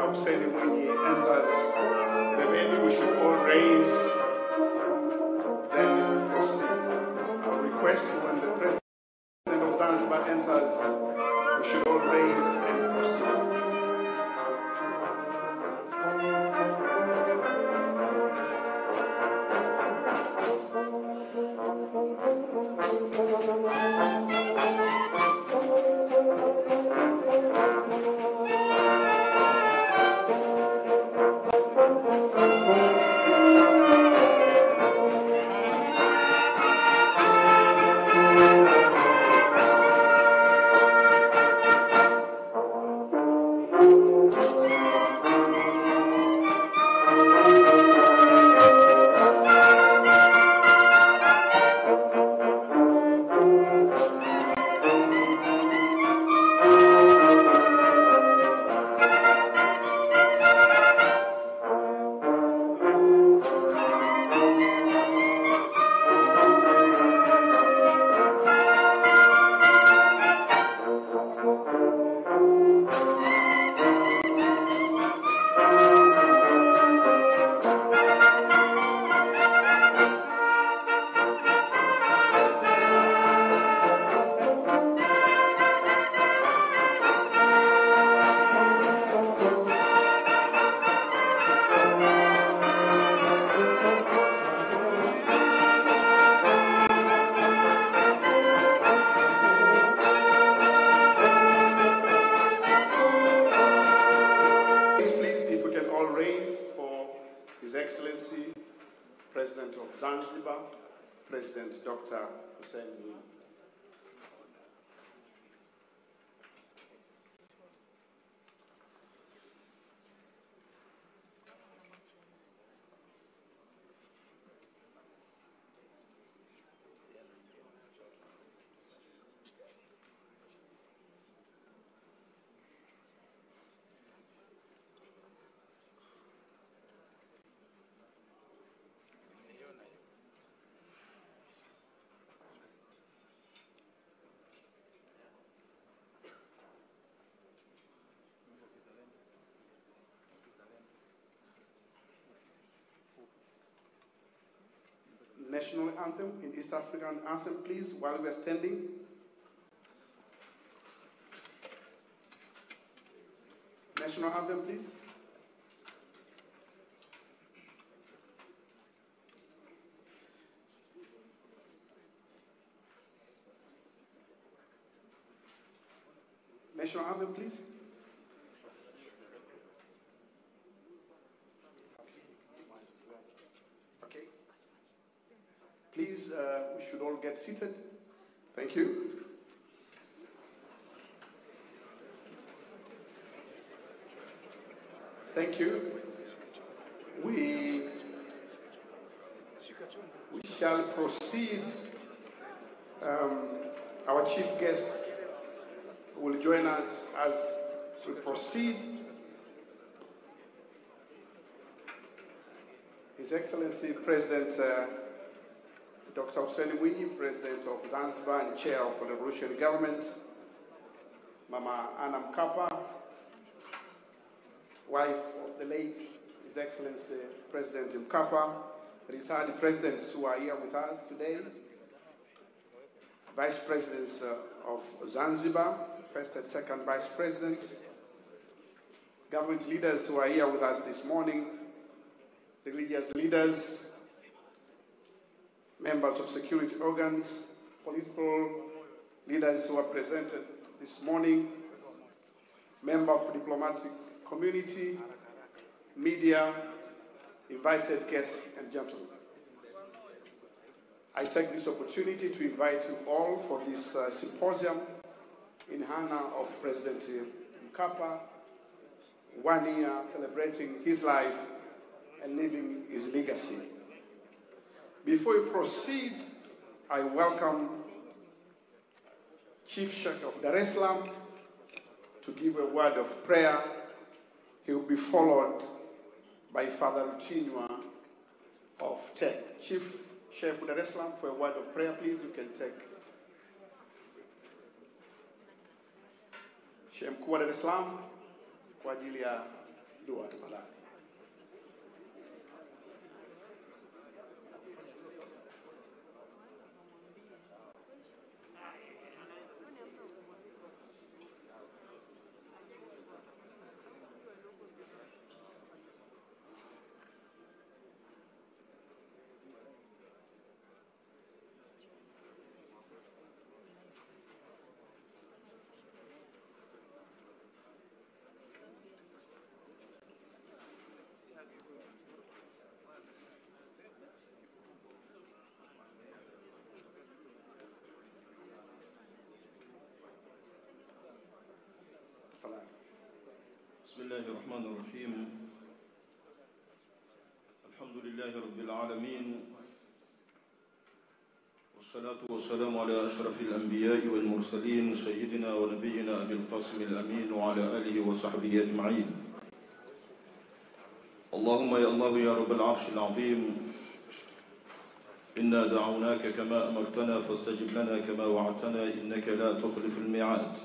Hussein when he enters the venue, we should all raise, then proceed. I request when the President of Zanzibar enters, we should all raise and proceed. President of Zanzibar, President Dr. Hussein. National anthem in East African anthem, please, while we are standing. National anthem, please. National anthem, please. Please, we should all get seated. Thank you. Thank you. We shall proceed. Our chief guests will join us as we proceed. His Excellency President Dr. Hussein Mwinyi, President of Zanzibar and Chair of the Revolutionary Government, Mama Anna Mkapa, wife of the late His Excellency President Mkapa, retired presidents who are here with us today, Vice Presidents of Zanzibar, First and Second Vice President, government leaders who are here with us this morning, religious leaders, members of security organs, political leaders who are presented this morning, members of the diplomatic community, media, invited guests and gentlemen. I take this opportunity to invite you all for this symposium in honor of President Mkapa, 1 year celebrating his life and living his legacy. Before we proceed, I welcome Chief Sheikh of Dar es Salaam to give a word of prayer. He will be followed by Father Rutinwa of Tech. Chief Sheikh of Dar es Salaam, for a word of prayer, please, you can take. Sheikh Mkuu wa Dar es Salaam kwa ajili ya dua tafadhali. بسم الله الرحمن الرحيم. الحمد لله رب العالمين، والصلاة والسلام على أشرف الأنبياء والمرسلين سيدنا ونبينا أبي القاسم الأمين وعلى آله وصحبه أجمعين. اللهم يا الله يا رب العرش العظيم، إنا دعوناك كما أمرتنا فاستجب لنا كما وعدتنا إنك لا تخلف الميعاد.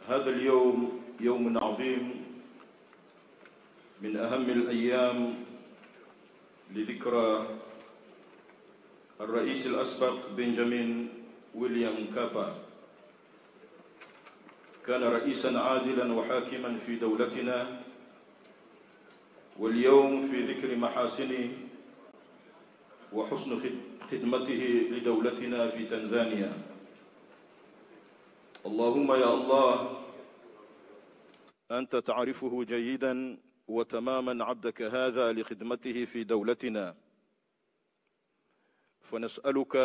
هذا اليوم يوم عظيم من أهم الأيام لذكرى الرئيس الأسبق بنجامين ويليام مكابا. كان رئيسا عادلا وحاكما في دولتنا، واليوم في ذكر محاسنه وحسن خدمته لدولتنا في تنزانيا. اللهم يا الله، أنت تعرفه جيدا وتماما عبدك هذا لخدمته في دولتنا، فنسألك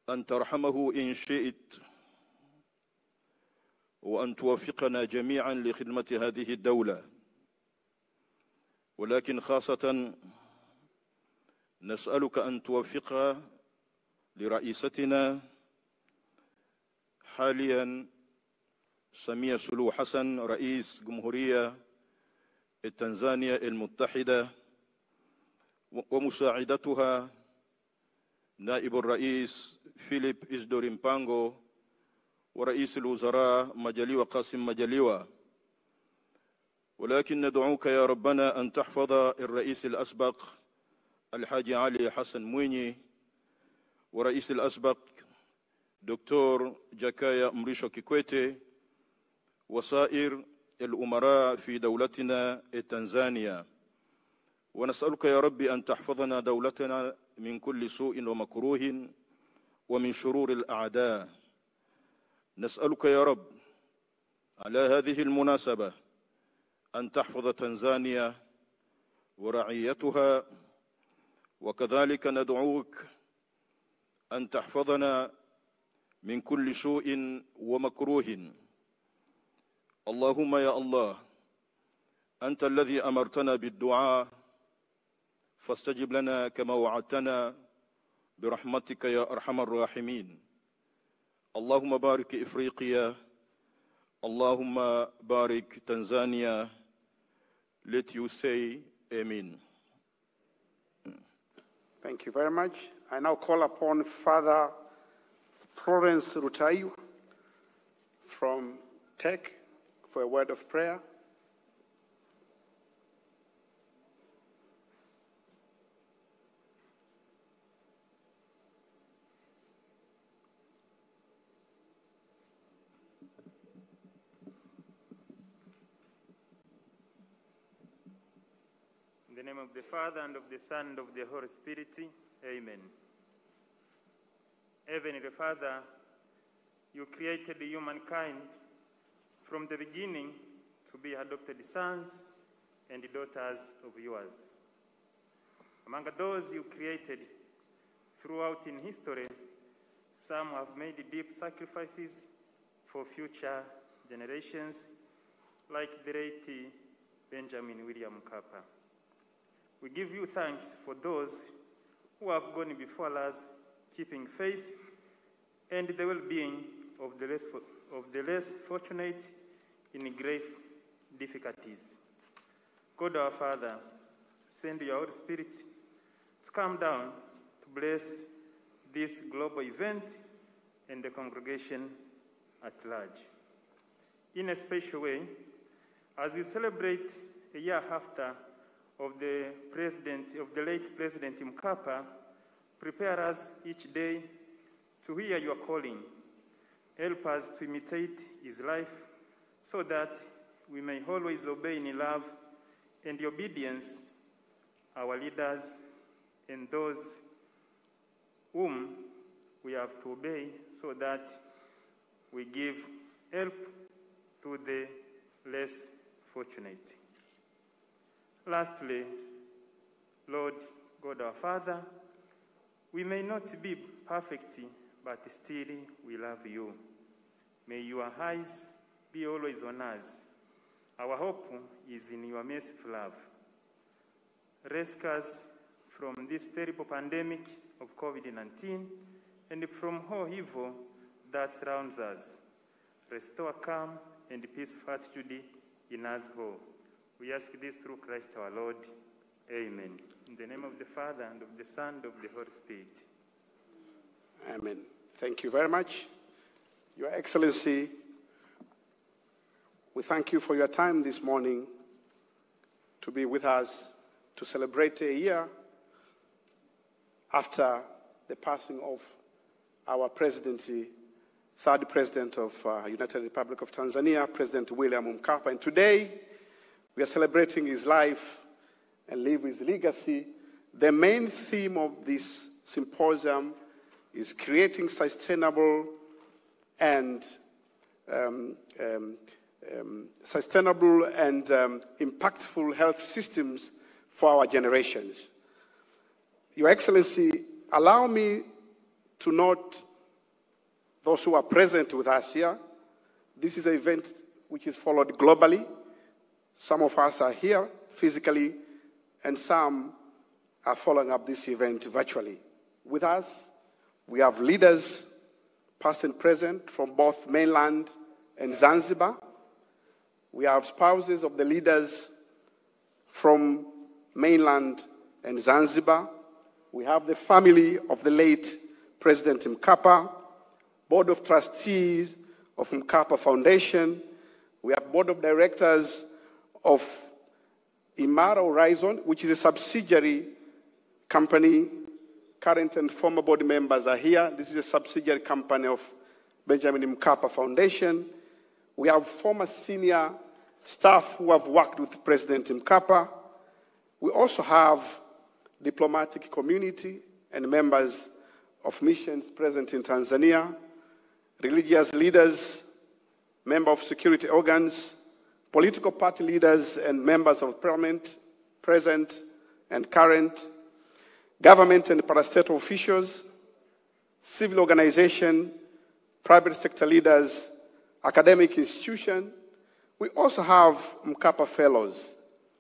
أن ترحمه إن شئت، وأن توفقنا جميعا لخدمة هذه الدولة، ولكن خاصة نسألك أن توفق لرئيستنا حاليا سامية سلوح حسن رئيس جمهورية التنزانيا المتحدة، ومساعدتها نائب الرئيس فيليب إسدوري مبانغو، ورئيس الوزراء مجاليوة قاسم مجاليوة. ولكن ندعوك يا ربنا أن تحفظ الرئيس الأسبق الحاج علي حسن مويني، ورئيس الأسبق دكتور جاكايا مريشو كيكويتي، وسائر الأمراء في دولتنا التنزانيا. ونسألك يا ربي أن تحفظنا دولتنا من كل سوء ومكروه ومن شرور الأعداء. نسألك يا رب على هذه المناسبة أن تحفظ تنزانيا ورعيتها، وكذلك ندعوك أن تحفظنا من كل سوء ومكروه. اللهم يا الله، أنت الذي أمرتنا بالدعاء فاستجب لنا كما وعدتنا برحمتك يا أرحم الراحمين. اللهم بارك إفريقيا، اللهم بارك تنزانيا. Let you say Amen. Thank you very much. I now call upon Father Florence Rutayu from Tech for a word of prayer. In the name of the Father, and of the Son, and of the Holy Spirit, Amen. Heavenly Father, you created humankind from the beginning to be adopted sons and daughters of yours. Among those you created throughout in history, some have made deep sacrifices for future generations, like the late Benjamin William Mkapa. We give you thanks for those who have gone before us, keeping faith and the well-being of the less fortunate in grave difficulties. God our Father, send your Holy Spirit to come down to bless this global event and the congregation at large. in a special way, as we celebrate a year after of the late President Mkapa, prepare us each day to hear your calling. Help us to imitate his life so that we may always obey in love and obedience our leaders and those whom we have to obey, so that we give help to the less fortunate. Lastly, Lord God our Father, we may not be perfect, but still we love you. May your eyes be always on us. Our hope is in your merciful love. Rescue us from this terrible pandemic of COVID-19 and from all evil that surrounds us. Restore calm and peaceful attitude in us all. We ask this through Christ our Lord. Amen. In the name of the Father, and of the Son, and of the Holy Spirit. Amen. Thank you very much. Your Excellency, we thank you for your time this morning to be with us to celebrate a year after the passing of our presidency, third president of United Republic of Tanzania, President William Mkapa. And today, we are celebrating his life and live his legacy. The main theme of this symposium is creating sustainable and impactful health systems for our generations. Your Excellency, allow me to note those who are present with us here. This is an event which is followed globally. Some of us are here physically, and some are following up this event virtually. With us, we have leaders, past and present, from both mainland and Zanzibar. We have spouses of the leaders from mainland and Zanzibar. We have the family of the late President Mkapa, Board of Trustees of Mkapa Foundation. We have Board of Directors of Imara Horizon, which is a subsidiary company. Current and former board members are here. This is a subsidiary company of Benjamin Mkapa Foundation. We have former senior staff who have worked with President Mkapa. We also have diplomatic community and members of missions present in Tanzania, religious leaders, members of security organs, political party leaders and members of parliament, present and current, government and parastatal officials, civil organization, private sector leaders, academic institution. We also have Mkapa Fellows,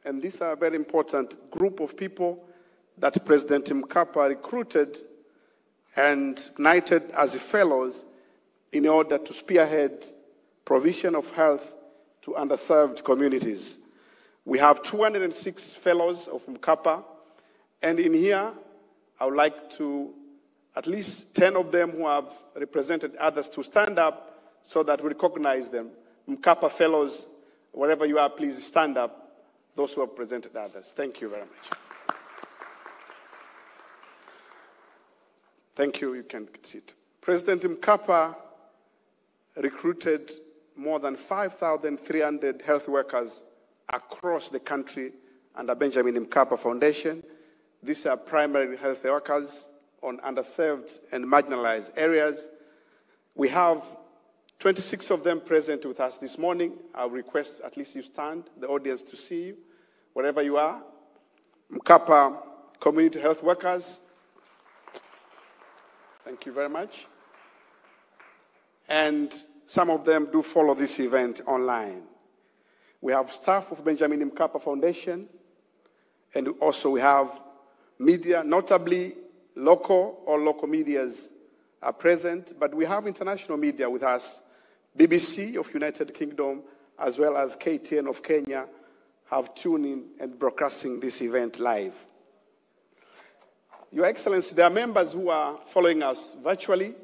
and these are a very important group of people that President Mkapa recruited and knighted as fellows in order to spearhead provision of health to underserved communities. We have 206 fellows of Mkapa, and in here, I would like to, at least 10 of them who have represented others to stand up so that we recognize them. Mkapa Fellows, wherever you are, please stand up, those who have presented others. Thank you very much. Thank you, you can sit. President Mkapa recruited more than 5,300 health workers across the country under Benjamin Mkapa Foundation. These are primary health workers on underserved and marginalized areas. We have 26 of them present with us this morning. I'll request at least you stand, the audience to see you, wherever you are. Mkapa community health workers. Thank you very much. And some of them do follow this event online. We have staff of Benjamin Mkapa Foundation, and also we have media, notably local or local medias are present, but we have international media with us. BBC of United Kingdom, as well as KTN of Kenya, have tuned in and broadcasting this event live. Your Excellency, there are members who are following us virtually.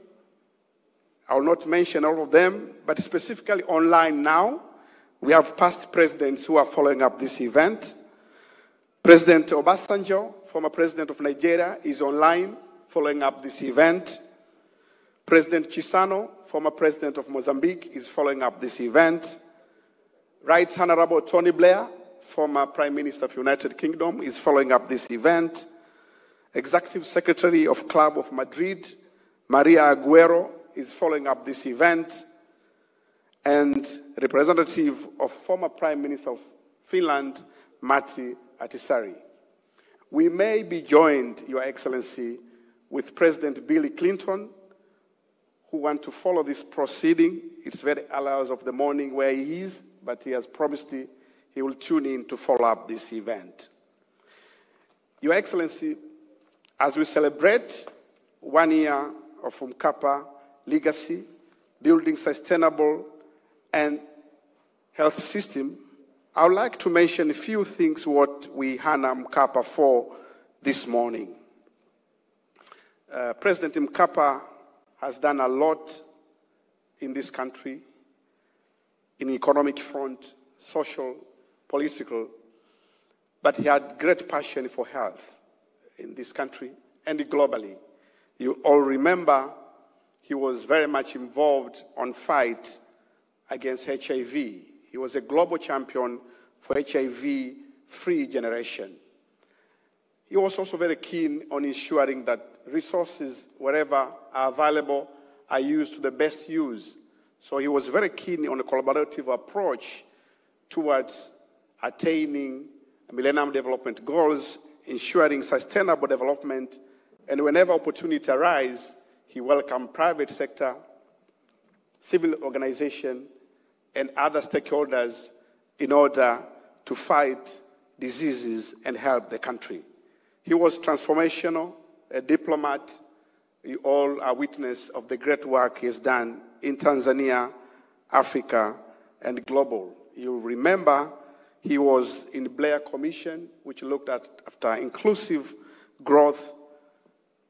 I will not mention all of them, but specifically online now, we have past presidents who are following up this event. President Obasanjo, former president of Nigeria, is online following up this event. President Chisano, former president of Mozambique, is following up this event. Right Honorable Tony Blair, former Prime Minister of United Kingdom, is following up this event. Executive Secretary of Club of Madrid, Maria Aguero, is following up this event. And representative of former Prime Minister of Finland, Matti Ahtisaari. We may be joined, Your Excellency, with President Bill Clinton, who want to follow this proceeding. It's very early hours of the morning where he is, but he has promised he will tune in to follow up this event. Your Excellency, as we celebrate 1 year of Mkapa legacy, building sustainable and health system, I would like to mention a few things what we honor Mkapa for this morning. President Mkapa has done a lot in this country, in economic front, social, political, but he had great passion for health in this country and globally. You all remember he was very much involved on fight against HIV. He was a global champion for HIV-free generation. He was also very keen on ensuring that resources, wherever are available, are used to the best use. So he was very keen on a collaborative approach towards attaining Millennium Development Goals, ensuring sustainable development, and whenever opportunity arises, he welcomed private sector, civil organization, and other stakeholders in order to fight diseases and help the country. He was transformational, a diplomat. You all are witness of the great work he has done in Tanzania, Africa, and global. You remember he was in the Blair Commission, which looked at after inclusive growth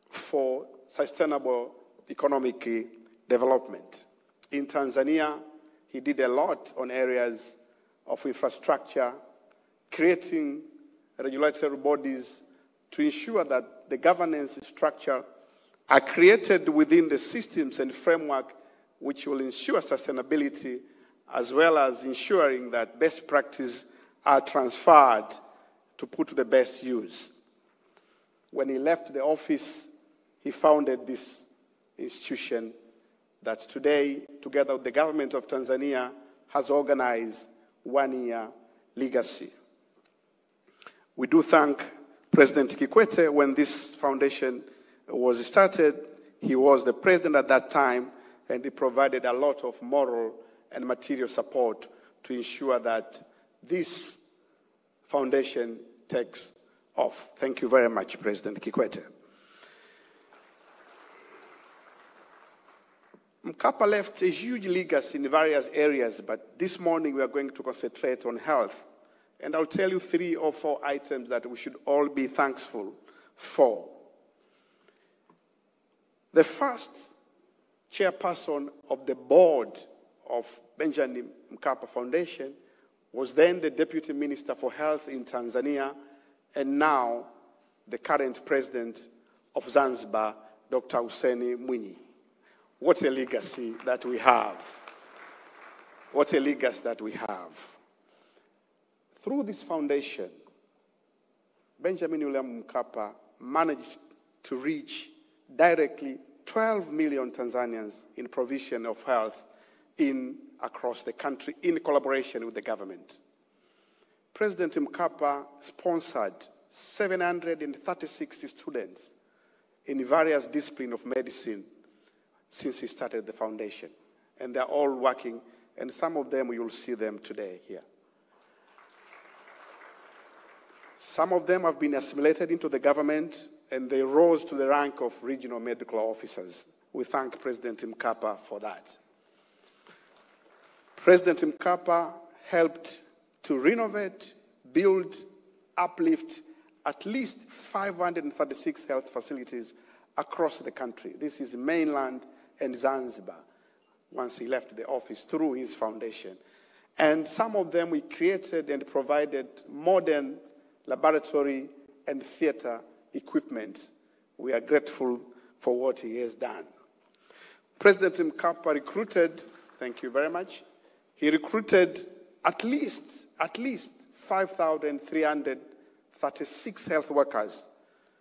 for sustainable economic development. In Tanzania, he did a lot on areas of infrastructure, creating regulatory bodies to ensure that the governance structure are created within the systems and framework which will ensure sustainability, as well as ensuring that best practices are transferred to put to the best use. When he left the office, he founded this institution that today, together with the government of Tanzania, has organized 1 year legacy. We do thank President Kikwete when this foundation was started. He was the president at that time, and he provided a lot of moral and material support to ensure that this foundation takes off. Thank you very much, President Kikwete. Mkapa left a huge legacy in various areas, but this morning we are going to concentrate on health. And I'll tell you 3 or 4 items that we should all be thankful for. The first chairperson of the board of Benjamin Mkapa Foundation was then the Deputy Minister for Health in Tanzania, and now the current president of Zanzibar, Dr. Hussein Mwinyi. What a legacy that we have. What a legacy that we have. Through this foundation, Benjamin William Mkapa managed to reach directly 12 million Tanzanians in provision of health across the country in collaboration with the government. President Mkapa sponsored 736 students in various disciplines of medicine since he started the foundation. And they're all working, and some of them, you'll see them today here. Some of them have been assimilated into the government, and they rose to the rank of regional medical officers. We thank President Mkapa for that. President Mkapa helped to renovate, build, uplift at least 536 health facilities across the country. This is mainland and Zanzibar. once he left the office through his foundation. And some of them we created and provided modern laboratory and theater equipment. We are grateful for what he has done. President Mkapa recruited, thank you very much, he recruited at least 5,336 health workers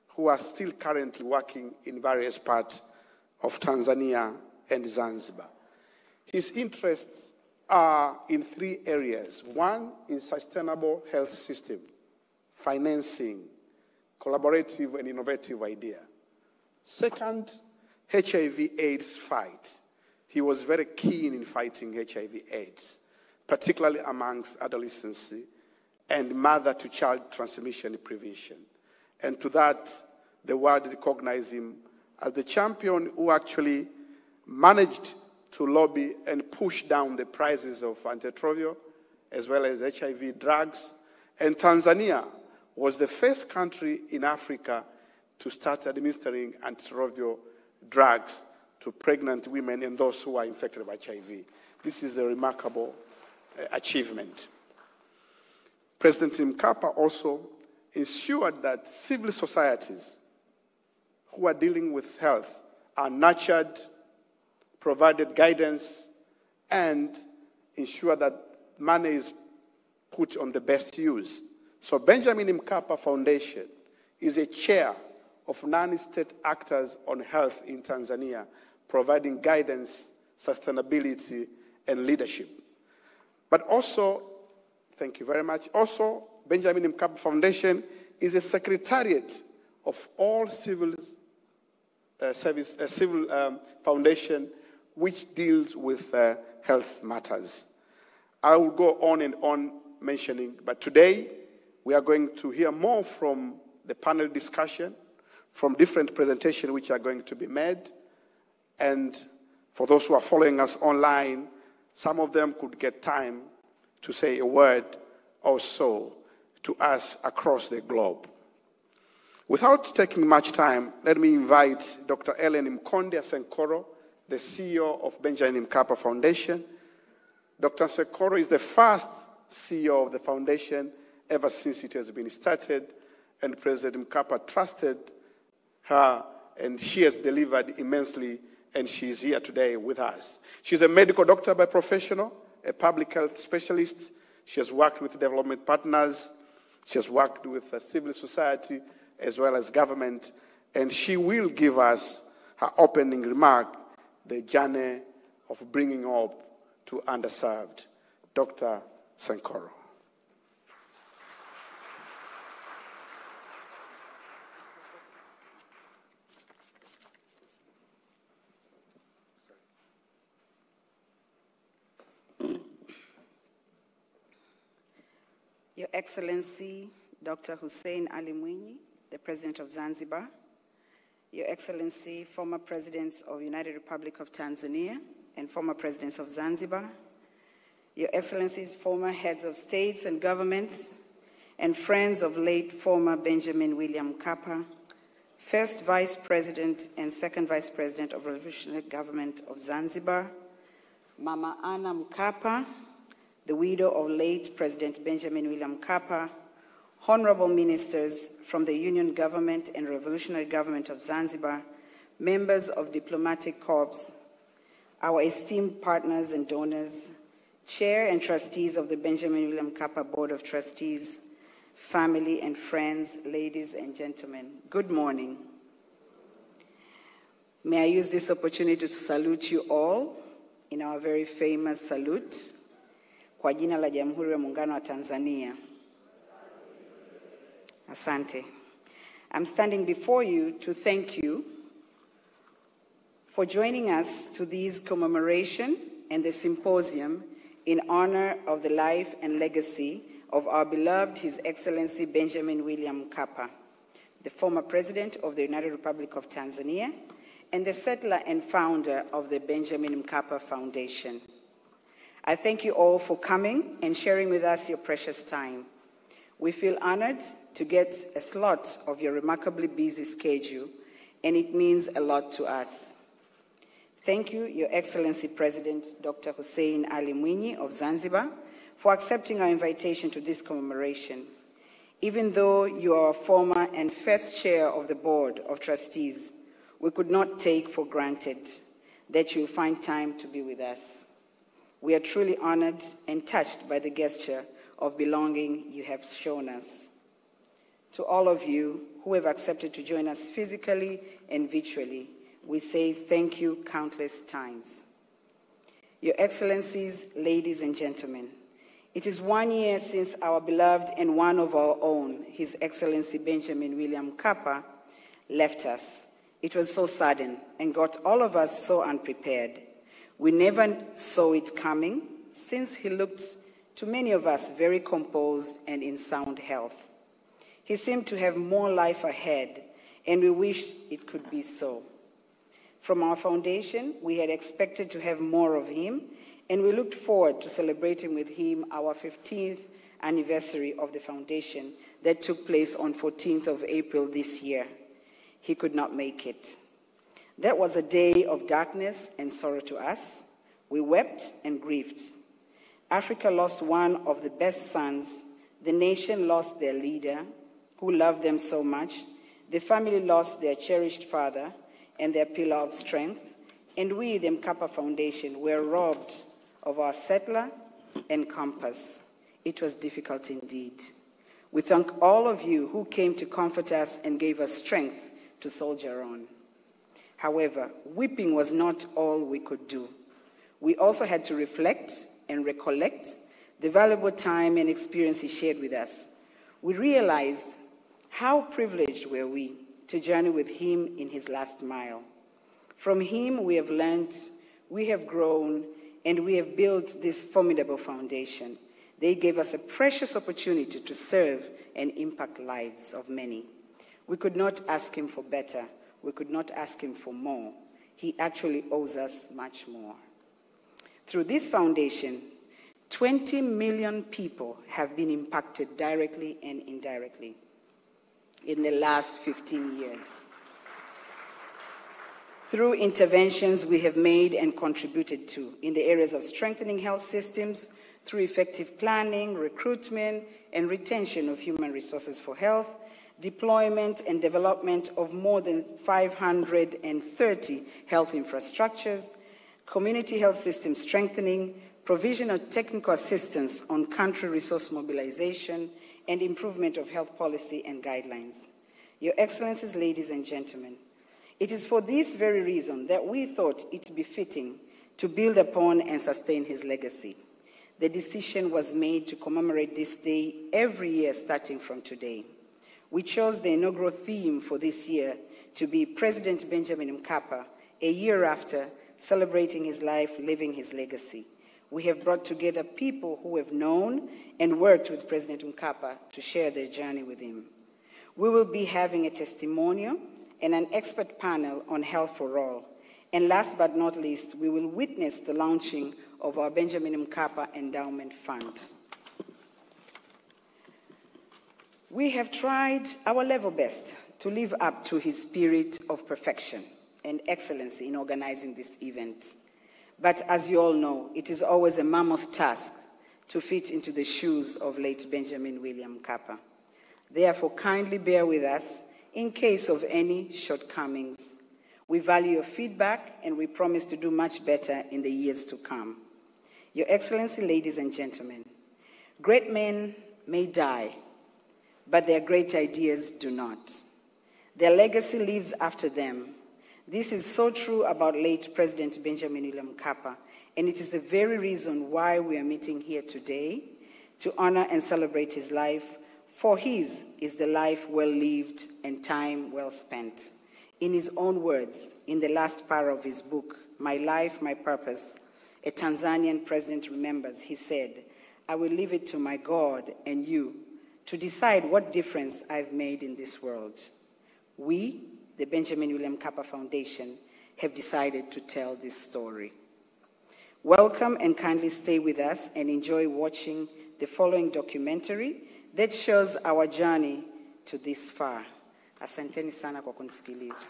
who are still currently working in various parts of Tanzania and Zanzibar. His interests are in 3 areas. One is sustainable health system, financing, collaborative and innovative idea. Second, HIV/AIDS fight. He was very keen in fighting HIV/AIDS, particularly amongst adolescents and mother-to-child transmission prevention. And to that, the world recognized him as the champion who actually managed to lobby and push down the prices of antiretroviral as well as HIV drugs. And Tanzania was the first country in Africa to start administering antiretroviral drugs to pregnant women and those who are infected with HIV. This is a remarkable achievement. President Mkapa also ensured that civil societies who are dealing with health are nurtured, provided guidance, and ensure that money is put on the best use. So Benjamin Mkapa Foundation is a chair of non-state actors on health in Tanzania, providing guidance, sustainability, and leadership. But also, thank you very much, also Benjamin Mkapa Foundation is a secretariat of all civil foundation which deals with health matters. I will go on and on mentioning, but today we are going to hear more from the panel discussion, from different presentations which are going to be made. And for those who are following us online, some of them could get time to say a word or so to us across the globe. Without taking much time, let me invite Dr. Ellen Mkonde Senkoro, the CEO of Benjamin Mkapa Foundation. Dr. Senkoro is the first CEO of the foundation ever since it has been started, and President Mkapa trusted her, and she has delivered immensely, and she is here today with us. She's a medical doctor by profession, a public health specialist. She has worked with development partners. She has worked with civil society as well as government, and she will give us her opening remark, the journey of bringing hope to underserved. Dr. Senkoro. Your Excellency, Dr. Hussein Ali Mwinyi, the President of Zanzibar, Your Excellency, former Presidents of United Republic of Tanzania and former Presidents of Zanzibar, Your Excellencies, former heads of states and governments, and friends of late former Benjamin William Mkapa, first Vice President and second Vice President of Revolutionary Government of Zanzibar, Mama Anna Mkapa, the widow of late President Benjamin William Mkapa, honorable ministers from the Union Government and Revolutionary Government of Zanzibar, members of diplomatic corps, our esteemed partners and donors, chair and trustees of the Benjamin William Mkapa Board of Trustees, family and friends, ladies and gentlemen, good morning. May I use this opportunity to salute you all in our very famous salute, kwa jina la Jamhuri ya Muungano wa Tanzania. Asante. I'm standing before you to thank you for joining us to this commemoration and the symposium in honor of the life and legacy of our beloved His Excellency Benjamin William Mkapa, the former President of the United Republic of Tanzania and the settler and founder of the Benjamin Mkapa Foundation. I thank you all for coming and sharing with us your precious time. We feel honored to get a slot of your remarkably busy schedule, and it means a lot to us. Thank you, Your Excellency President Dr. Hussein Ali Mwinyi of Zanzibar, for accepting our invitation to this commemoration. Even though you are a former and first chair of the Board of Trustees, we could not take for granted that you'll find time to be with us. We are truly honored and touched by the gesture of belonging you have shown us. To all of you who have accepted to join us physically and virtually, we say thank you countless times. Your Excellencies, ladies and gentlemen, it is 1 year since our beloved and one of our own, His Excellency Benjamin William Mkapa, left us. It was so sudden and got all of us so unprepared. We never saw it coming, since he looked to many of us very composed and in sound health. He seemed to have more life ahead, and we wished it could be so. From our foundation, we had expected to have more of him, and we looked forward to celebrating with him our 15th anniversary of the foundation that took place on 14th of April this year. He could not make it. That was a day of darkness and sorrow to us. We wept and grieved. Africa lost one of the best sons. The nation lost their leader, who loved them so much. The family lost their cherished father and their pillar of strength. And we, the Mkapa Foundation, were robbed of our settler and compass. It was difficult indeed. We thank all of you who came to comfort us and gave us strength to soldier on. However, weeping was not all we could do. We also had to reflect and recollect the valuable time and experience he shared with us. We realized how privileged were we to journey with him in his last mile. From him we have learned, we have grown, and we have built this formidable foundation. They gave us a precious opportunity to serve and impact lives of many. We could not ask him for better. We could not ask him for more. He actually owes us much more. Through this foundation, 20 million people have been impacted directly and indirectly in the last 15 years. Through interventions we have made and contributed to in the areas of strengthening health systems, through effective planning, recruitment, and retention of human resources for health, deployment and development of more than 530 health infrastructures, community health system strengthening, provision of technical assistance on country resource mobilization, and improvement of health policy and guidelines. Your Excellencies, ladies and gentlemen, it is for this very reason that we thought it befitting to build upon and sustain his legacy. The decision was made to commemorate this day every year starting from today. We chose the inaugural theme for this year to be President Benjamin Mkapa, a year after, celebrating his life, living his legacy. We have brought together people who have known and worked with President Mkapa to share their journey with him. We will be having a testimonial and an expert panel on health for all. And last but not least, we will witness the launching of our Benjamin Mkapa Endowment Fund. We have tried our level best to live up to his spirit of perfection and excellency in organizing this event. But as you all know, it is always a mammoth task to fit into the shoes of late Benjamin William Mkapa. Therefore, kindly bear with us in case of any shortcomings. We value your feedback and we promise to do much better in the years to come. Your Excellency, ladies and gentlemen, great men may die, but their great ideas do not. Their legacy lives after them. This is so true about late President Benjamin William Mkapa, and it is the very reason why we are meeting here today to honor and celebrate his life, for his is the life well lived and time well spent. In his own words, in the last para of his book, My Life, My Purpose, a Tanzanian president remembers, he said, I will leave it to my God and you to decide what difference I've made in this world. We, the Benjamin William Mkapa Foundation, have decided to tell this story. Welcome and kindly stay with us and enjoy watching the following documentary that shows our journey to this far. Asanteni sana kwa kunisikiliza.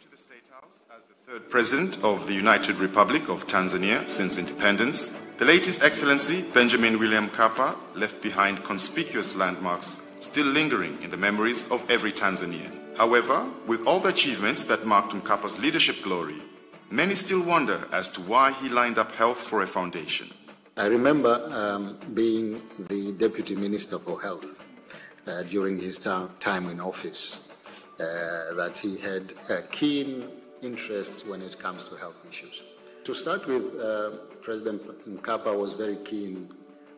to the State House as the third President of the United Republic of Tanzania since independence, the late His Excellency Benjamin William Mkapa left behind conspicuous landmarks still lingering in the memories of every Tanzanian. However, with all the achievements that marked Mkapa's leadership glory, many still wonder as to why he lined up health for a foundation. I remember being the Deputy Minister for Health during his time in office, that he had a keen interest when it comes to health issues. To start with, President Mkapa was very keen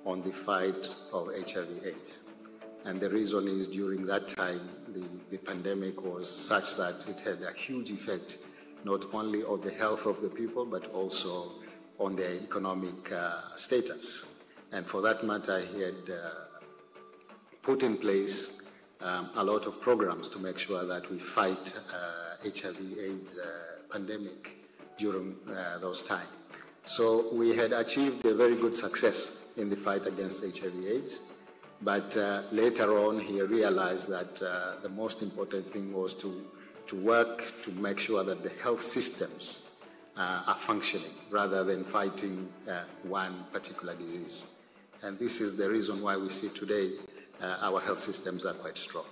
on the fight of HIV/AIDS. And the reason is during that time, the pandemic was such that it had a huge effect, not only on the health of the people, but also on their economic status. And for that matter, he had put in place a lot of programs to make sure that we fight HIV/AIDS pandemic during those times. So we had achieved a very good success in the fight against HIV/AIDS. But later on, he realized that the most important thing was to work to make sure that the health systems are functioning rather than fighting one particular disease. And this is the reason why we see today our health systems are quite strong.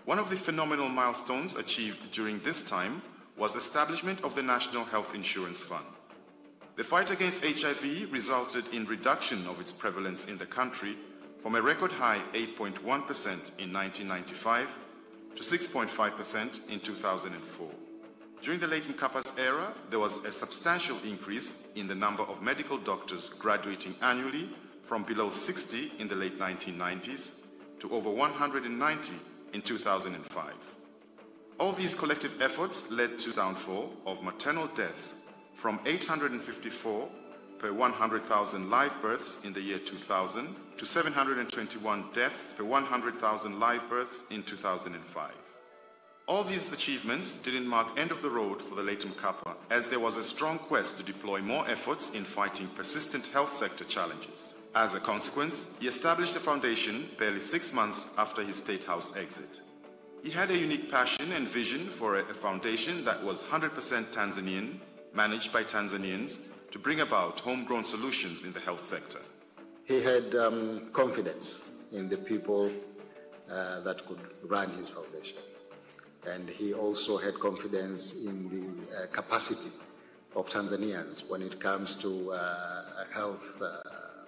One of the phenomenal milestones achieved during this time was establishment of the National Health Insurance Fund. The fight against HIV resulted in reduction of its prevalence in the country from a record high 8.1% in 1995 to 6.5% in 2004. During the late Mkapa's era, there was a substantial increase in the number of medical doctors graduating annually from below 60 in the late 1990s to over 190 in 2005. All these collective efforts led to the downfall of maternal deaths from 854 per 100,000 live births in the year 2000 to 721 deaths per 100,000 live births in 2005. All these achievements didn't mark end of the road for the late Mkapa, as there was a strong quest to deploy more efforts in fighting persistent health sector challenges. As a consequence, he established a foundation barely 6 months after his State House exit. He had a unique passion and vision for a foundation that was 100% Tanzanian, managed by Tanzanians, to bring about homegrown solutions in the health sector. He had confidence in the people that could run his foundation. And he also had confidence in the capacity of Tanzanians when it comes to health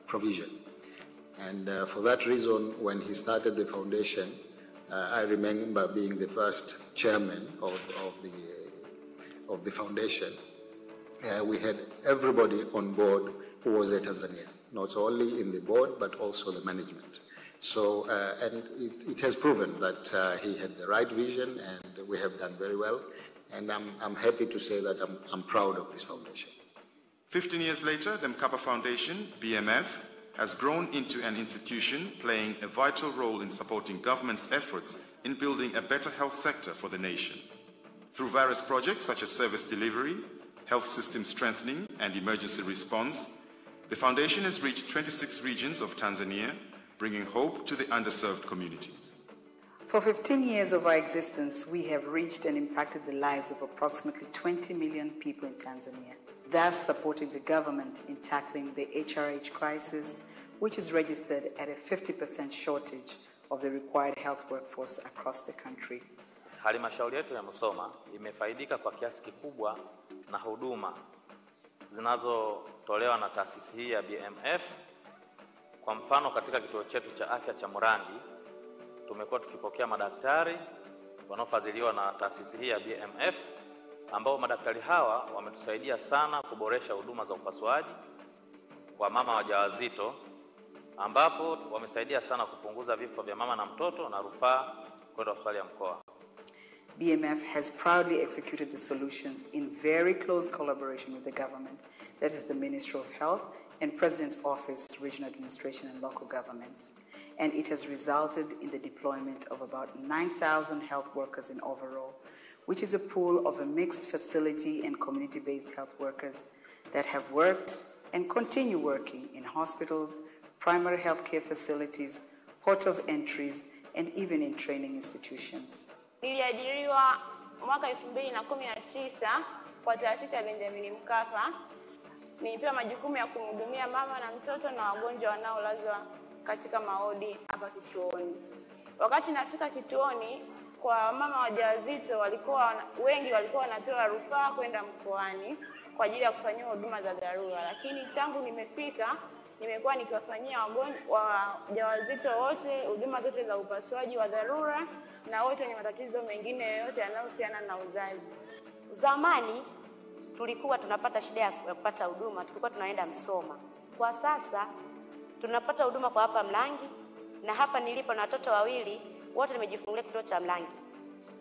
provision. And for that reason, when he started the foundation, I remember being the first chairman of the foundation. We had everybody on board who was a Tanzanian, not only in the board, but also the management. So, and it has proven that he had the right vision, and we have done very well. And I'm happy to say that I'm proud of this foundation. 15 years later, the Mkapa Foundation, BMF, has grown into an institution playing a vital role in supporting government's efforts in building a better health sector for the nation. Through various projects such as service delivery, health system strengthening, and emergency response, the foundation has reached 26 regions of Tanzania, bringing hope to the underserved communities. For 15 years of our existence, we have reached and impacted the lives of approximately 20 million people in Tanzania, thus supporting the government in tackling the HRH crisis, which is registered at a 50% shortage of the required health workforce across the country. Halmashauri yetu ya Musoma imefaidika kwa kiasi kikubwa na huduma zinazotolewa na taasisi hii ya BMF. Kwa mfano, katika kituo chetu cha afya cha Murandi tumekuwa tukipokea madaktari wanaofadhiliwa na taasisi hii ya BMF, ambao madaktari hawa wametusaidia sana kuboresha huduma za upasuaji kwa mama wajawazito, ambapo wamesaidia sana kupunguza vifo vya mama na mtoto na rufaa kwenda hospitali ya mkoa. BMF has proudly executed the solutions in very close collaboration with the government, that is the Ministry of Health and President's Office, Regional Administration and Local Government. And it has resulted in the deployment of about 9,000 health workers in overall, which is a pool of a mixed facility and community-based health workers that have worked and continue working in hospitals, primary healthcare facilities, port of entries, and even in training institutions. Niliajiriwa mwaka 2019 kwa taasisi ya Benjamin Mkapa, nilipewa majukumu ya kumhudumia mama na mtoto na wagonjwa wanaolazwa katika maodi hapa kituoni. Wakati nafika kituoni, kwa mama wajawazito wengi walikuwa wanapewa rufaa kwenda mkoani kwa ajili ya kufanyia huduma za dharura, lakini tangu nimefika nimekuwa nikiwafanyia wajawazito wote huduma zote za upasuaji wa dharura na wote wenye matatizo mengine yoyote yanayohusiana na uzazi. Zamani tulikuwa tunapata shida ya kupata huduma, tulikuwa tunaenda Msoma. Kwa sasa tunapata huduma kwa hapa Mlangi, na hapa nilipo na watoto wawili wote nimejifungulia kituo cha Mlangi.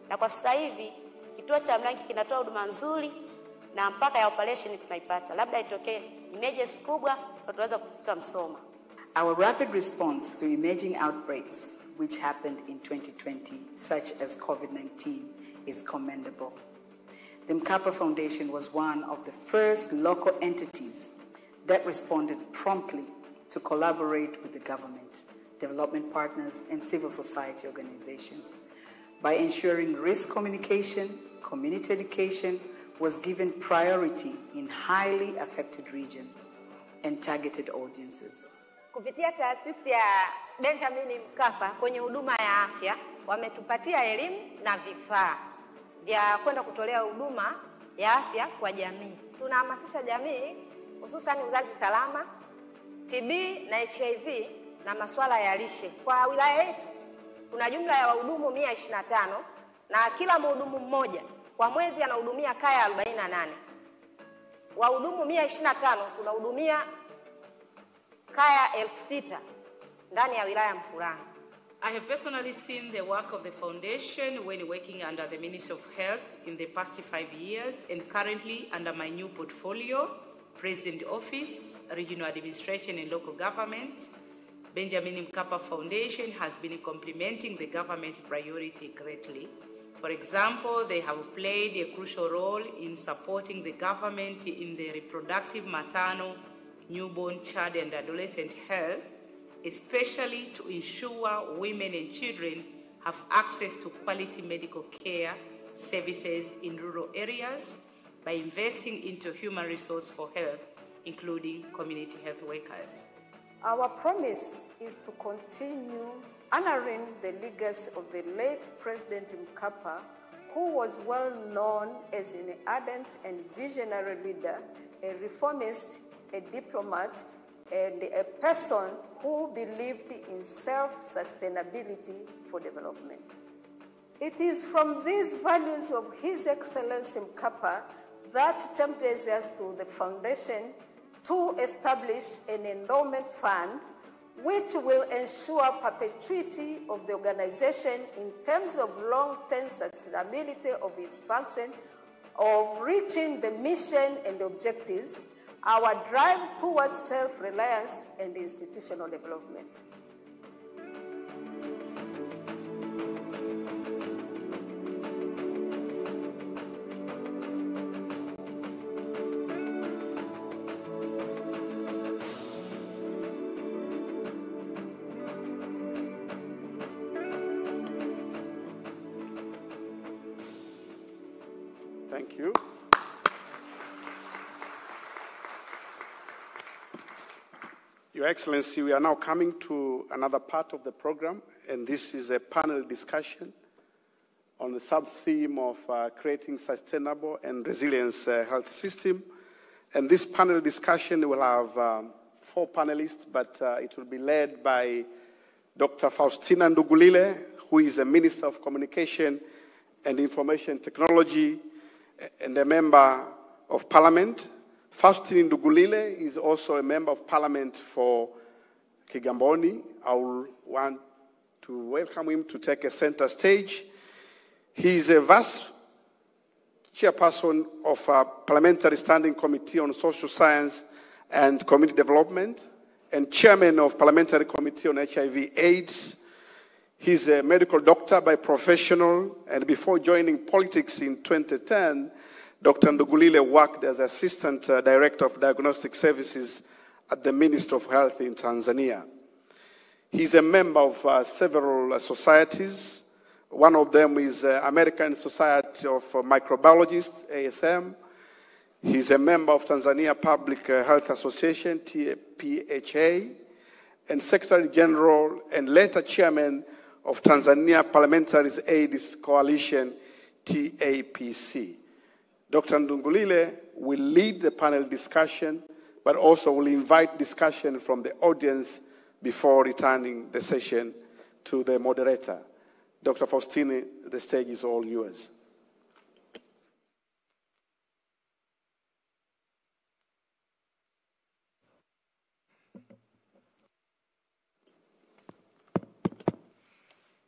Na kwa sasa hivi kituo cha Mlangi kinatoa huduma nzuri na mpaka ya operation tunaipata. Labda itokee emergency kubwa tutaweza kufika Msoma. Our rapid response to emerging outbreaks which happened in 2020, such as COVID-19, is commendable. The Mkapa Foundation was one of the first local entities that responded promptly to collaborate with the government, development partners, and civil society organizations by ensuring risk communication, community education was given priority in highly affected regions and targeted audiences. Kupitia taasisi ya Benjamin Mkapa kwenye huduma ya afya, wametupatia elimu na vifaa vya kwenda kutolea huduma ya afya kwa jamii. Tunahamasisha jamii hususan uzazi salama, TB na HIV na masuala ya lishe. Kwa wilaya yetu kuna jumla ya wahudumu 125 na kila mhudumu mmoja kwa mwezi anahudumia kaya 48. Wahudumu 125 tunahudumia kaya 6,000 ndani ya wilaya Mkuranga. I have personally seen the work of the foundation when working under the Ministry of Health in the past 5 years, and currently under my new portfolio, President Office, Regional Administration and Local Government. Benjamin Mkapa Foundation has been complementing the government priority greatly. For example, they have played a crucial role in supporting the government in the reproductive, maternal, newborn, child and adolescent health, especially to ensure women and children have access to quality medical care services in rural areas by investing into human resource for health, including community health workers. Our promise is to continue honoring the legacy of the late President Mkapa, who was well known as an ardent and visionary leader, a reformist, a diplomat, and a person who believed in self-sustainability for development. It is from these values of His Excellency Mkapa that tempted us to the foundation to establish an endowment fund which will ensure perpetuity of the organization in terms of long-term sustainability of its function, of reaching the mission and objectives, our drive towards self-reliance and institutional development. Thank you. Your Excellency, we are now coming to another part of the program, and this is a panel discussion on the sub-theme of creating sustainable and resilient health system. And this panel discussion will have 4 panelists, but it will be led by Dr. Faustina Ndugulile, who is a Minister of Communication and Information Technology and a Member of Parliament. Faustina Ndugulile is also a Member of Parliament for Kigamboni. I will want to welcome him to take a center stage. He is a Vice Chairperson of a Parliamentary Standing Committee on Social Science and Community Development and Chairman of Parliamentary Committee on HIV/AIDS. He's a medical doctor by profession, and before joining politics in 2010, Dr. Ndugulile worked as Assistant Director of Diagnostic Services at the Ministry of Health in Tanzania. He's a member of several societies. One of them is American Society Society of Microbiologists, ASM. He's a member of Tanzania Public Health Association, TPHA, and Secretary General and later Chairman of Tanzania Parliamentary AIDS Coalition, TAPC. Dr. Ndungulile will lead the panel discussion, but also will invite discussion from the audience before returning the session to the moderator. Dr. Faustini, the stage is all yours.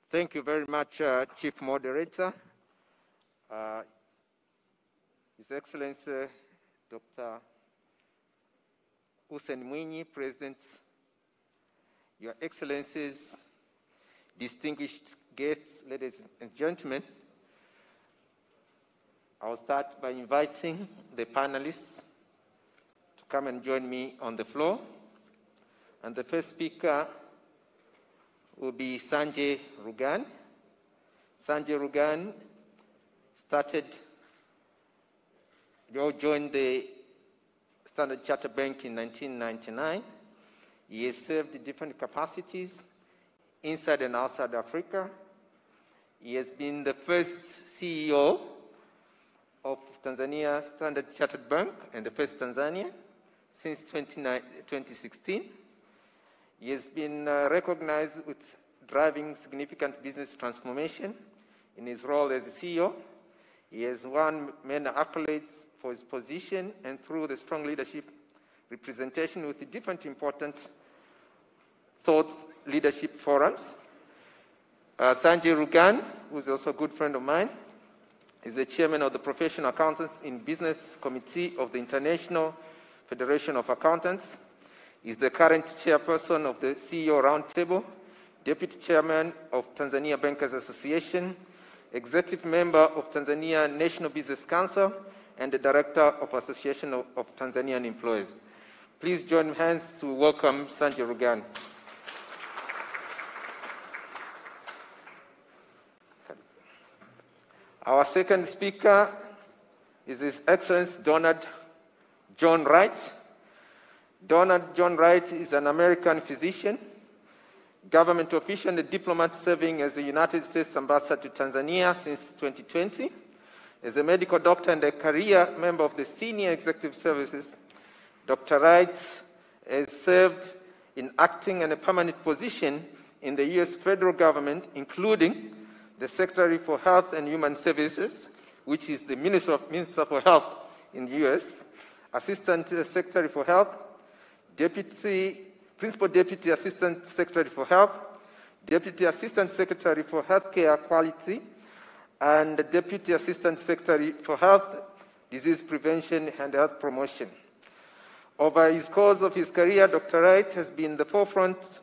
Thank you very much, Chief Moderator. His Excellency, Dr. Hussein Mwinyi, President, Your Excellencies, distinguished guests, ladies and gentlemen, I'll start by inviting the panelists to come and join me on the floor. And the first speaker will be Sanjay Rugan. Sanjay Rugan joined the Standard Chartered Bank in 1999. He has served in different capacities inside and outside Africa. He has been the first CEO of Tanzania Standard Chartered Bank and the first Tanzania since 2016. He has been recognized with driving significant business transformation in his role as a CEO. He has won many accolades for his position and through the strong leadership representation with the different important thought leadership forums. Sanjay Rugan, who is also a good friend of mine, is the chairman of the Professional Accountants in Business Committee of the International Federation of Accountants. He's the current chairperson of the CEO Roundtable, deputy chairman of Tanzania Bankers Association, executive member of Tanzania National Business Council, and the director of Association of Tanzanian Employees. Please join hands to welcome Sanjay Rugan. Our second speaker is His Excellency Donald John Wright. Donald John Wright is an American physician, government official, and a diplomat serving as the United States ambassador to Tanzania since 2020. As a medical doctor and a career member of the senior executive services, Dr. Wright has served in acting and a permanent position in the U.S. federal government, including the Secretary for Health and Human Services, which is the Minister for Health in the U.S., Assistant Secretary for Health, Principal Deputy Assistant Secretary for Health, Deputy Assistant Secretary for Healthcare Quality, and Deputy Assistant Secretary for Health, Disease Prevention, and Health Promotion. Over his course of his career, Dr. Wright has been the forefront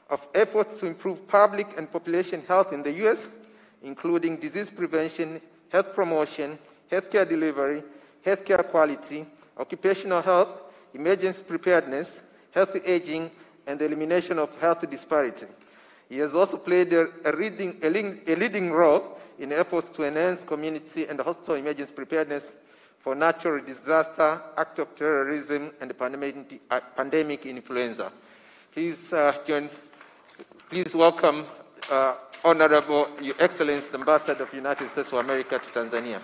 of efforts to improve public and population health in the U.S., including disease prevention, health promotion, healthcare delivery, healthcare quality, occupational health, emergency preparedness, healthy aging, and the elimination of health disparity. He has also played a leading role in efforts to enhance community and hospital emergency preparedness for natural disaster, act of terrorism, and the pandemic influenza. Please welcome Honorable Your Excellency, the Ambassador of the United States of America to Tanzania.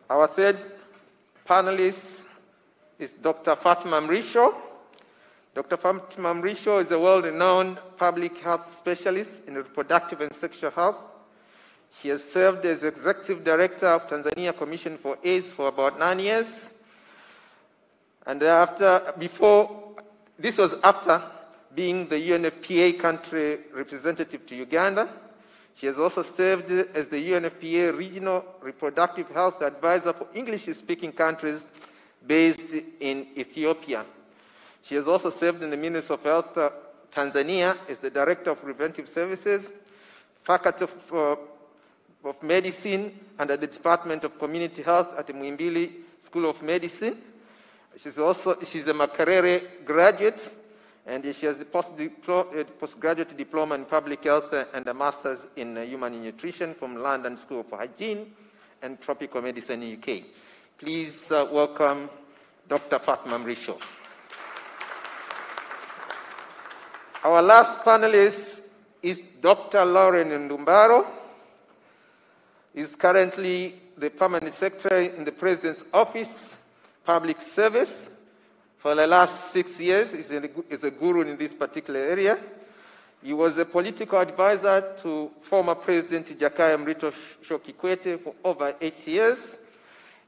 Our third panelist is Dr. Fatima Mrisho. Dr. Fatima Mrisho is a world-renowned public health specialist in reproductive and sexual health. She has served as Executive Director of Tanzania Commission for AIDS for about 9 years. And this was after being the UNFPA country representative to Uganda. She has also served as the UNFPA Regional Reproductive Health Advisor for English-speaking countries based in Ethiopia. She has also served in the Ministry of Health Tanzania as the Director of Preventive Services, Faculty of Medicine under the Department of Community Health at the Muhimbili School of Medicine. She's a Makerere graduate and she has a postgraduate diploma in public health and a master's in human nutrition from London School of Hygiene and Tropical Medicine in UK. Please welcome Dr. Fatma Mrisho. Our last panelist is Dr. Lauren Ndumbaro. He is currently the Permanent Secretary in the President's Office, Public Service. For the last 6 years, he's a guru in this particular area. He was a political advisor to former President Jakaya Mrisho Kikwete for over 8 years.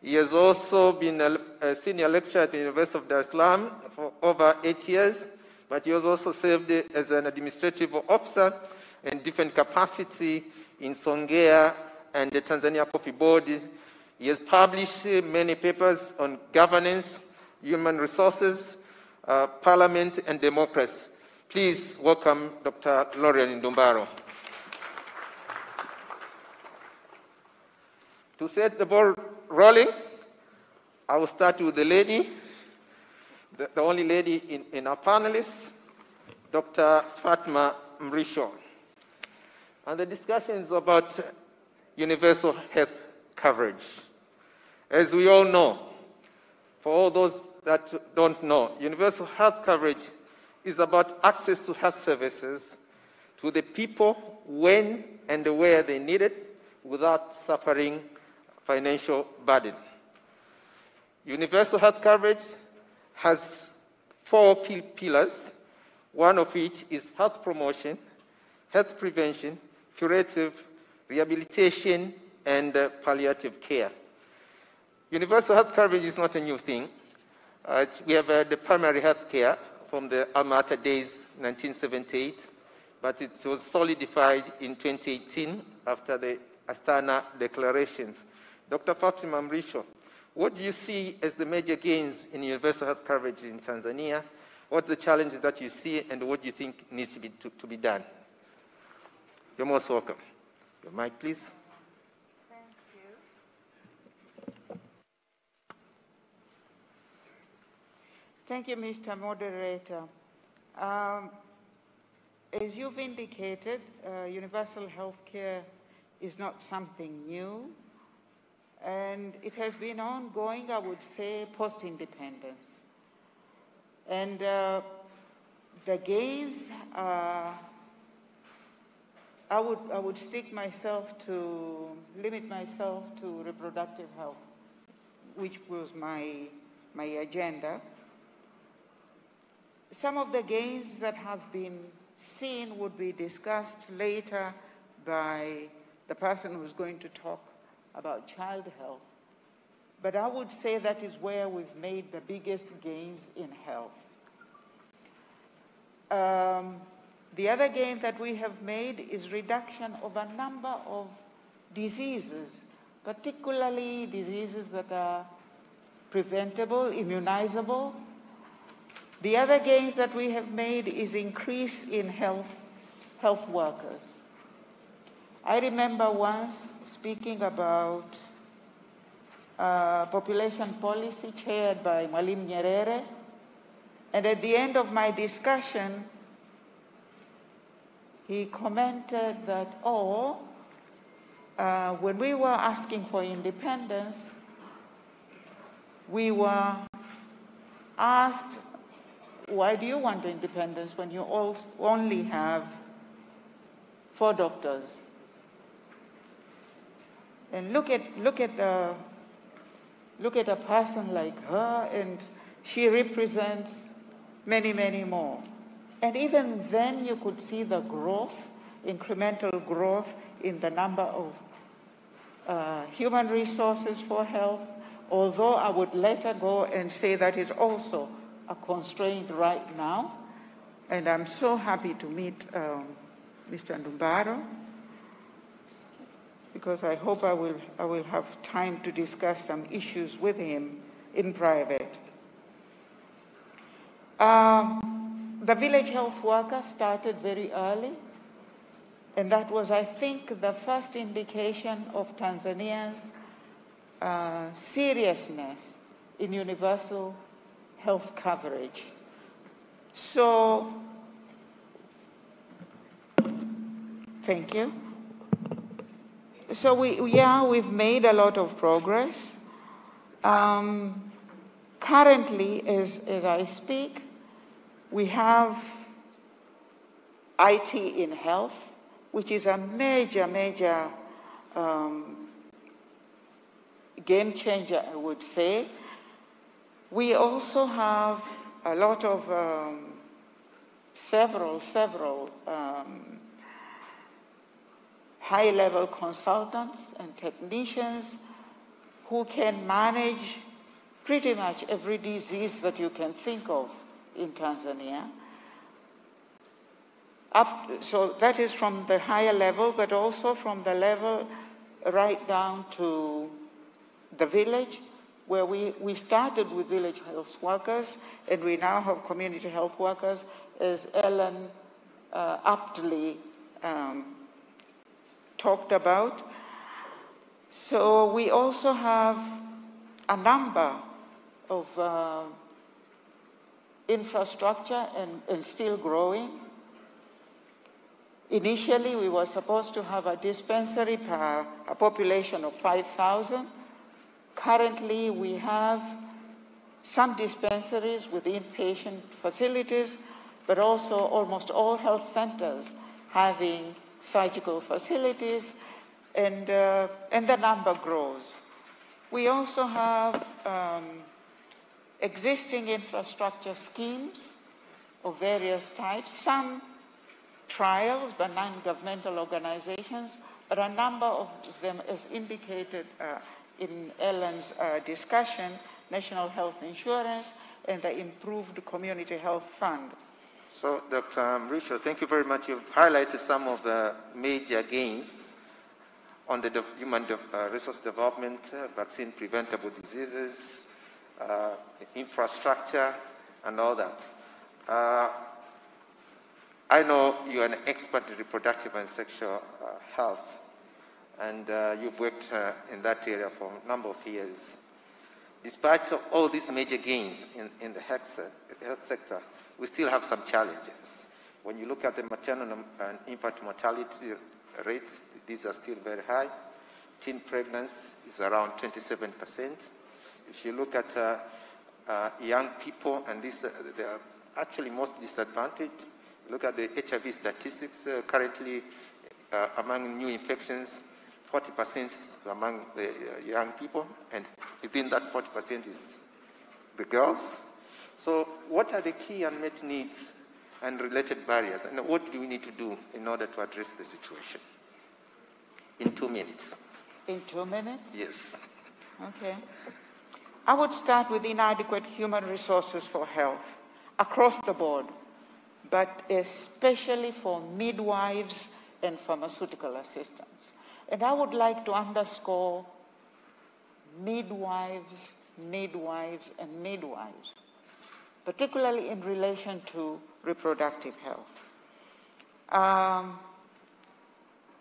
He has also been a senior lecturer at the University of Dar es Salaam for over 8 years, but he has also served as an administrative officer in different capacity in Songea and the Tanzania Coffee Board. He has published many papers on governance, human resources, parliament, and democracy. Please welcome Dr. Lauren Ndumbaro. To set the ball rolling, I will start with the lady, the only lady in our panelists, Dr. Fatma Mrisho. And the discussion is about universal health coverage. As we all know, for all those that don't know, universal health coverage is about access to health services to the people when and where they need it without suffering financial burden. Universal health coverage has 4 key pillars, one of which is health promotion, health prevention, curative, rehabilitation, and palliative care. Universal health coverage is not a new thing. We have the primary health care from the Alma-Ata days, 1978, but it was solidified in 2018 after the Astana declarations. Dr. Fatima Mrisho, what do you see as the major gains in universal health coverage in Tanzania? What are the challenges that you see, and what do you think needs to be done? You're most welcome. Your mic, please. Thank you, Mr. Moderator. As you've indicated, universal health care is not something new, and it has been ongoing, I would say, post-independence. And the gains, I would limit myself to reproductive health, which was my agenda. Some of the gains that have been seen would be discussed later by the person who's going to talk about child health. But I would say that is where we've made the biggest gains in health. The other gain that we have made is reduction of a number of diseases, particularly diseases that are preventable, immunizable. The other gains that we have made is increase in health workers. I remember once speaking about population policy chaired by Mwalimu Nyerere, and at the end of my discussion, he commented that, when we were asking for independence, we were asked, why do you want independence when you only have 4 doctors? And look at a person like her, and she represents many, many more. And even then you could see the growth, incremental growth in the number of human resources for health, although I would later go and say that is also a constraint right now. And I'm so happy to meet Mr. Ndumbaro, because I hope I will have time to discuss some issues with him in private. The village health worker started very early, and that was, I think, the first indication of Tanzania's seriousness in universal health coverage. So, thank you. So we've made a lot of progress. Currently, as I speak, we have IT in health, which is a major game changer, I would say. We also have a lot of several high-level consultants and technicians who can manage pretty much every disease that you can think of in Tanzania. So that is from the higher level, but also from the level right down to the village, where we started with village health workers, and we now have community health workers, as Ellen aptly talked about. So we also have a number of infrastructure and still growing. Initially, we were supposed to have a dispensary per a population of 5,000. Currently, we have some dispensaries with inpatient facilities, but also almost all health centers having surgical facilities, and the number grows. We also have existing infrastructure schemes of various types, some trials by non-governmental organizations, but a number of them, as indicated in Ellen's discussion, National Health Insurance and the Improved Community Health Fund. So, Dr. Mrisho, thank you very much. You've highlighted some of the major gains on the human resource development, vaccine preventable diseases, infrastructure, and all that. I know you're an expert in reproductive and sexual health, and you've worked in that area for a number of years. Despite all these major gains in the health sector, we still have some challenges. When you look at the maternal and infant mortality rates, these are still very high. Teen pregnancy is around 27%. If you look at young people, and they are actually most disadvantaged. Look at the HIV statistics currently among new infections, 40% is among the young people, and within that 40% is the girls. So what are the key unmet needs and related barriers, and what do we need to do in order to address the situation? In 2 minutes. In 2 minutes? Yes. Okay. I would start with inadequate human resources for health across the board, but especially for midwives and pharmaceutical assistants. And I would like to underscore midwives, and midwives, particularly in relation to reproductive health.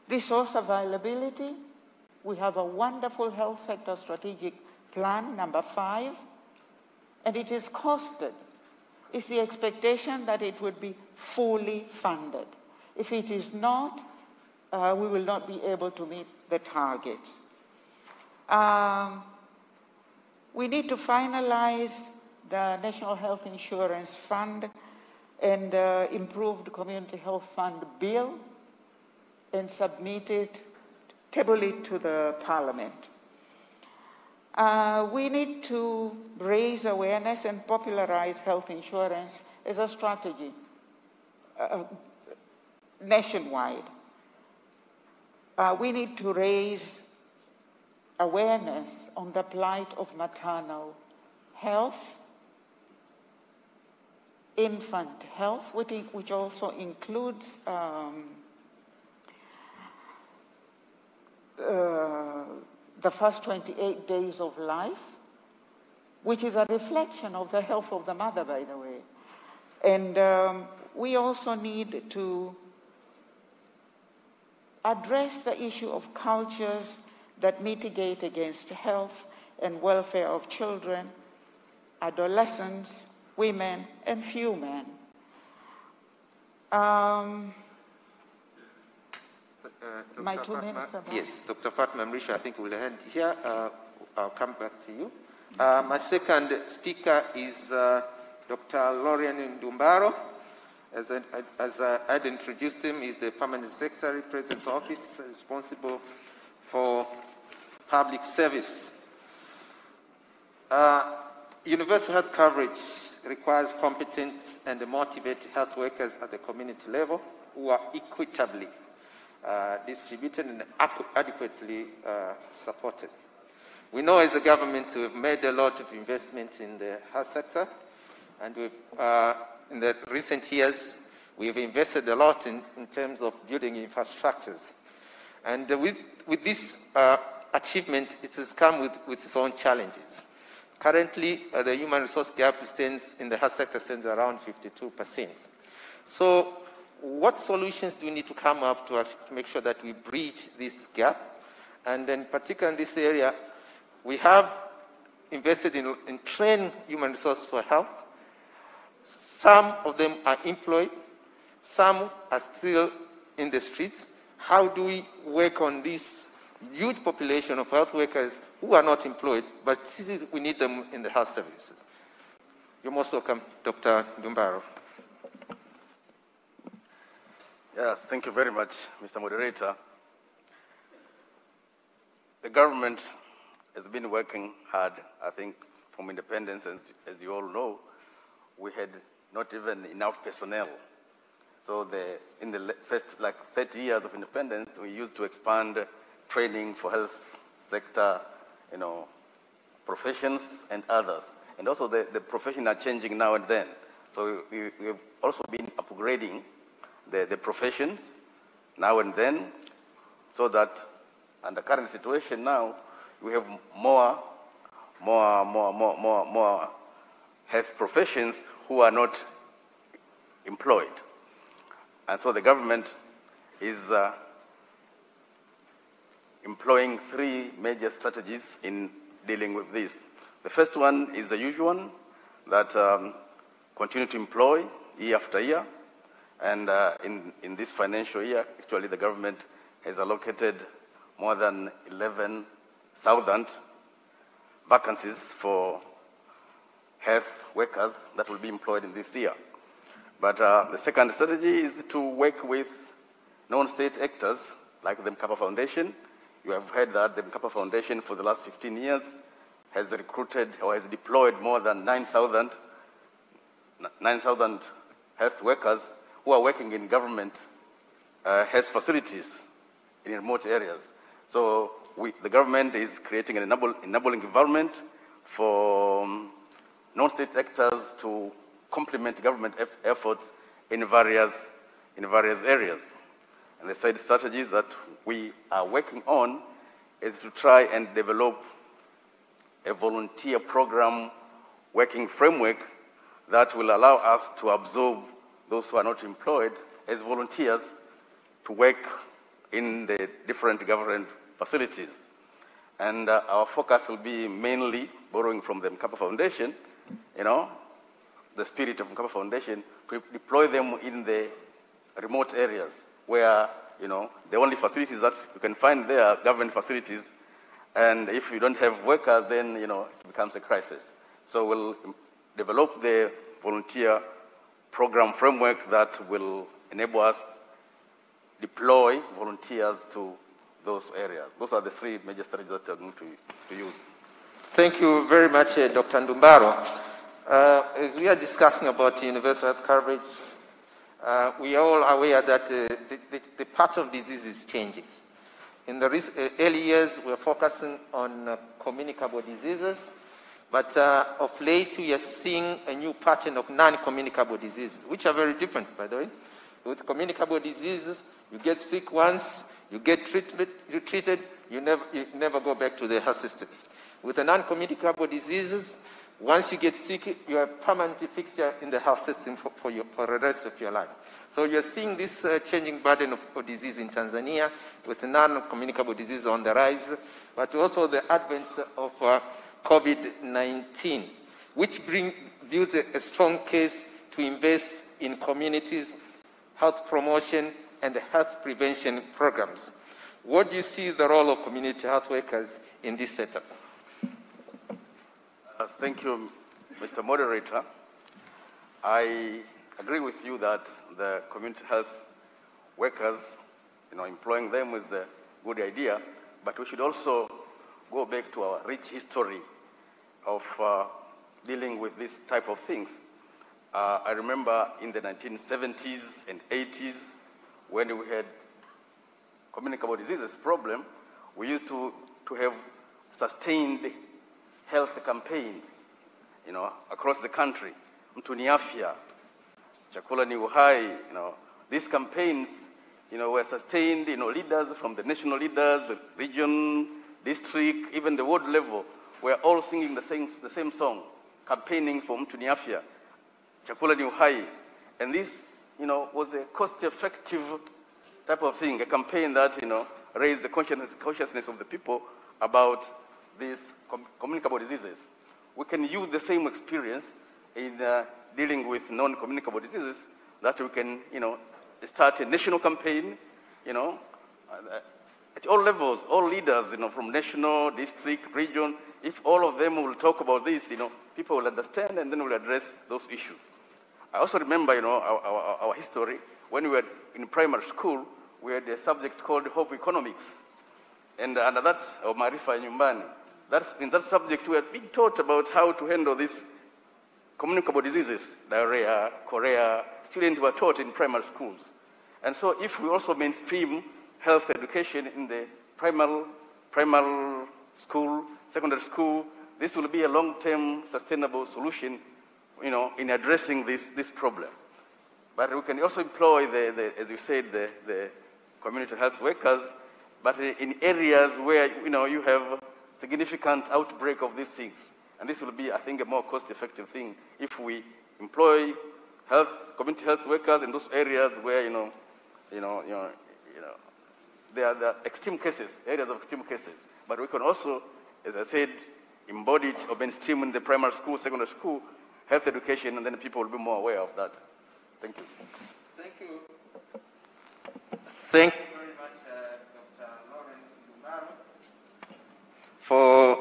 Resource availability. We have a wonderful health sector strategic plan, number 5, and it is costed. It's the expectation that it would be fully funded. If it is not, we will not be able to meet the targets. We need to finalize the National Health Insurance Fund and Improved Community Health Fund bill and submit it, table it to the Parliament. We need to raise awareness and popularize health insurance as a strategy nationwide. We need to raise awareness on the plight of maternal health, infant health, which also includes the first 28 days of life, which is a reflection of the health of the mother, by the way. And we also need to address the issue of cultures that mitigate against health and welfare of children, adolescents, women, and few men. My 2 minutes about. Yes, Dr. Fatma Mrisho, I think we'll end here. I'll come back to you. My second speaker is Dr. Lorian Ndumbaro. As I had introduced him, he's the Permanent Secretary, President's Office, responsible for public service. Universal health coverage requires competent and motivated health workers at the community level who are equitably distributed and adequately supported. We know as a government we've made a lot of investment in the health sector, and we've, in the recent years we've invested a lot in terms of building infrastructures. And with this achievement, it has come with its own challenges. Currently, the human resource gap in the health sector stands around 52%. So what solutions do we need to come up to make sure that we bridge this gap? And then particularly in this area, we have invested in training human resource for health. Some of them are employed, some are still in the streets. How do we work on this huge population of health workers who are not employed, but we need them in the health services? You're most welcome, Dr. Ndumbaro. Yes, thank you very much, Mr. Moderator. The government has been working hard, I think, from independence. As you all know, we had not even enough personnel. So in the first 30 years of independence, we used to expand training for health sector, professions and others. And also the professions are changing now and then. So we've also been upgrading the professions now and then, so that under current situation now, we have more health professions who are not employed. And so the government is employing 3 major strategies in dealing with this. The first one is the usual one, that continue to employ year after year. And in this financial year, actually the government has allocated more than 11,000 vacancies for health workers that will be employed in this year. But the second strategy is to work with non-state actors like the Mkapa Foundation. You have heard that the Mkapa Foundation for the last 15 years has recruited or has deployed more than 9,000 health workers who are working in government health facilities in remote areas. So the government is creating an enabling environment for non-state actors to complement government efforts in various areas. And the third strategy that we are working on is to try and develop a volunteer program working framework that will allow us to absorb those who are not employed as volunteers to work in the different government facilities. And our focus will be mainly borrowing from the Mkapa Foundation, the spirit of Mkapa Foundation, to deploy them in the remote areas where, the only facilities that you can find there are government facilities. And if you don't have workers, then, it becomes a crisis. So we'll develop the volunteer program framework that will enable us deploy volunteers to those areas. Those are the 3 major strategies that we're going to use. Thank you very much, Dr. Ndumbaro. As we are discussing about universal health coverage, we are all aware that the pattern of disease is changing. In the early years, we were focusing on communicable diseases, but of late, we are seeing a new pattern of non-communicable diseases, which are very different, by the way. With communicable diseases, you get sick once, you get treated, you never go back to the health system. With the non-communicable diseases, once you get sick, you are permanently fixed in the health system for the rest of your life. So you're seeing this changing burden of disease in Tanzania, with non-communicable disease on the rise, but also the advent of COVID-19, which builds a strong case to invest in communities' health promotion, and health prevention programs. What do you see the role of community health workers in this setup? Thank you, Mr. Moderator. I agree with you that the community health workers, employing them is a good idea, but we should also go back to our rich history of dealing with this type of things. I remember in the 1970s and 80s, when we had communicable diseases problem, we used to have sustained health campaigns, across the country. Mtu ni afya, chakula ni uhai. These campaigns, were sustained. Leaders from the national leaders, the region, district, even the world level, were all singing the same song, campaigning for mtu ni afya, chakula ni uhai. And this, was a cost-effective type of thing, a campaign that, raised the consciousness of the people about these communicable diseases. We can use the same experience in dealing with non-communicable diseases, that we can, start a national campaign, at all levels, all leaders, from national, district, region. If all of them will talk about this, people will understand, and then we'll address those issues. I also remember, our history. When we were in primary school, we had a subject called Hope Economics. And that's Marifa Nyumbani. In that subject, we had been taught about how to handle these communicable diseases, diarrhea, chorea. Students were taught in primary schools. And so if we also mainstream health education in the primary school, secondary school, this will be a long-term sustainable solution, in addressing this problem. But we can also employ as you said, the community health workers, but in areas where, you have significant outbreak of these things. And this will be, I think, a more cost-effective thing if we employ community health workers in those areas where, there are the extreme cases, areas of extreme cases. But we can also, as I said, embody it or mainstream in the primary school, secondary school, health education, and then people will be more aware of that. Thank you. Thank you. Thank you very much, Dr. Lauren Lumaro, for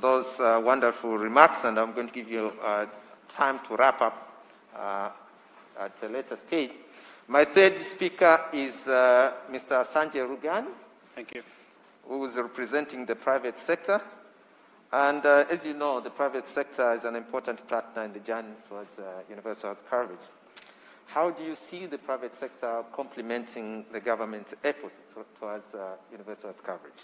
those wonderful remarks, and I'm going to give you time to wrap up at a later stage. My third speaker is Mr. Sanjay Rugan. Thank you. Who is representing the private sector. And as you know, the private sector is an important partner in the journey towards universal health coverage. How do you see the private sector complementing the government's efforts towards universal health coverage?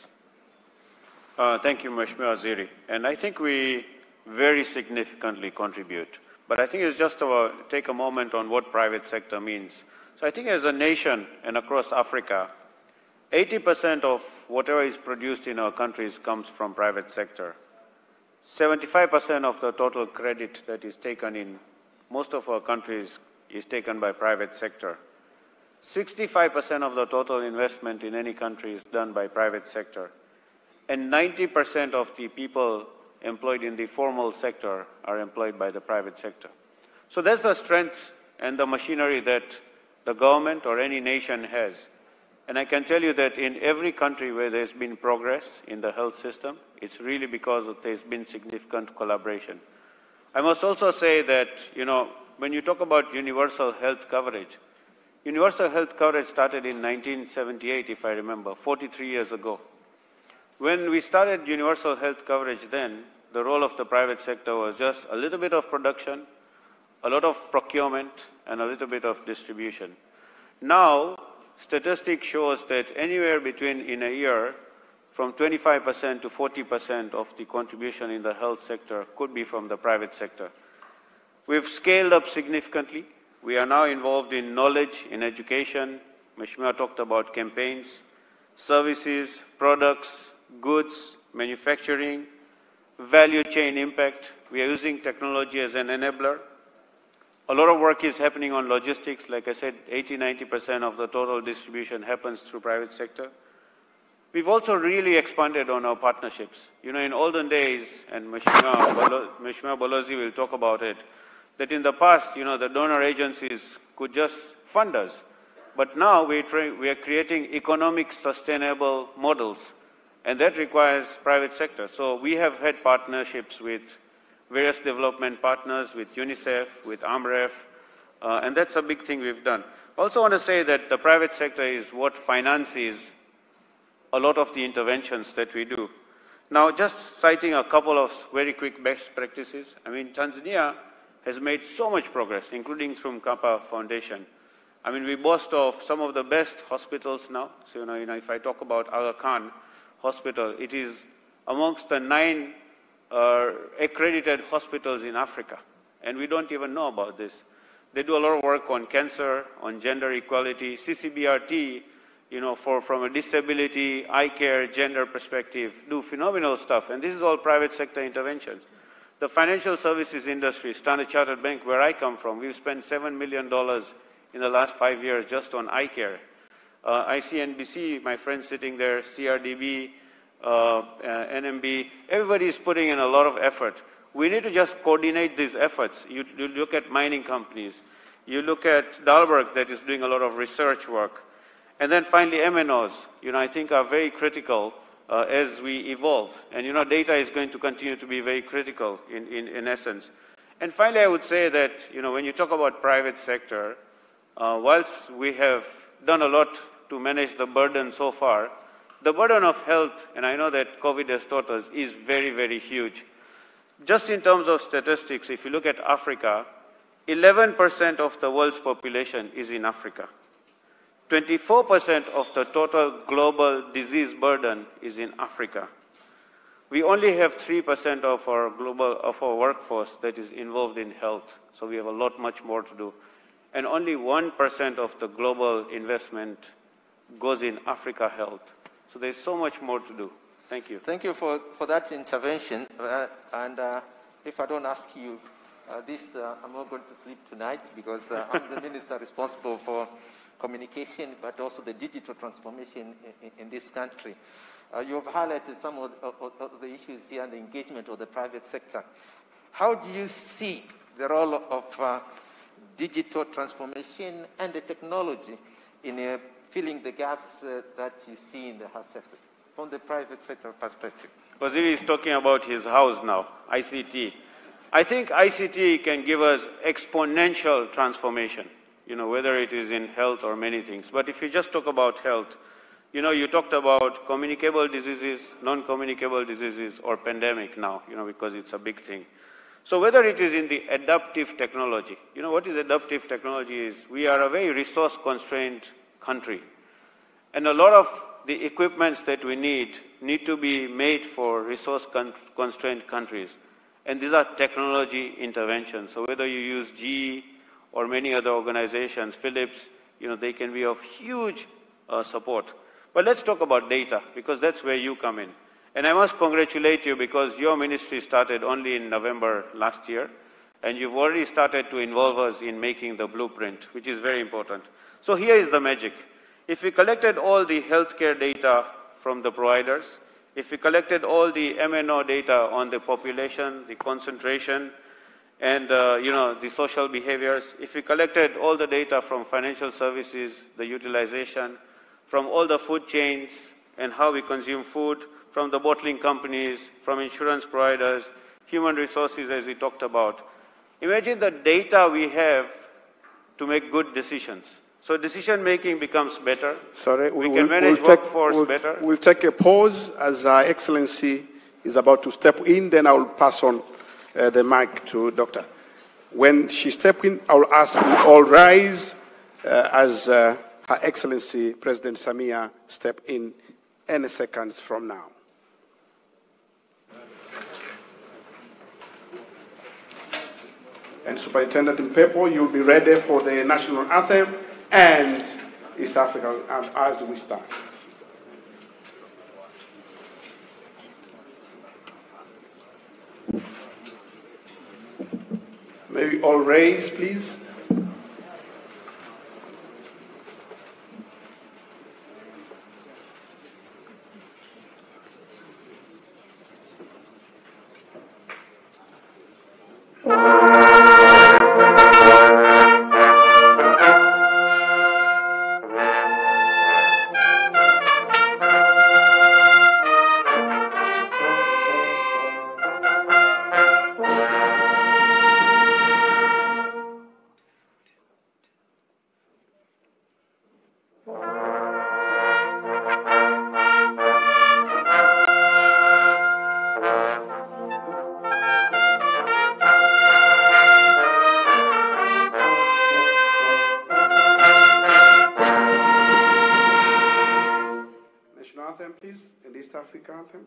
Thank you, Mheshimiwa Waziri. And I think we very significantly contribute. But I think it's just to take a moment on what private sector means. So I think as a nation and across Africa, 80% of whatever is produced in our countries comes from private sector. 75% of the total credit that is taken in most of our countries is taken by private sector. 65% of the total investment in any country is done by private sector. And 90% of the people employed in the formal sector are employed by the private sector. So that's the strength and the machinery that the government or any nation has. And I can tell you that in every country where there's been progress in the health system, it's really because there's been significant collaboration. I must also say that, when you talk about universal health coverage started in 1978, if I remember, 43 years ago. When we started universal health coverage then, the role of the private sector was just a little bit of production, a lot of procurement, and a little bit of distribution. Now, statistics shows that anywhere between, in a year, from 25% to 40% of the contribution in the health sector could be from the private sector. We've scaled up significantly. We are now involved in knowledge, in education. Mheshimiwa talked about campaigns, services, products, goods, manufacturing, value chain impact. We are using technology as an enabler. A lot of work is happening on logistics. Like I said, 80–90% of the total distribution happens through private sector. We've also really expanded on our partnerships. In olden days, and Mheshimiwa Balozi will talk about it, that in the past, the donor agencies could just fund us. But now we are creating economic sustainable models, and that requires private sector. So we have had partnerships with various development partners, with UNICEF, with AMREF, and that's a big thing we've done. I also want to say that the private sector is what finances a lot of the interventions that we do. Now, just citing a couple of very quick best practices. I mean, Tanzania has made so much progress, including through Mkapa Foundation. I mean, we boast of some of the best hospitals now. So, if I talk about Aga Khan Hospital, it is amongst the 9 accredited hospitals in Africa. And we don't even know about this. They do a lot of work on cancer, on gender equality, CCBRT, from a disability, eye care, gender perspective, do phenomenal stuff. And this is all private sector interventions. The financial services industry, Standard Chartered Bank, where I come from, we've spent $7 million in the last 5 years just on eye care. ICNBC, my friend sitting there, CRDB, NMB, everybody is putting in a lot of effort. We need to just coordinate these efforts. You look at mining companies. You look at Dahlberg that is doing a lot of research work. And then finally, MNOs, I think are very critical as we evolve. And, data is going to continue to be very critical in essence. And finally, I would say that, when you talk about private sector, whilst we have done a lot to manage the burden so far, the burden of health, and I know that COVID has taught us, is very, very huge. Just in terms of statistics, if you look at Africa, 11% of the world's population is in Africa. 24% of the total global disease burden is in Africa. We only have 3% of our workforce that is involved in health, so we have a lot much more to do. And only 1% of the global investment goes in Africa health. So there's so much more to do. Thank you. Thank you for that intervention. If I don't ask you I'm not going to sleep tonight because I'm the minister responsible for communication, but also the digital transformation in this country. You have highlighted some of the issues here and the engagement of the private sector. How do you see the role of digital transformation and the technology in filling the gaps that you see in the health sector from the private sector perspective? Waziri is talking about his house now, ICT. I think ICT can give us exponential transformation, whether it is in health or many things. But if you just talk about health, you talked about communicable diseases, non-communicable diseases, or pandemic now, because it's a big thing. So whether it is in the adaptive technology, what is adaptive technology is we are a very resource-constrained country. And a lot of the equipments that we need to be made for resource-constrained countries. And these are technology interventions. So whether you use GE or many other organizations, Philips, they can be of huge support. But let's talk about data, because that's where you come in. And I must congratulate you because your ministry started only in November last year, and you've already started to involve us in making the blueprint, which is very important. So here is the magic. If we collected all the healthcare data from the providers, if we collected all the MNO data on the population, the concentration, and the social behaviors, if we collected all the data from financial services, the utilization, from all the food chains and how we consume food, from the bottling companies, from insurance providers, human resources as we talked about. Imagine the data we have to make good decisions. So decision making becomes better. Sorry, we can manage workforce better. We'll take a pause as Her Excellency is about to step in, then I will pass on the mic to Doctor. When she steps in, I will ask you all rise as Her Excellency President Samia step in any seconds from now. And Superintendent Mpepo, you'll be ready for the national anthem and East African as we start. May we all raise, please. please, and East Africa anthem.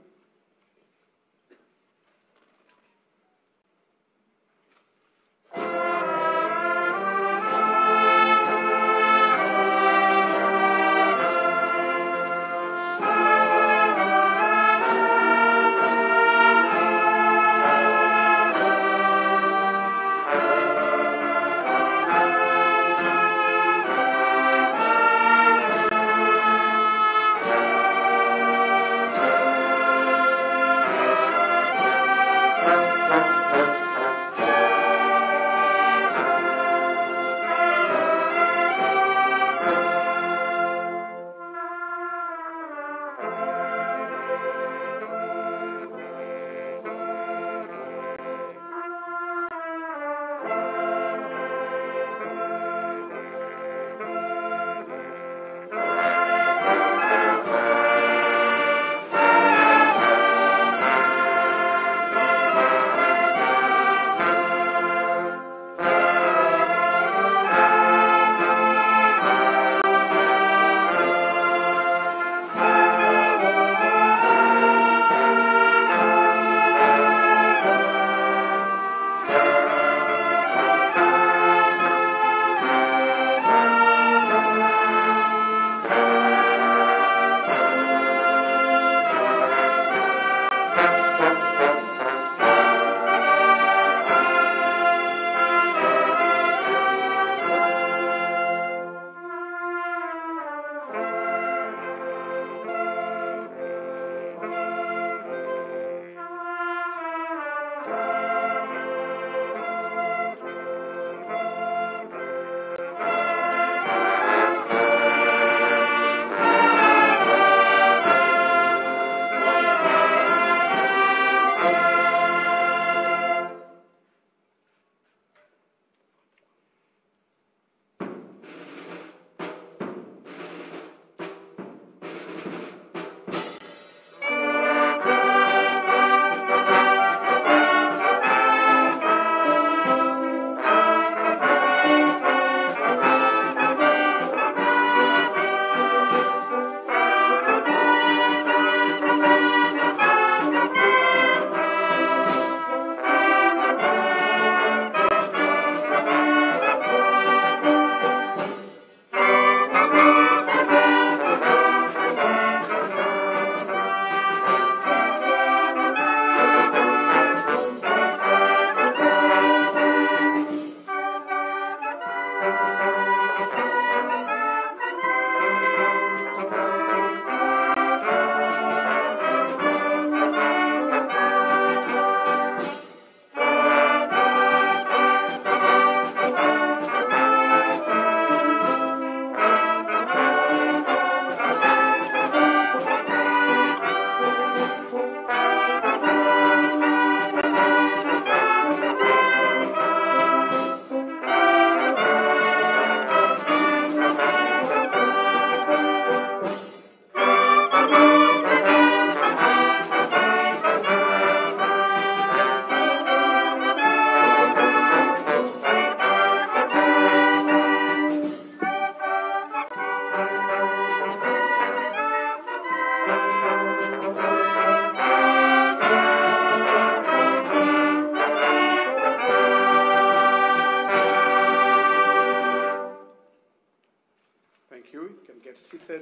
get seated.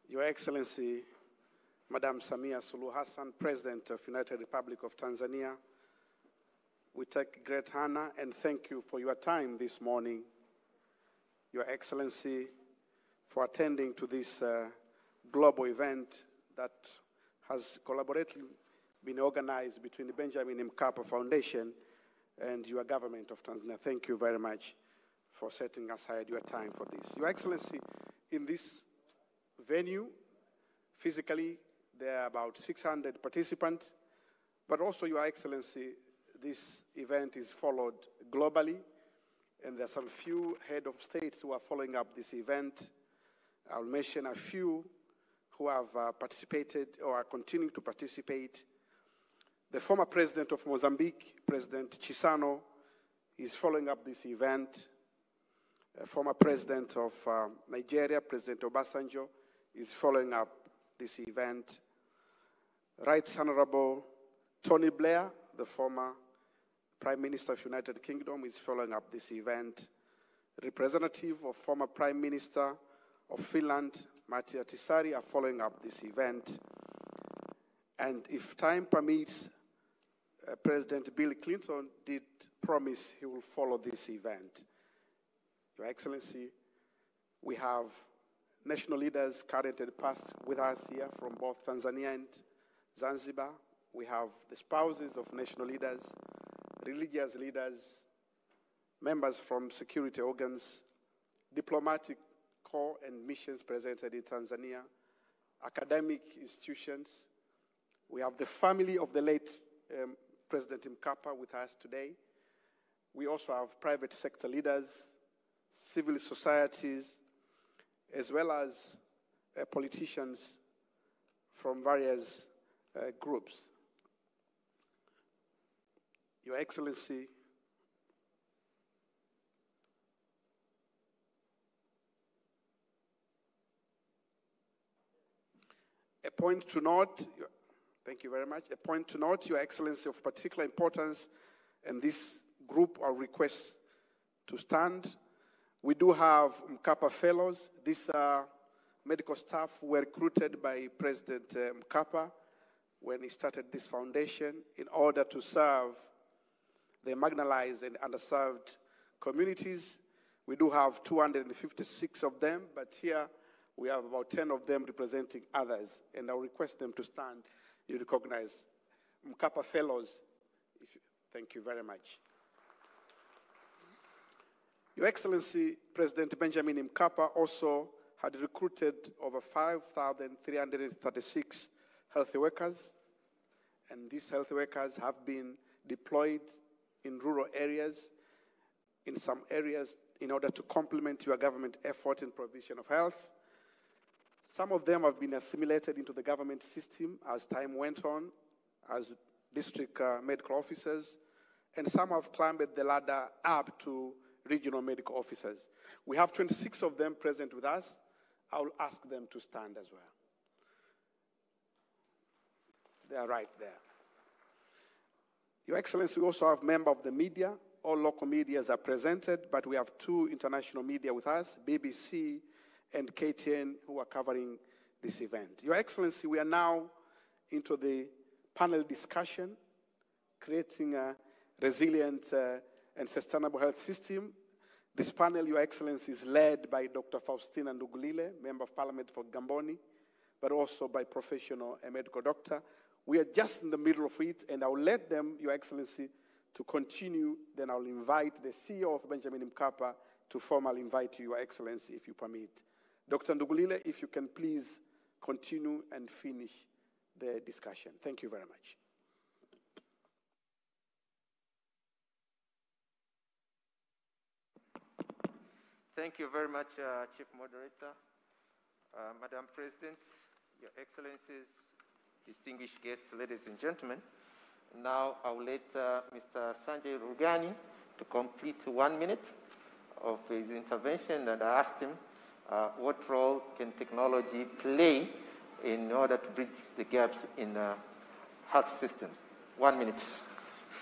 Your Excellency, Madam Samia Suluhu Hassan, President of United Republic of Tanzania, we take great honor and thank you for your time this morning. Your Excellency, for attending to this global event that has collaboratively been organized between the Benjamin Mkapa Foundation and your government of Tanzania. Thank you very much for setting aside your time for this. Your Excellency, in this venue, physically, there are about 600 participants, but also, Your Excellency, this event is followed globally, and there are some few head of states who are following up this event. I'll mention a few who have participated or are continuing to participate. The former president of Mozambique, President Chissano, is following up this event. Former President of Nigeria, President Obasanjo, is following up this event. Right Honorable Tony Blair, the former Prime Minister of United Kingdom, is following up this event. Representative of former Prime Minister of Finland, Matti Ahtisaari, are following up this event. And if time permits, President Bill Clinton did promise he will follow this event. Your Excellency, we have national leaders current and past with us here from both Tanzania and Zanzibar. We have the spouses of national leaders, religious leaders, members from security organs, diplomatic corps and missions presented in Tanzania, academic institutions. We have the family of the late President Mkapa with us today. We also have private sector leaders, civil societies, as well as politicians from various groups. Your Excellency, a point to note, thank you very much. A point to note, Your Excellency, of particular importance, and this group are requests to stand. We do have Mkapa Fellows. These are medical staff who were recruited by President Mkapa when he started this foundation in order to serve the marginalized and underserved communities. We do have 256 of them, but here we have about 10 of them representing others, and I'll request them to stand. You recognize Mkapa Fellows. Thank you very much. Your Excellency, President Benjamin Mkapa also had recruited over 5,336 health workers, and these health workers have been deployed in rural areas, in some areas, in order to complement your government effort in provision of health. Some of them have been assimilated into the government system as time went on, as district medical officers, and some have climbed the ladder up to regional medical officers. We have 26 of them present with us. I will ask them to stand as well. They are right there. Your Excellency, we also have members of the media. All local medias are presented, but we have 2 international media with us, BBC and KTN, who are covering this event. Your Excellency, we are now into the panel discussion, creating a resilient and sustainable health system. This panel, Your Excellency, is led by Dr. Faustina Ndugulile, Member of Parliament for Gamboni, but also by professional and medical doctor. We are just in the middle of it, and I'll let them, Your Excellency, to continue. Then I'll invite the CEO of Benjamin Mkapa to formally invite you, Your Excellency, if you permit. Dr. Ndugulile, if you can please continue and finish the discussion. Thank you very much. Thank you very much, Chief Moderator. Madam President, Your Excellencies, distinguished guests, ladies and gentlemen. Now I will let Mr. Sanjay Rugani to complete 1 minute of his intervention, and I asked him what role can technology play in order to bridge the gaps in health systems. 1 minute.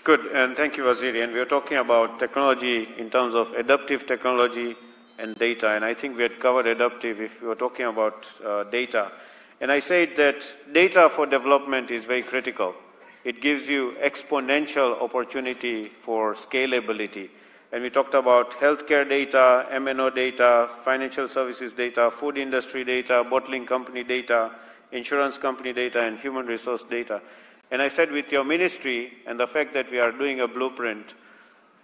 Good, and thank you, Waziri. And we are talking about technology in terms of adaptive technology and data, and I think we had covered adaptive if we were talking about data. And I said that data for development is very critical. It gives you exponential opportunity for scalability. And we talked about healthcare data, MNO data, financial services data, food industry data, bottling company data, insurance company data, and human resource data. And I said with your ministry and the fact that we are doing a blueprint,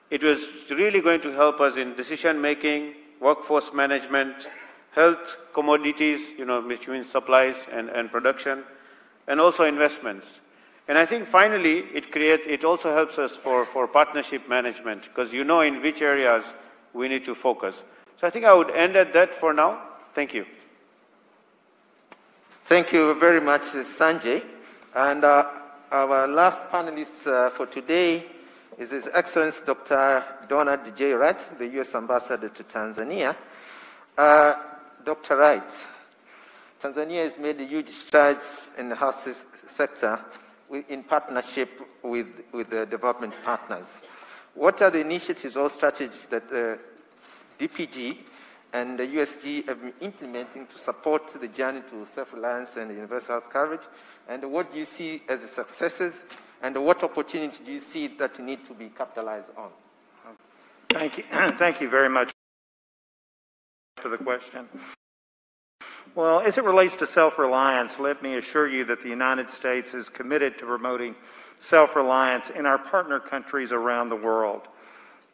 it was really going to help us in decision making, workforce management, health commodities, which means supplies and production, and also investments. And I think finally, it also helps us for partnership management, because you know in which areas we need to focus. So I think I would end at that for now. Thank you. Thank you very much, Sanjay. And our last panelist for today is His Excellency Dr. Donald J. Wright, the U.S. Ambassador to Tanzania. Dr. Wright, Tanzania has made huge strides in the health sector in partnership with the development partners. What are the initiatives or strategies that DPG and the USG have been implementing to support the journey to self-reliance and universal health coverage? And what do you see as the successes? And what opportunities do you see that need to be capitalized on? Thank you. Thank you very much for the question. Well, as it relates to self-reliance, let me assure you that the United States is committed to promoting self-reliance in our partner countries around the world.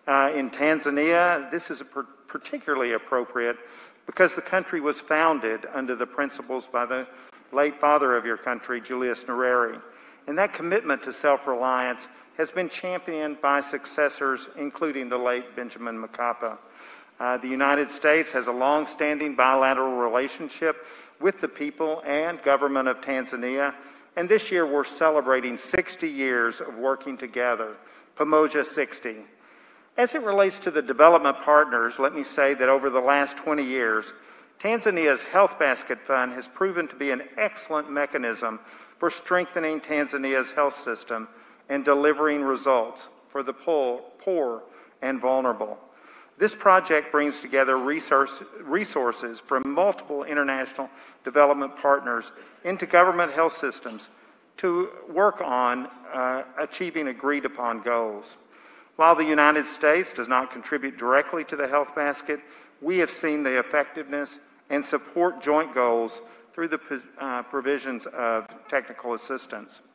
In Tanzania, this is particularly appropriate because the country was founded under the principles by the late father of your country, Julius Nyerere. And that commitment to self-reliance has been championed by successors, including the late Benjamin Mkapa. The United States has a long-standing bilateral relationship with the people and government of Tanzania, and this year we're celebrating 60 years of working together, Pamoja 60. As it relates to the development partners, let me say that over the last 20 years, Tanzania's Health Basket Fund has proven to be an excellent mechanism for strengthening Tanzania's health system and delivering results for the poor and vulnerable. This project brings together resources from multiple international development partners into government health systems to work on achieving agreed upon goals. While the United States does not contribute directly to the health basket, we have seen the effectiveness and support joint goals through the provisions of technical assistance.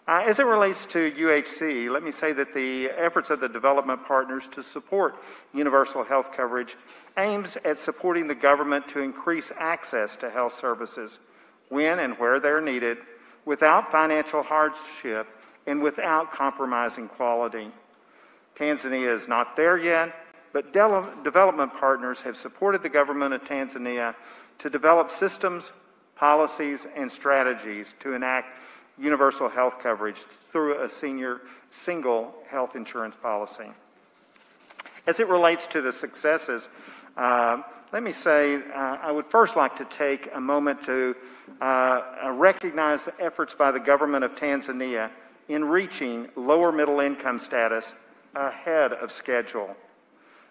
As it relates to UHC, let me say that the efforts of the development partners to support universal health coverage aims at supporting the government to increase access to health services when and where they're needed, without financial hardship and without compromising quality. Tanzania is not there yet, but development partners have supported the government of Tanzania to develop systems, policies, and strategies to enact universal health coverage through a single health insurance policy. As it relates to the successes, let me say I would first like to take a moment to recognize the efforts by the government of Tanzania in reaching lower middle income status ahead of schedule.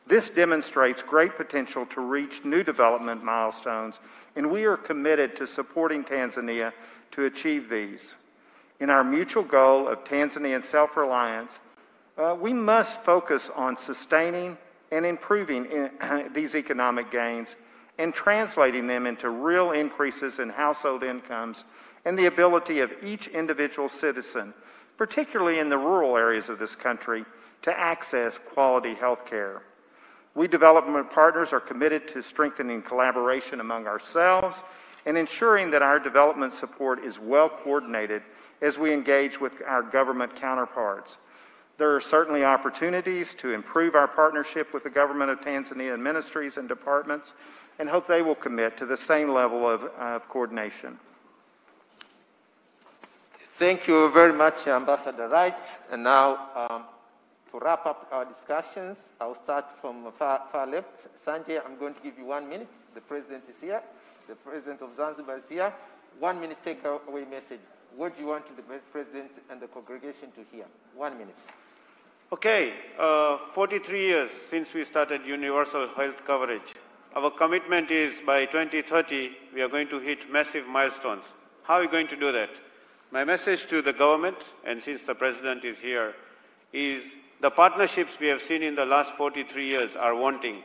This demonstrates great potential to reach new development milestones, and we are committed to supporting Tanzania to achieve these. In our mutual goal of Tanzanian self-reliance, we must focus on sustaining and improving these economic gains and translating them into real increases in household incomes and the ability of each individual citizen, particularly in the rural areas of this country, to access quality health care. We development partners are committed to strengthening collaboration among ourselves and ensuring that our development support is well coordinated as we engage with our government counterparts. There are certainly opportunities to improve our partnership with the government of Tanzania and ministries and departments, and hope they will commit to the same level of coordination. Thank you very much, Ambassador Wright. And now, to wrap up our discussions, I'll start from far left. Sanjay, I'm going to give you 1 minute. The President is here. The President of Zanzibar is here. 1 minute takeaway message. What do you want the President and the congregation to hear? 1 minute. Okay, 43 years since we started universal health coverage. Our commitment is by 2030, we are going to hit massive milestones. How are we going to do that? My message to the government, and since the President is here, is the partnerships we have seen in the last 43 years are wanting.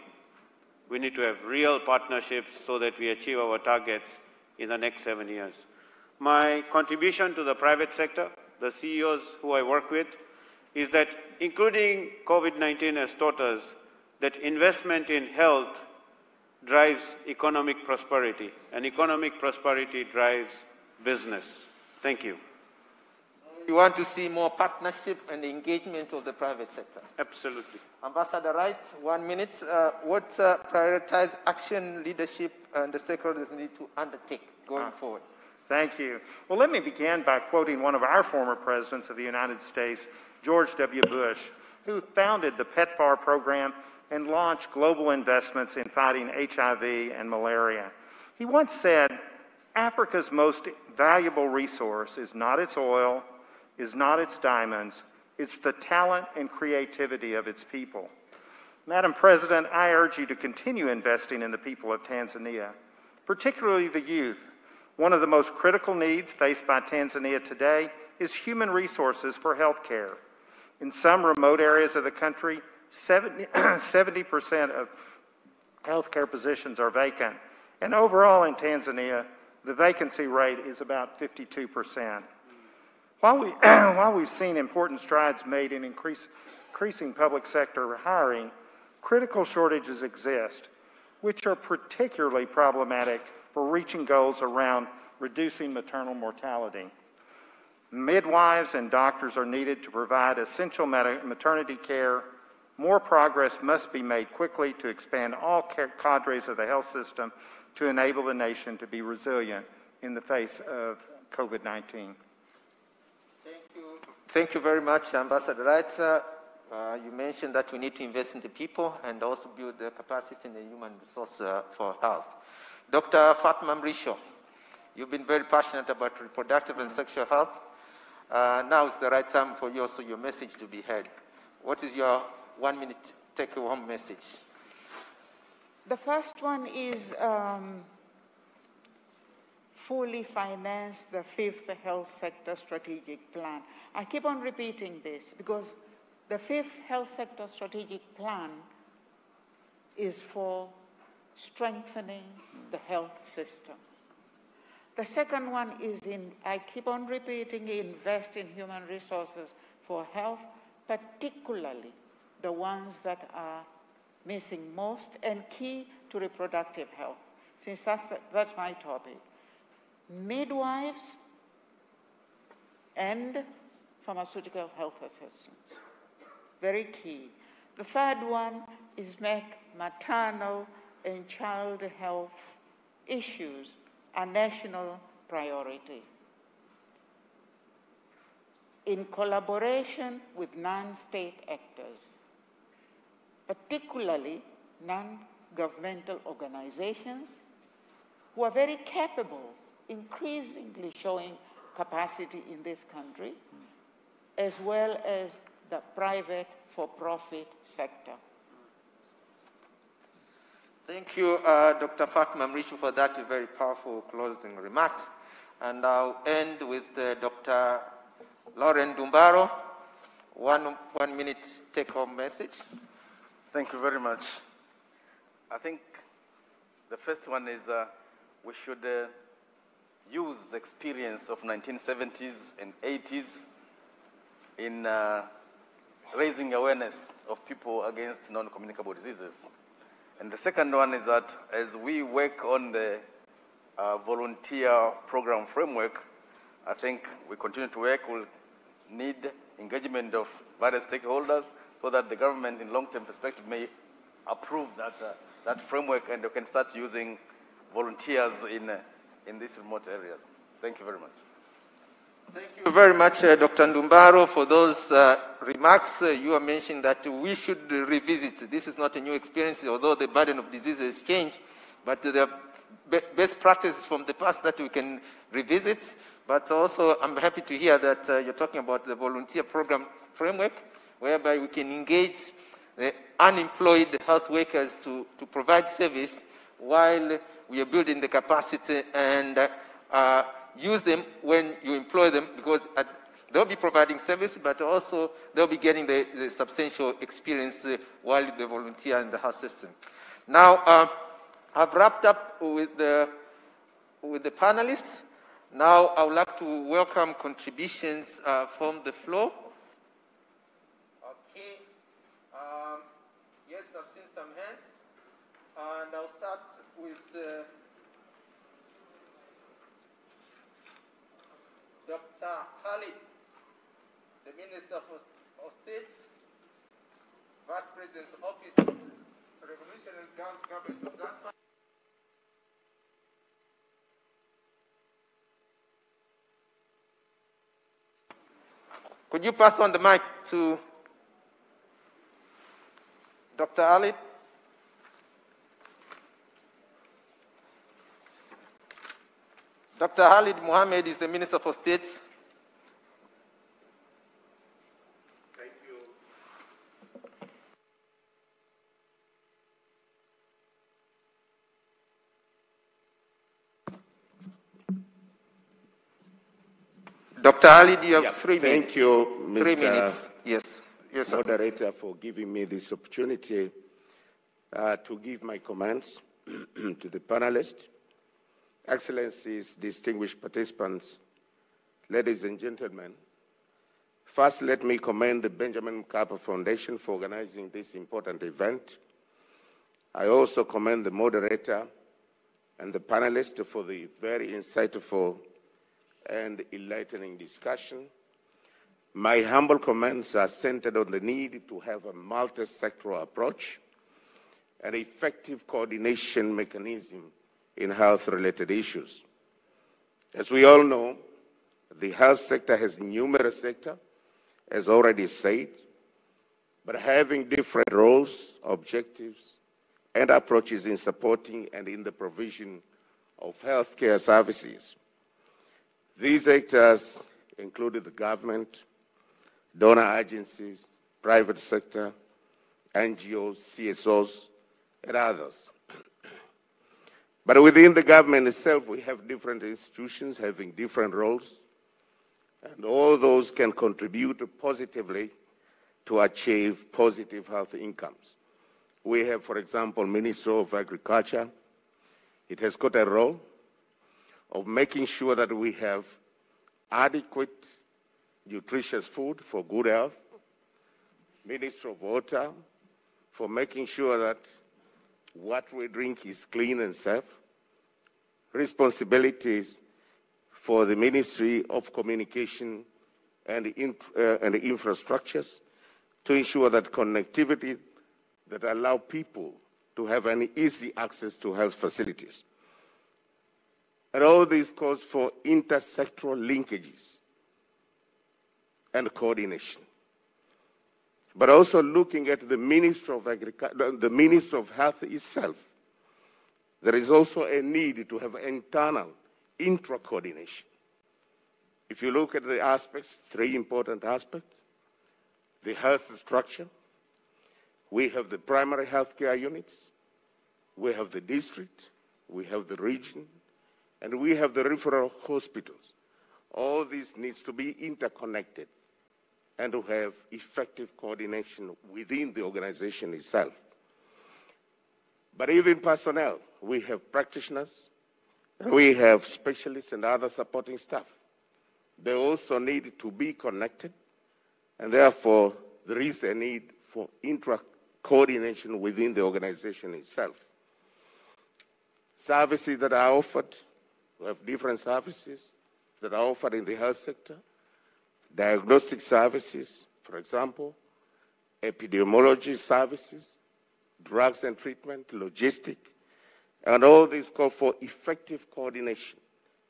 We need to have real partnerships so that we achieve our targets in the next 7 years. My contribution to the private sector, the CEOs who I work with, is that including COVID-19 has taught us that investment in health drives economic prosperity, and economic prosperity drives business. Thank you. You want to see more partnership and engagement of the private sector? Absolutely. Ambassador Wright, 1 minute. What prioritized action leadership and the stakeholders need to undertake going forward? Thank you. Well, let me begin by quoting one of our former presidents of the United States, George W. Bush, who founded the PEPFAR program and launched global investments in fighting HIV and malaria. He once said, "Africa's most valuable resource is not its oil, is not its diamonds, it's the talent and creativity of its people." Madam President, I urge you to continue investing in the people of Tanzania, particularly the youth. One of the most critical needs faced by Tanzania today is human resources for health care. In some remote areas of the country, 70% of healthcare positions are vacant. And overall in Tanzania, the vacancy rate is about 52%. While we've seen important strides made in increasing public sector hiring, critical shortages exist, which are particularly problematic for reaching goals around reducing maternal mortality. Midwives and doctors are needed to provide essential maternity care. More progress must be made quickly to expand all cadres of the health system to enable the nation to be resilient in the face of COVID-19. Thank you very much, Ambassador Wright. You mentioned that we need to invest in the people and also build the capacity in the human resource for health. Dr. Fatma Mrisho, you've been very passionate about reproductive and sexual health. Now is the right time for you also your message to be heard. What is your 1-minute take-home message? The first one is fully finance the 5th Health Sector Strategic Plan. I keep on repeating this because the 5th Health Sector Strategic Plan is for strengthening the health system. The second one is I keep on repeating, invest in human resources for health, particularly the ones that are missing most and key to reproductive health, since that's my topic. Midwives and pharmaceutical health assistants, very key. The third one is make maternal and child health issues a national priority in collaboration with non-state actors, particularly non-governmental organizations who are very capable, increasingly showing capacity in this country, as well as the private for-profit sector. Thank you, Dr. Fatma Mrisho, for that very powerful closing remarks. And I'll end with Dr. Lauren Dumbaro. One minute take-home message. Thank you very much. I think the first one is we should use the experience of 1970s and 80s in raising awareness of people against non-communicable diseases. And the second one is that as we work on the volunteer program framework, I think we continue to work. We'll need engagement of various stakeholders so that the government in long-term perspective may approve that framework and they can start using volunteers in these remote areas. Thank you very much. Thank you very much, Dr. Ndumbaro, for those remarks. You are mentioning that we should revisit. This is not a new experience, although the burden of disease has changed, but there are best practices from the past that we can revisit. But also, I'm happy to hear that you're talking about the volunteer program framework, whereby we can engage the unemployed health workers to provide service while we are building the capacity and use them when you employ them, because they'll be providing service, but also they'll be getting the substantial experience while they volunteer in the health system. Now, I've wrapped up with the panelists. Now, I would like to welcome contributions from the floor. Okay. Yes, I've seen some hands. And I'll start with Dr. Khalid, the Minister of State, Vice President's Office, Revolutionary Government of Zanzibar. Could you pass on the mic to Dr. Ali. Dr. Khalid Mohammed is the Minister for State. Thank you. Dr. Khalid, you have 3 minutes. Thank you, Mr. 3 minutes. Yes. Yes, sir. Moderator, for giving me this opportunity to give my comments to the panelists. Excellencies, distinguished participants, ladies and gentlemen, first let me commend the Benjamin Mkapa Foundation for organizing this important event. I also commend the moderator and the panelists for the very insightful and enlightening discussion. My humble comments are centered on the need to have a multi-sectoral approach and effective coordination mechanism in health-related issues. As we all know, the health sector has numerous sectors, as already said, but having different roles, objectives, and approaches in supporting and in the provision of healthcare services. These actors included the government, donor agencies, private sector, NGOs, CSOs, and others. But within the government itself, we have different institutions having different roles, and all those can contribute positively to achieve positive health incomes. We have, for example, Ministry of Agriculture. It has got a role of making sure that we have adequate, nutritious food for good health. Ministry of Water, for making sure that what we drink is clean and safe. Responsibilities for the Ministry of Communication and Infrastructures to ensure that connectivity that allow people to have an easy access to health facilities. And all this calls for intersectoral linkages and coordination. But also looking at the Ministry of the Ministry of Health itself, there is also a need to have internal intra-coordination. If you look at the aspects, 3 important aspects: the health structure, we have the primary healthcare units, we have the district, we have the region, and we have the referral hospitals. All this needs to be interconnected and to have effective coordination within the organization itself. But even personnel, we have practitioners, we have specialists and other supporting staff. They also need to be connected, and therefore there is a need for intra-coordination within the organization itself. Services that are offered, we have different services that are offered in the health sector. Diagnostic services, for example, epidemiology services, drugs and treatment, logistics, and all these call for effective coordination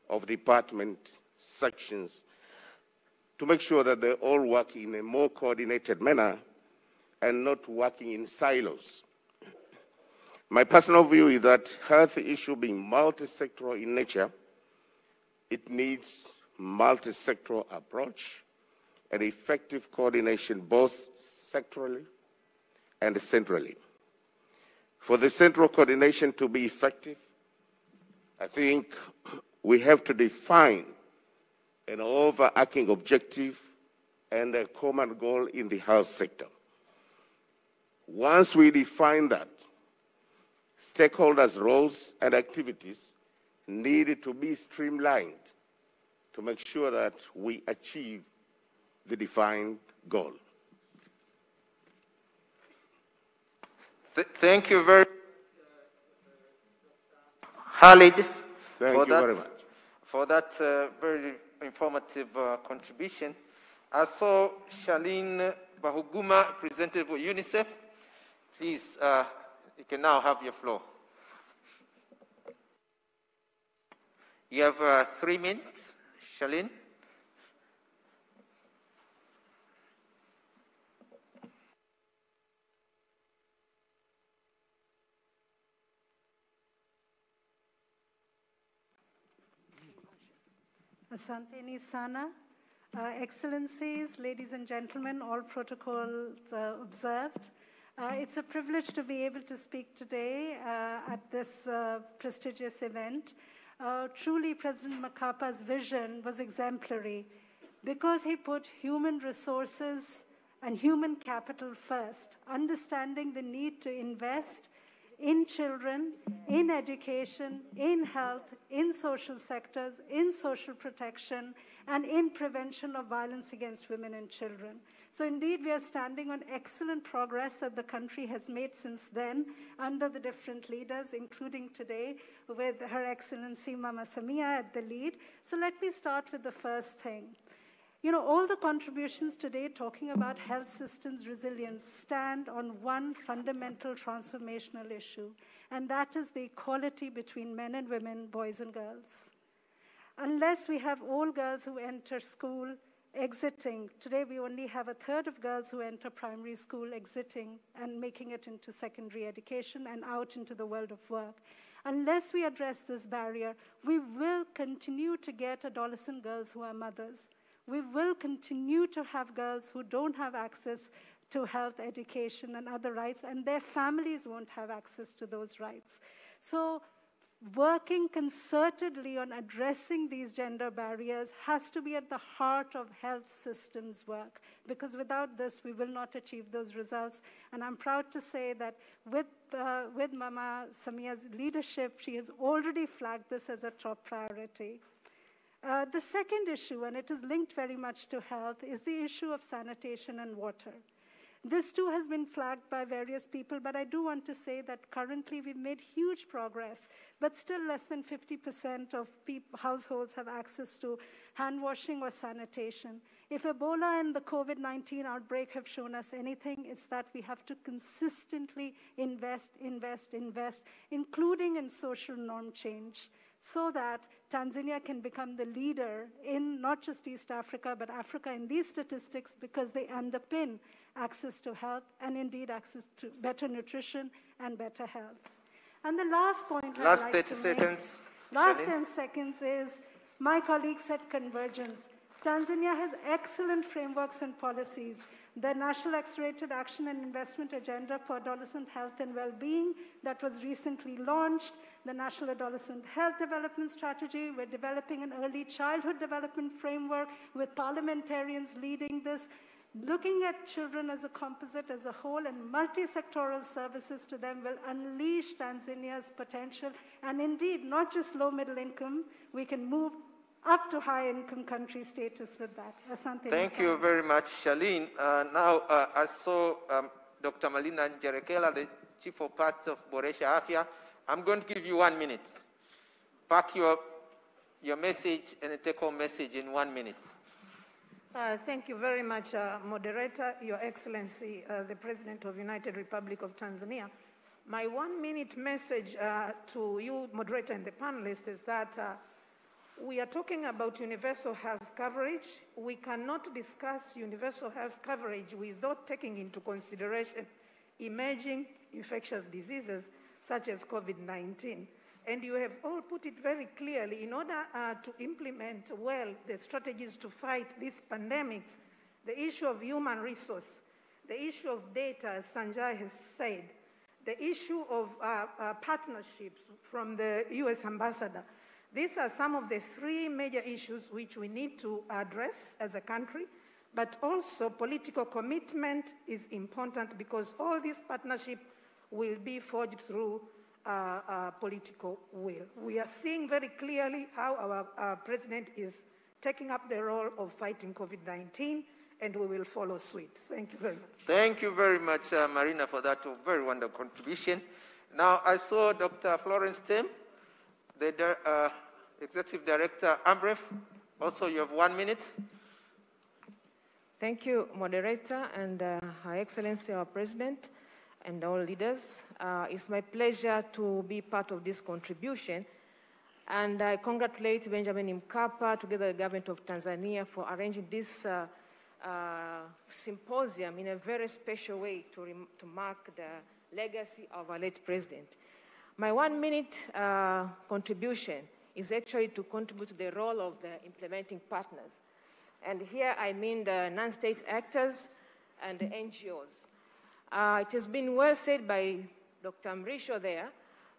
of department sections to make sure that they all work in a more coordinated manner and not working in silos. My personal view is that health issue being multi-sectoral in nature, it needs multi-sectoral approach and effective coordination both sectorally and centrally. For the central coordination to be effective, I think we have to define an overarching objective and a common goal in the health sector. Once we define that, stakeholders' roles and activities need to be streamlined to make sure that we achieve the defined goal. Thank you very much, Khalid, for that very informative contribution. I saw Charlene Bahuguma, representative for UNICEF. Please, you can now have your floor. You have 3 minutes, Charlene. Asanteni sana. Excellencies, ladies and gentlemen, all protocols observed. It's a privilege to be able to speak today at this prestigious event. Truly, President Mkhapa's vision was exemplary because he put human resources and human capital first, understanding the need to invest in children, in education, in health, in social sectors, in social protection, and in prevention of violence against women and children. So indeed, we are standing on excellent progress that the country has made since then under the different leaders, including today with Her Excellency Mama Samia at the lead. So let me start with the first thing. You know, all the contributions today talking about health systems resilience stand on one fundamental transformational issue, and that is the equality between men and women, boys and girls. Unless we have all girls who enter school exiting, today we only have a third of girls who enter primary school exiting and making it into secondary education and out into the world of work. Unless we address this barrier, we will continue to get adolescent girls who are mothers. We will continue to have girls who don't have access to health, education, and other rights, and their families won't have access to those rights. So working concertedly on addressing these gender barriers has to be at the heart of health systems work, because without this, we will not achieve those results. And I'm proud to say that with Mama Samia's leadership, she has already flagged this as a top priority. The second issue, and it is linked very much to health, is the issue of sanitation and water. This too has been flagged by various people, but I do want to say that currently we've made huge progress, but still less than 50% of households have access to hand washing or sanitation. If Ebola and the COVID-19 outbreak have shown us anything, it's that we have to consistently invest, including in social norm change, so that Tanzania can become the leader in not just East Africa, but Africa in these statistics, because they underpin access to health and indeed access to better nutrition and better health. And the last point last I'd like 30 to seconds. make, last 10 seconds is, my colleague said convergence. Tanzania has excellent frameworks and policies. The National Accelerated Action and Investment Agenda for Adolescent Health and Well-Being that was recently launched, the National Adolescent Health Development Strategy. We're developing an early childhood development framework with parliamentarians leading this, looking at children as a composite, as a whole, and multi-sectoral services to them will unleash Tanzania's potential. And indeed, not just low middle income, we can move up to high-income country status with that. Asante. Thank you very much, Charlene. Now, I saw Dr. Malina Njerekela, the Chief of Parts of Boresha Afya. I'm going to give you 1 minute. Pack your message and a take-home message in 1 minute. Thank you very much, Moderator, Your Excellency, the President of the United Republic of Tanzania. My 1 minute message to you, Moderator, and the panelists is that we are talking about universal health coverage. We cannot discuss universal health coverage without taking into consideration emerging infectious diseases such as COVID-19. And you have all put it very clearly, in order to implement well the strategies to fight these pandemics, the issue of human resource, the issue of data, as Sanjay has said, the issue of partnerships from the US ambassador. These are some of the 3 major issues which we need to address as a country, but also political commitment is important, because all these partnerships will be forged through political will. We are seeing very clearly how our president is taking up the role of fighting COVID-19, and we will follow suit. Thank you very much. Thank you very much, Marina, for that very wonderful contribution. Now, I saw Dr. Florence Tem, the Executive Director, AMREF. Also, you have 1 minute. Thank you, Moderator, and Her Excellency, our President, and all leaders. It's my pleasure to be part of this contribution, and I congratulate Benjamin Mkapa, together with the government of Tanzania, for arranging this symposium in a very special way to mark the legacy of our late president. My 1 minute contribution is actually to contribute to the role of the implementing partners. And here I mean the non-state actors and the NGOs. It has been well said by Dr. Mrisho there,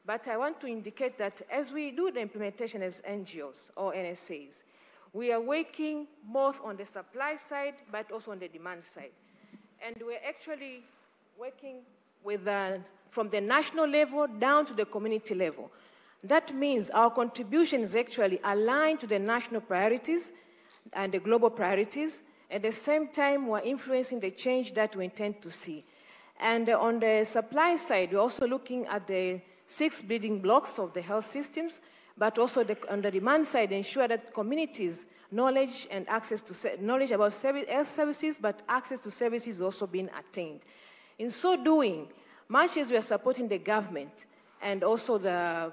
but I want to indicate that as we do the implementation as NGOs or NSAs, we are working both on the supply side, but also on the demand side. And we're actually working with from the national level down to the community level. That means our contribution is actually aligned to the national priorities and the global priorities. At the same time, we're influencing the change that we intend to see. And on the supply side, we're also looking at the 6 building blocks of the health systems, but also on the demand side, ensure that communities' knowledge and access to knowledge about health services, but access to services is also being attained. In so doing, much as we are supporting the government and also the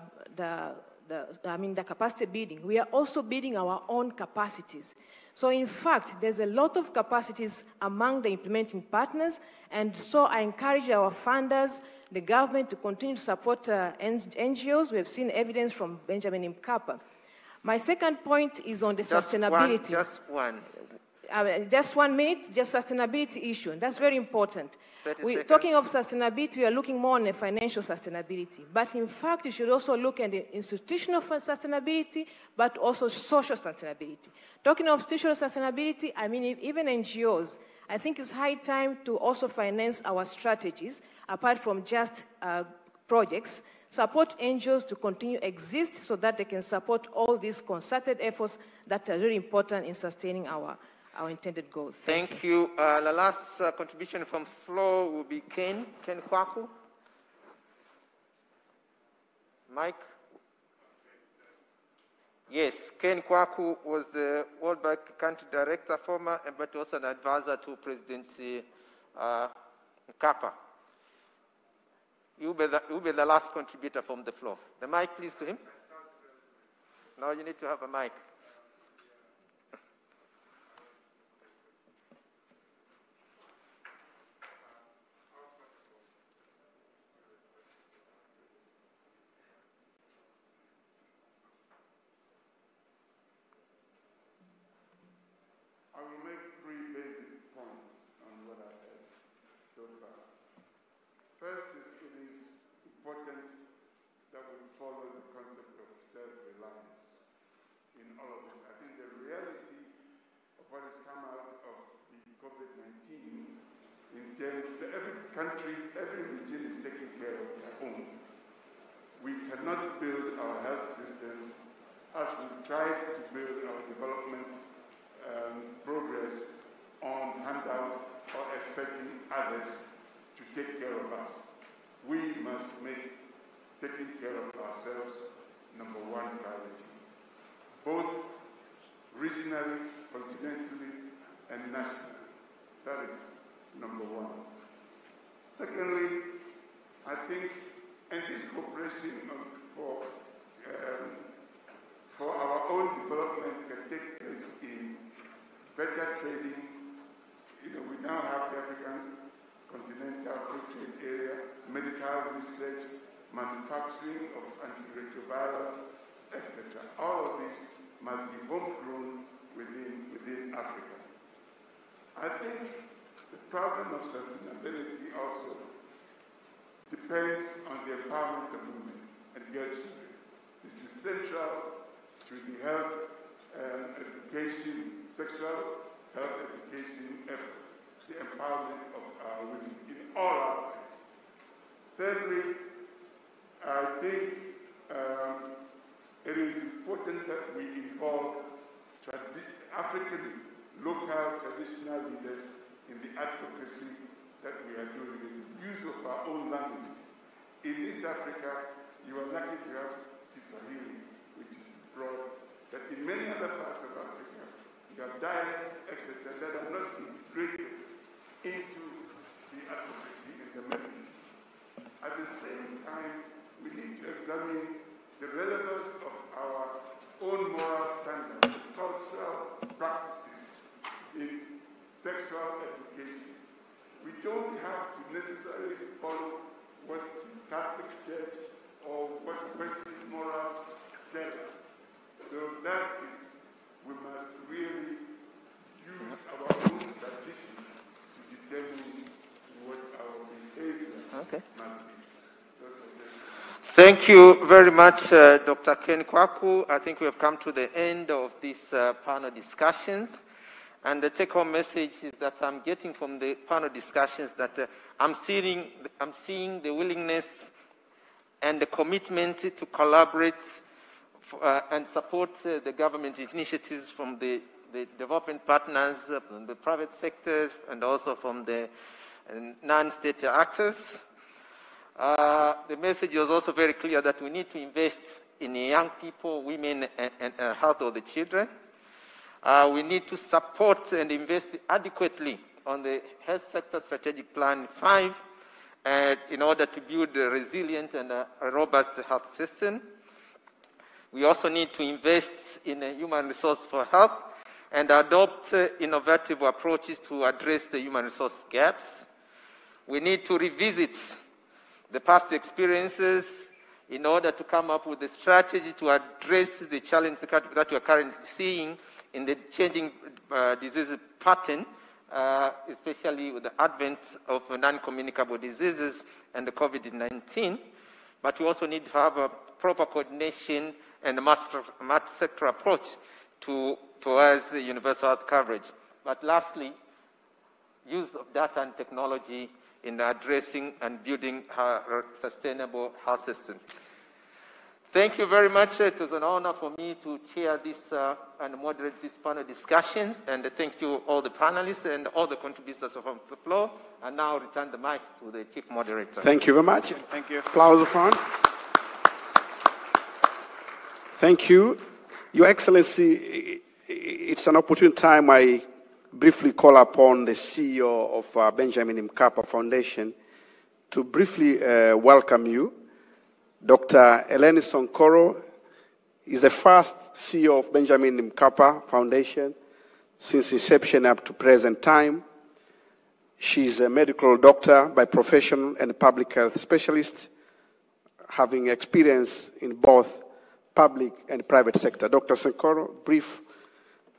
capacity building, we are also building our own capacities. So in fact, there's a lot of capacities among the implementing partners, and so I encourage our funders, the government, to continue to support NGOs. We have seen evidence from Benjamin Mkapa. My second point is on the sustainability. Just 1 minute, just sustainability issue. That's very important. Talking of sustainability, we are looking more on the financial sustainability. But in fact, you should also look at the institutional sustainability, but also social sustainability. Talking of institutional sustainability, I mean, even NGOs, I think it's high time to also finance our strategies, apart from just projects, support NGOs to continue to exist so that they can support all these concerted efforts that are really important in sustaining our intended goals. Thank you. The last contribution from the floor will be Ken Kwaku. Mike? Yes, Ken Kwaku was the World Bank Country Director, former, but also an advisor to President Mkapa. You'll be the last contributor from the floor. The mic, please, to him. Now you need to have a mic. I will make 3 basic points on what I've heard so far. First is it is important that we follow the concept of self-reliance in all of this. I think the reality of what has come out of the COVID-19 in terms that every country, every region is taking care of their own. We cannot build our health systems as we try to build our development progress on handouts or expecting others to take care of us. We must make taking care of ourselves number 1 priority, both regionally, continentally, and nationally. That is number 1. Secondly, I think, and this cooperation for our own development can take place in better trading. We now have the African continental free trade area, medical research, manufacturing of antiretrovirals, etc. All of this must be homegrown within Africa. I think the problem of sustainability also depends on the empowerment of women and girls. This is central to the health education, sexual health education effort, the empowerment of our women in all aspects. Thirdly, I think it is important that we involve African local traditional leaders in the advocacy that we are doing with the use of our own languages. In East Africa, you are lucky to have Kiswahili, which is broad, but in many other parts of Africa, you have dialects, etc., that are not integrated into the advocacy and the message. At the same time, we need to examine the relevance of our own moral standards, cultural practices in sexual education. We don't have to necessarily follow what the Catholic Church or what Western morals tell us. Okay. Thank you very much, Dr. Ken Kwaku. I think we have come to the end of these panel discussions. And the take-home message is that I'm getting from the panel discussions that I'm seeing the willingness and the commitment to collaborate and support the government initiatives from the development partners, from the private sector, and also from the non-state actors. The message was also very clear that we need to invest in young people, women, and health of the children. We need to support and invest adequately on the Health Sector Strategic Plan 5 in order to build a resilient and a robust health system. We also need to invest in a human resource for health and adopt innovative approaches to address the human resource gaps. We need to revisit the past experiences in order to come up with a strategy to address the challenge that we are currently seeing in the changing disease pattern, especially with the advent of non-communicable diseases and the COVID-19. But we also need to have a proper coordination and a multi-sector approach towards universal health coverage. But lastly, use of data and technology in addressing and building a sustainable health system. Thank you very much. It was an honor for me to chair this and moderate these panel discussions. And thank you all the panelists and all the contributors from the floor. And now return the mic to the chief moderator. Thank you very much. Thank you. Applause front. Thank you. Your Excellency, it's an opportune time I briefly call upon the CEO of Benjamin Mkapa Foundation to briefly welcome you. Dr. Eleni Sonkoro is the first CEO of Benjamin Mkapa Foundation since inception up to present time. She's a medical doctor by profession and a public health specialist, having experience in both public and private sector. Dr. Sonkoro, brief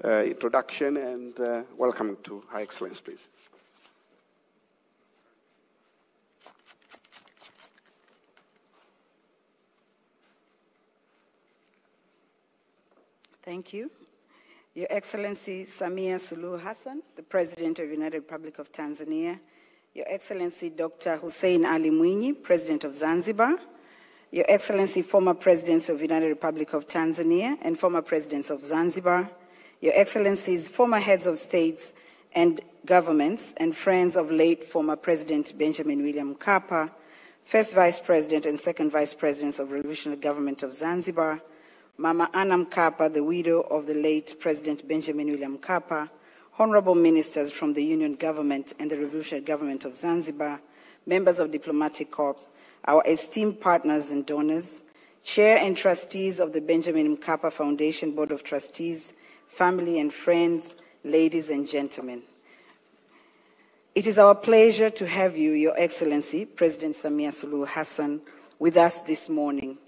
introduction and welcome to High Excellence, please. Thank you. Your Excellency Samia Suluhu Hassan, the President of the United Republic of Tanzania. Your Excellency Dr. Hussein Ali Mwinyi, President of Zanzibar. Your Excellency former Presidents of the United Republic of Tanzania and former Presidents of Zanzibar. Your Excellencies, former heads of states and governments and friends of late former President Benjamin William Mkapa, first Vice President and second Vice Presidents of the Revolutionary Government of Zanzibar, Mama Anna Mkapa, the widow of the late President Benjamin William Mkapa, honorable ministers from the Union Government and the Revolutionary Government of Zanzibar, members of diplomatic corps, our esteemed partners and donors, chair and trustees of the Benjamin Mkapa Foundation Board of Trustees, family and friends, ladies and gentlemen. It is our pleasure to have you, Your Excellency, President Samia Suluhu Hassan, with us this morning.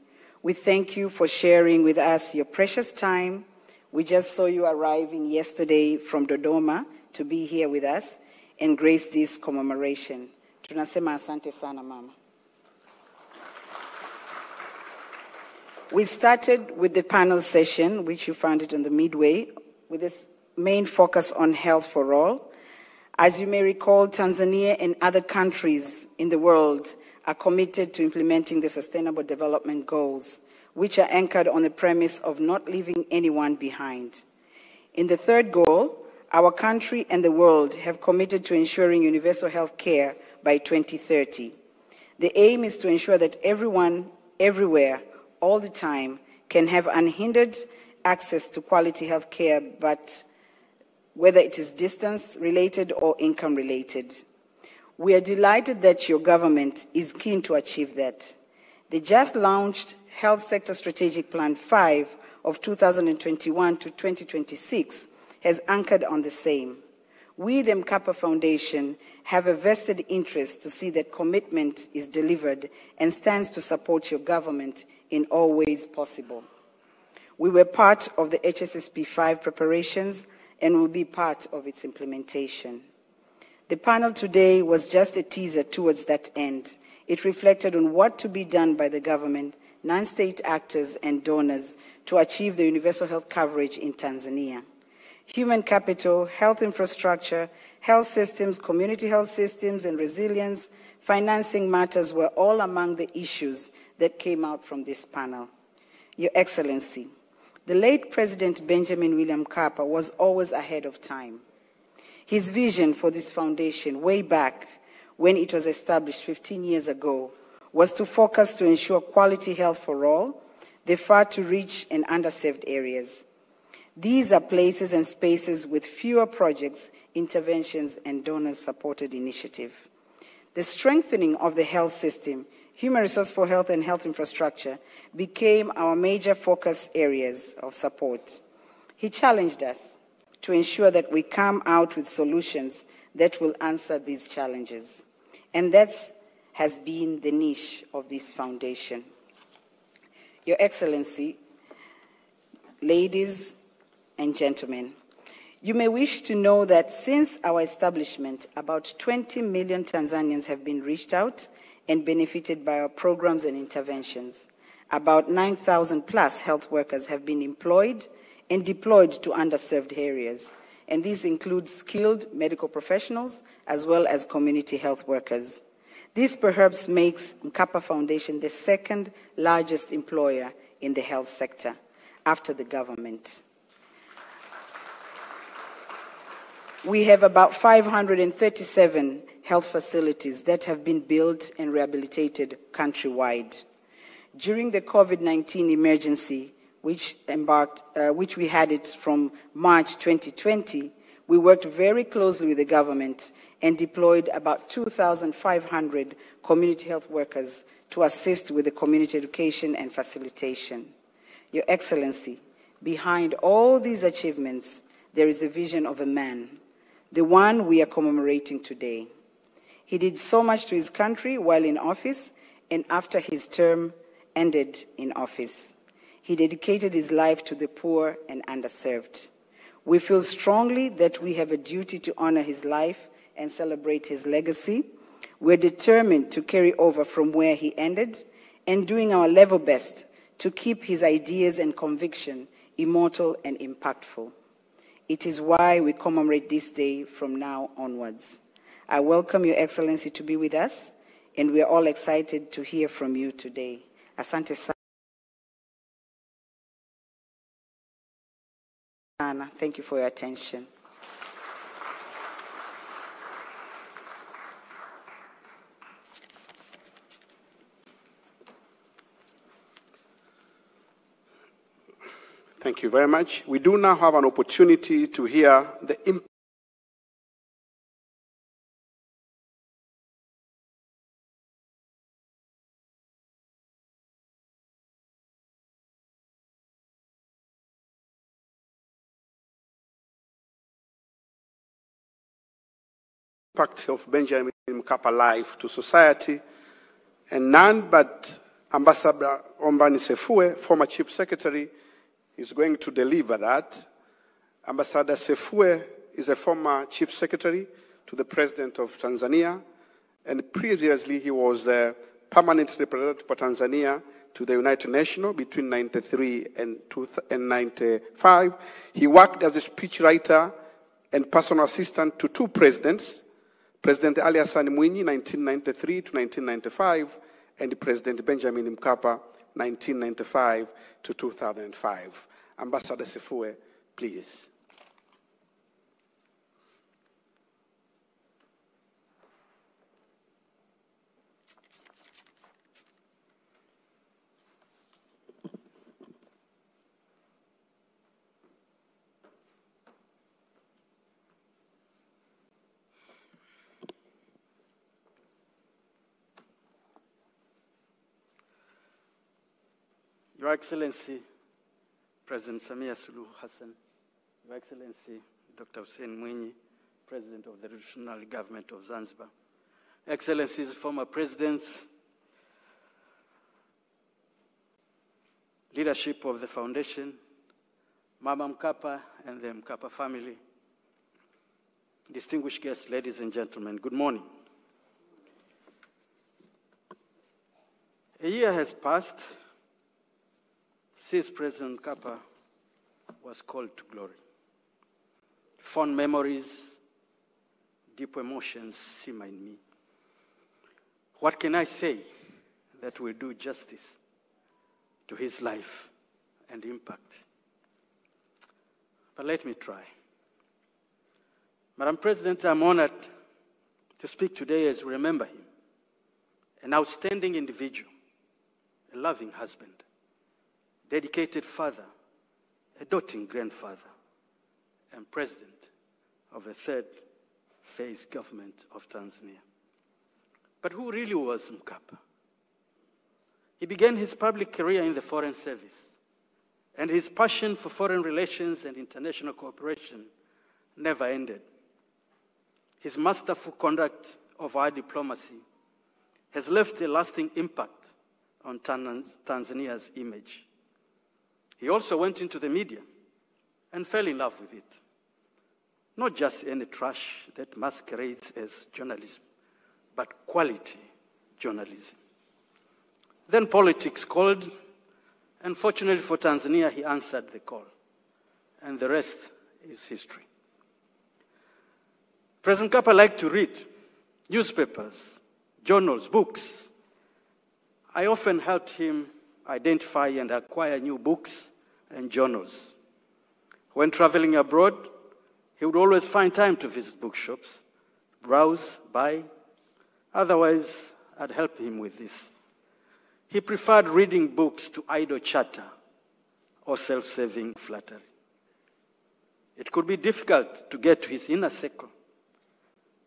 We thank you for sharing with us your precious time. We just saw you arriving yesterday from Dodoma to be here with us and grace this commemoration. Tunasema asante sana, Mama. We started with the panel session, which you found it on the midway, with this main focus on health for all. As you may recall, Tanzania and other countries in the world are committed to implementing the Sustainable Development Goals, which are anchored on the premise of not leaving anyone behind. In the third goal, our country and the world have committed to ensuring universal health care by 2030. The aim is to ensure that everyone, everywhere, all the time, can have unhindered access to quality health care, but whether it is distance-related or income-related. We are delighted that your government is keen to achieve that. The just launched Health Sector Strategic Plan 5 of 2021 to 2026 has anchored on the same. We, the Mkapa Foundation, have a vested interest to see that commitment is delivered and stands to support your government in all ways possible. We were part of the HSSP 5 preparations and will be part of its implementation. The panel today was just a teaser towards that end. It reflected on what to be done by the government, non-state actors, and donors to achieve the universal health coverage in Tanzania. Human capital, health infrastructure, health systems, community health systems, and resilience, financing matters were all among the issues that came out from this panel. Your Excellency, the late President Benjamin William Mkapa was always ahead of time. His vision for this foundation, way back when it was established 15 years ago, was to focus to ensure quality health for all, the far-to-reach and underserved areas. These are places and spaces with fewer projects, interventions, and donor-supported initiatives. The strengthening of the health system, human resource for health, and health infrastructure became our major focus areas of support. He challenged us to ensure that we come out with solutions that will answer these challenges. And that has been the niche of this foundation. Your Excellency, ladies and gentlemen, you may wish to know that since our establishment, about 20 million Tanzanians have been reached out and benefited by our programs and interventions. About 9,000 plus health workers have been employed and deployed to underserved areas, and these include skilled medical professionals as well as community health workers. This perhaps makes Mkapa Foundation the second largest employer in the health sector after the government. We have about 537 health facilities that have been built and rehabilitated countrywide. During the COVID-19 emergency, which we had it from March 2020, we worked very closely with the government and deployed about 2,500 community health workers to assist with the community education and facilitation. Your Excellency, behind all these achievements, there is a vision of a man, the one we are commemorating today. He did so much to his country while in office and after his term ended in office. He dedicated his life to the poor and underserved. We feel strongly that we have a duty to honor his life and celebrate his legacy. We're determined to carry over from where he ended and doing our level best to keep his ideas and conviction immortal and impactful. It is why we commemorate this day from now onwards. I welcome Your Excellency to be with us, and we are all excited to hear from you today. Asante sana. Thank you for your attention. Thank you very much. We do now have an opportunity to hear the impact of Benjamin Mkapa life to society, and none but Ambassador Ombani Sefue, former Chief Secretary, is going to deliver that. Ambassador Sefue is a former Chief Secretary to the President of Tanzania, and previously he was the permanent representative for Tanzania to the United Nations between 1993 and 1995. He worked as a speechwriter and personal assistant to two presidents, President Ali Hassan Mwinyi, 1993 to 1995, and President Benjamin Mkapa, 1995 to 2005. Ambassador Sefue, please. Your Excellency, President Samia Suluhu Hassan, Your Excellency, Dr. Hussein Mwinyi, President of the Regional Government of Zanzibar, Excellencies, former presidents, leadership of the foundation, Mama Mkapa and the Mkapa family, distinguished guests, ladies and gentlemen, good morning. A year has passed since President Mkapa was called to glory. Fond memories, deep emotions simmer in me. What can I say that will do justice to his life and impact? But let me try. Madam President, I'm honored to speak today as we remember him, an outstanding individual, a loving husband, dedicated father, a doting grandfather, and president of a third phase government of Tanzania. But who really was Mkapa? He began his public career in the Foreign Service, and his passion for foreign relations and international cooperation never ended. His masterful conduct of our diplomacy has left a lasting impact on Tanzania's image. He also went into the media and fell in love with it. Not just any trash that masquerades as journalism, but quality journalism. Then politics called, and fortunately for Tanzania, he answered the call. And the rest is history. President Mkapa liked to read newspapers, journals, books. I often helped him identify and acquire new books and journals. When traveling abroad, he would always find time to visit bookshops, browse, buy. Otherwise, I'd help him with this. He preferred reading books to idle chatter or self-serving flattery. It could be difficult to get to his inner circle.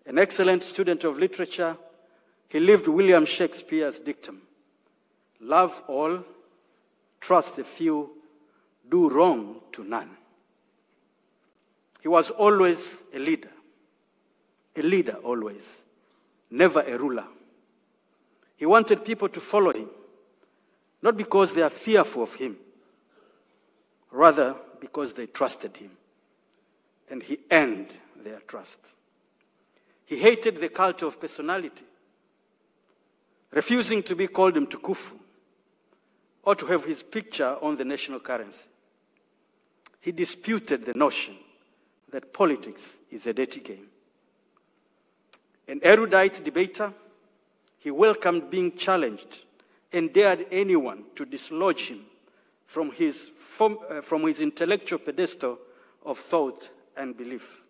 An excellent student of literature, he lived William Shakespeare's dictum: love all, trust a few, do wrong to none. He was always a leader always, never a ruler. He wanted people to follow him, not because they are fearful of him, rather because they trusted him, and he earned their trust. He hated the cult of personality, refusing to be called Mtukufu or to have his picture on the national currency. He disputed the notion that politics is a dirty game. An erudite debater, he welcomed being challenged and dared anyone to dislodge him from his intellectual pedestal of thought and belief.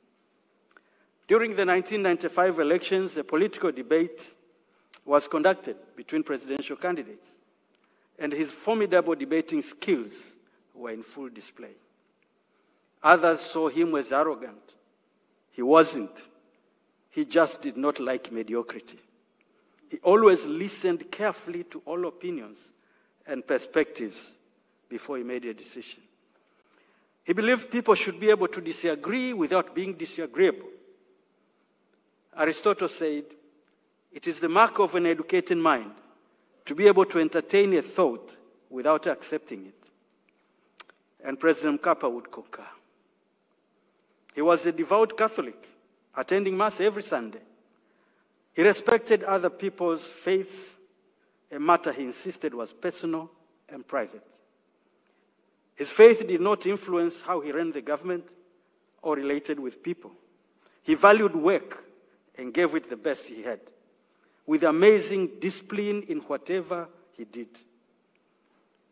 During the 1995 elections, a political debate was conducted between presidential candidates, and his formidable debating skills were in full display. Others saw him as arrogant. He wasn't. He just did not like mediocrity. He always listened carefully to all opinions and perspectives before he made a decision. He believed people should be able to disagree without being disagreeable. Aristotle said, it is the mark of an educated mind to be able to entertain a thought without accepting it. And President Mkapa would concur. He was a devout Catholic, attending Mass every Sunday. He respected other people's faiths, a matter he insisted was personal and private. His faith did not influence how he ran the government or related with people. He valued work and gave it the best he had, with amazing discipline in whatever he did.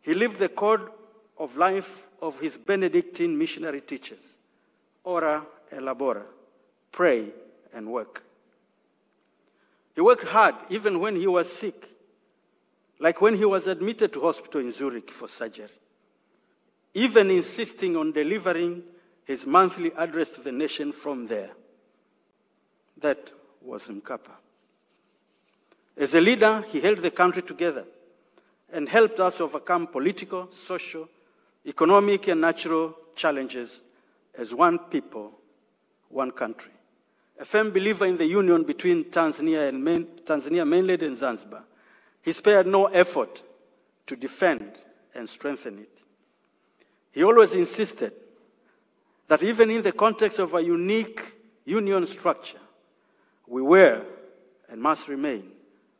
He lived the code of life of his Benedictine missionary teachers: ora et labora, pray and work. He worked hard even when he was sick, like when he was admitted to hospital in Zurich for surgery, even insisting on delivering his monthly address to the nation from there. That was Mkapa. As a leader, he held the country together and helped us overcome political, social, economic, and natural challenges as one people, one country. A firm believer in the union between Tanzania mainland and Zanzibar, he spared no effort to defend and strengthen it. He always insisted that even in the context of a unique union structure, we were and must remain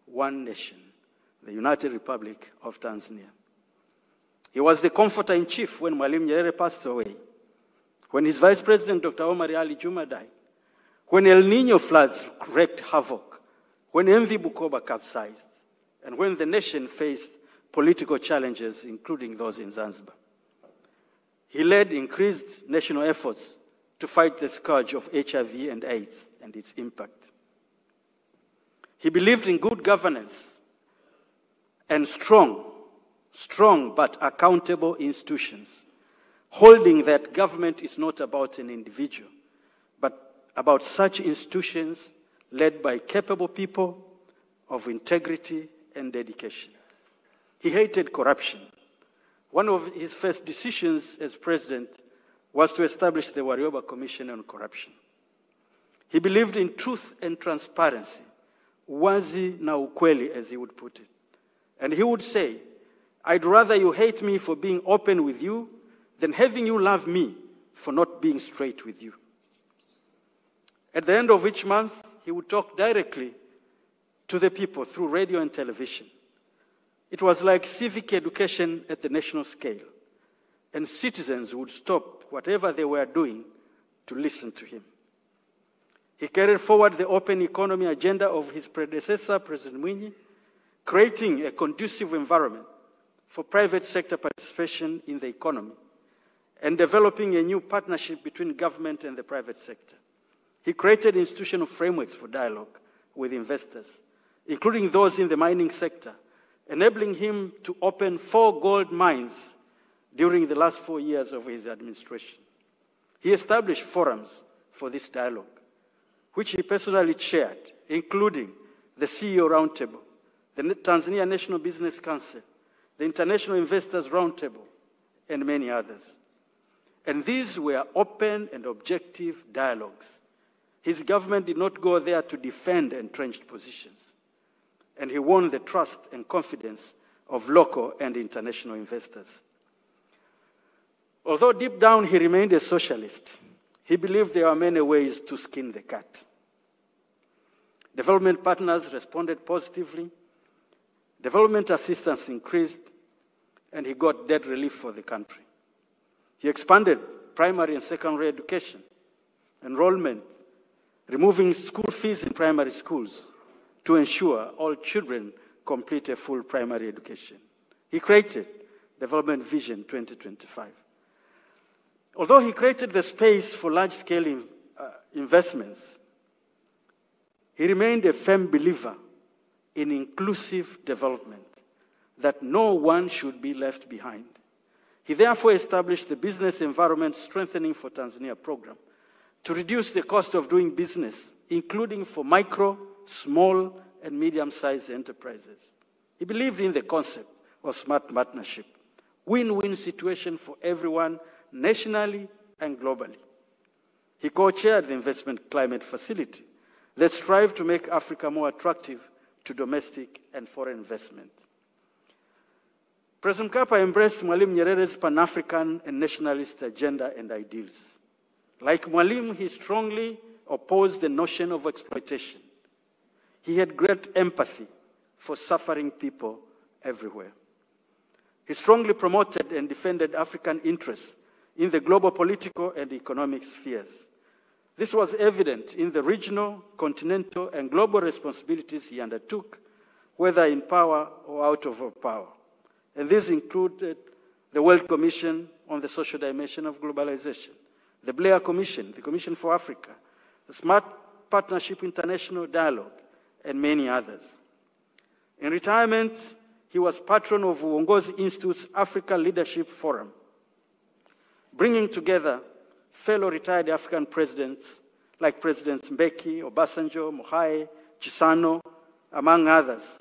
one nation, the United Republic of Tanzania. He was the comforter-in-chief when Mwalimu Nyerere passed away, when his vice president, Dr. Omar Ali Juma, died, when El Nino floods wreaked havoc, when MV Bukoba capsized, and when the nation faced political challenges, including those in Zanzibar. He led increased national efforts to fight the scourge of HIV and AIDS and its impact. He believed in good governance and strong but accountable institutions, holding that government is not about an individual, but about such institutions led by capable people of integrity and dedication. He hated corruption. One of his first decisions as president was to establish the Warioba Commission on Corruption. He believed in truth and transparency, wazi na ukweli, as he would put it. And he would say, I'd rather you hate me for being open with you than having you love me for not being straight with you. At the end of each month, he would talk directly to the people through radio and television. It was like civic education at the national scale, and citizens would stop whatever they were doing to listen to him. He carried forward the open economy agenda of his predecessor, President Mwinyi, creating a conducive environment for private sector participation in the economy and developing a new partnership between government and the private sector. He created institutional frameworks for dialogue with investors, including those in the mining sector, enabling him to open 4 gold mines during the last 4 years of his administration. He established forums for this dialogue, which he personally chaired, including the CEO Roundtable, the Tanzania National Business Council, the International Investors Roundtable, and many others. And these were open and objective dialogues. His government did not go there to defend entrenched positions, and he won the trust and confidence of local and international investors. Although deep down he remained a socialist, he believed there are many ways to skin the cat. Development partners responded positively, development assistance increased, and he got debt relief for the country. He expanded primary and secondary education, enrollment, removing school fees in primary schools to ensure all children complete a full primary education. He created Development Vision 2025. Although he created the space for large-scale investments, he remained a firm believer in inclusive development, that no one should be left behind. He therefore established the Business Environment Strengthening for Tanzania program to reduce the cost of doing business, including for micro, small, and medium-sized enterprises. He believed in the concept of smart partnership, win-win situation for everyone, nationally and globally. He co-chaired the Investment Climate Facility that strived to make Africa more attractive to domestic and foreign investment. President Mkapa embraced Mwalimu Nyerere's Pan-African and nationalist agenda and ideals. Like Mwalimu, he strongly opposed the notion of exploitation. He had great empathy for suffering people everywhere. He strongly promoted and defended African interests in the global political and economic spheres. This was evident in the regional, continental, and global responsibilities he undertook, whether in power or out of power. And these included the World Commission on the Social Dimension of Globalization, the Blair Commission, the Commission for Africa, the Smart Partnership International Dialogue, and many others. In retirement, he was patron of Uongozi Institute's Africa Leadership Forum, bringing together fellow retired African presidents like Presidents Mbeki, Obasanjo, Mohae, Chisano, among others,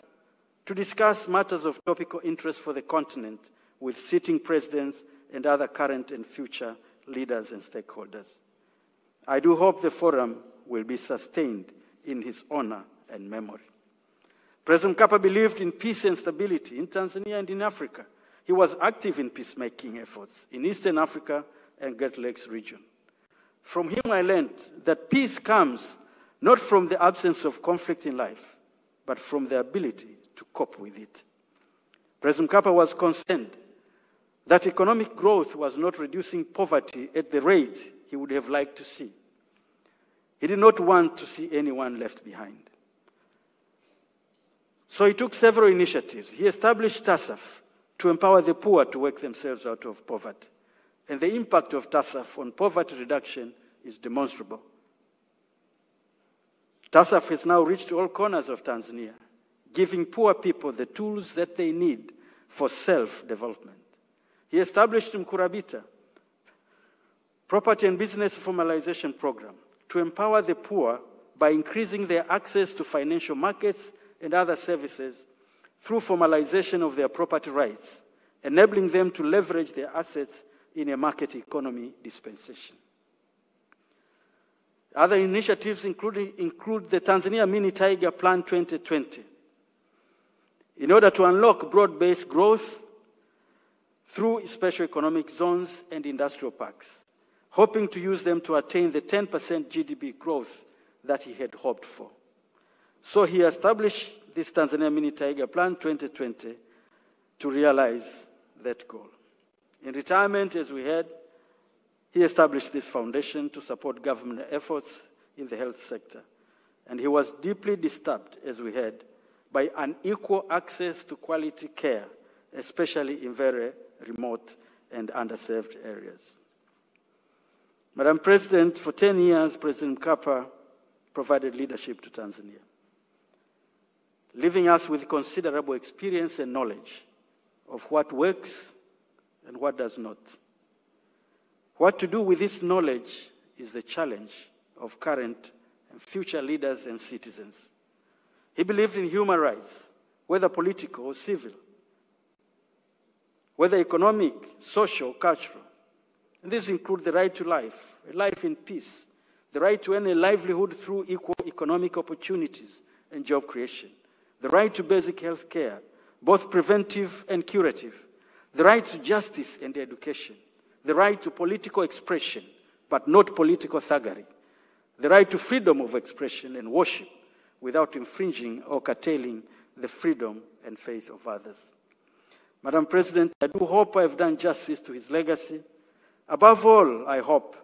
to discuss matters of topical interest for the continent with sitting presidents and other current and future leaders and stakeholders. I do hope the forum will be sustained in his honor and memory. President Mkapa believed in peace and stability in Tanzania and in Africa. He was active in peacemaking efforts in Eastern Africa and Great Lakes region. From him I learned that peace comes not from the absence of conflict in life, but from the ability to cope with it. President Mkapa was concerned that economic growth was not reducing poverty at the rate he would have liked to see. He did not want to see anyone left behind. So he took several initiatives. He established TASAF to empower the poor to work themselves out of poverty. And the impact of TASAF on poverty reduction is demonstrable. TASAF has now reached all corners of Tanzania, giving poor people the tools that they need for self-development. He established Mkurabita, Property and Business Formalization Program, to empower the poor by increasing their access to financial markets and other services through formalization of their property rights, enabling them to leverage their assets in a market economy dispensation. Other initiatives include the Tanzania Mini Tiger Plan 2020, in order to unlock broad-based growth through special economic zones and industrial parks, hoping to use them to attain the 10% GDP growth that he had hoped for. So he established this Tanzania Mini Tiger Plan 2020 to realize that goal. In retirement, as we heard, he established this foundation to support government efforts in the health sector. And he was deeply disturbed, as we heard, by unequal access to quality care, especially in very remote and underserved areas. Madam President, for 10 years, President Mkapa provided leadership to Tanzania, leaving us with considerable experience and knowledge of what works and what does not. What to do with this knowledge is the challenge of current and future leaders and citizens. He believed in human rights, whether political or civil, whether economic, social, cultural. And these include the right to life, a life in peace, the right to earn a livelihood through equal economic opportunities and job creation, the right to basic health care, both preventive and curative, the right to justice and education, the right to political expression, but not political thuggery, the right to freedom of expression and worship without infringing or curtailing the freedom and faith of others. Madam President, I do hope I have done justice to his legacy. Above all, I hope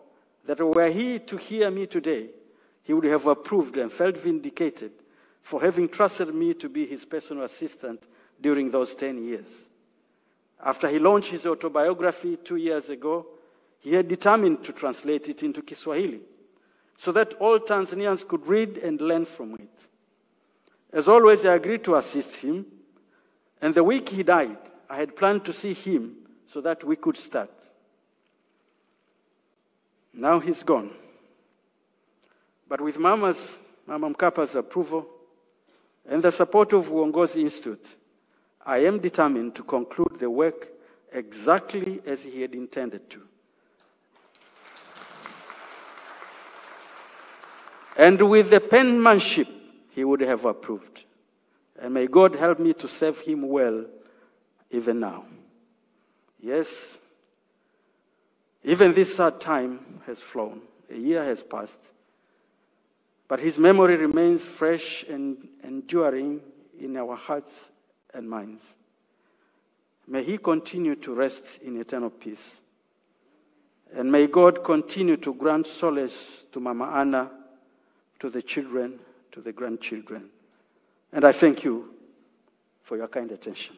that were he to hear me today, he would have approved and felt vindicated for having trusted me to be his personal assistant during those 10 years. After he launched his autobiography 2 years ago, he had determined to translate it into Kiswahili so that all Tanzanians could read and learn from it. As always, I agreed to assist him, and the week he died, I had planned to see him so that we could start. Now he's gone. But with Mama Mkapa's approval and the support of Uongozi Institute, I am determined to conclude the work exactly as he had intended to. And with the penmanship he would have approved. And may God help me to serve him well even now. Yes, even this sad time has flown. A year has passed. But his memory remains fresh and enduring in our hearts and minds. May he continue to rest in eternal peace. And may God continue to grant solace to Mama Anna, to the children, to the grandchildren. And I thank you for your kind attention.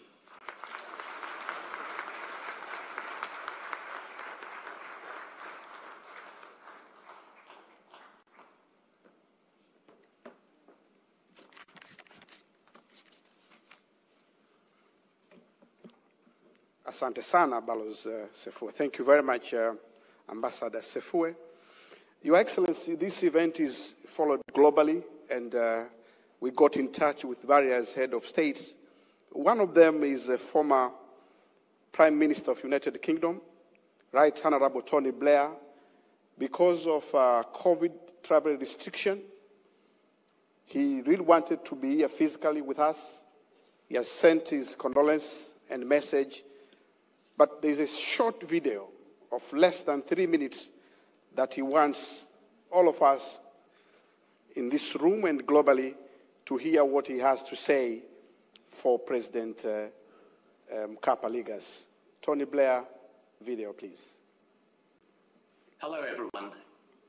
Asante sana, Balozi Sefue. Thank you very much, Ambassador Sefue. Your Excellency, this event is followed globally, and we got in touch with various heads of states. One of them is a former Prime Minister of United Kingdom, Right Honorable Tony Blair. Because of COVID travel restriction, he really wanted to be here physically with us. He has sent his condolence and message. But there's a short video of less than 3 minutes that he wants all of us in this room and globally to hear what he has to say for President Mkapa leaders. Tony Blair, video, please. Hello, everyone.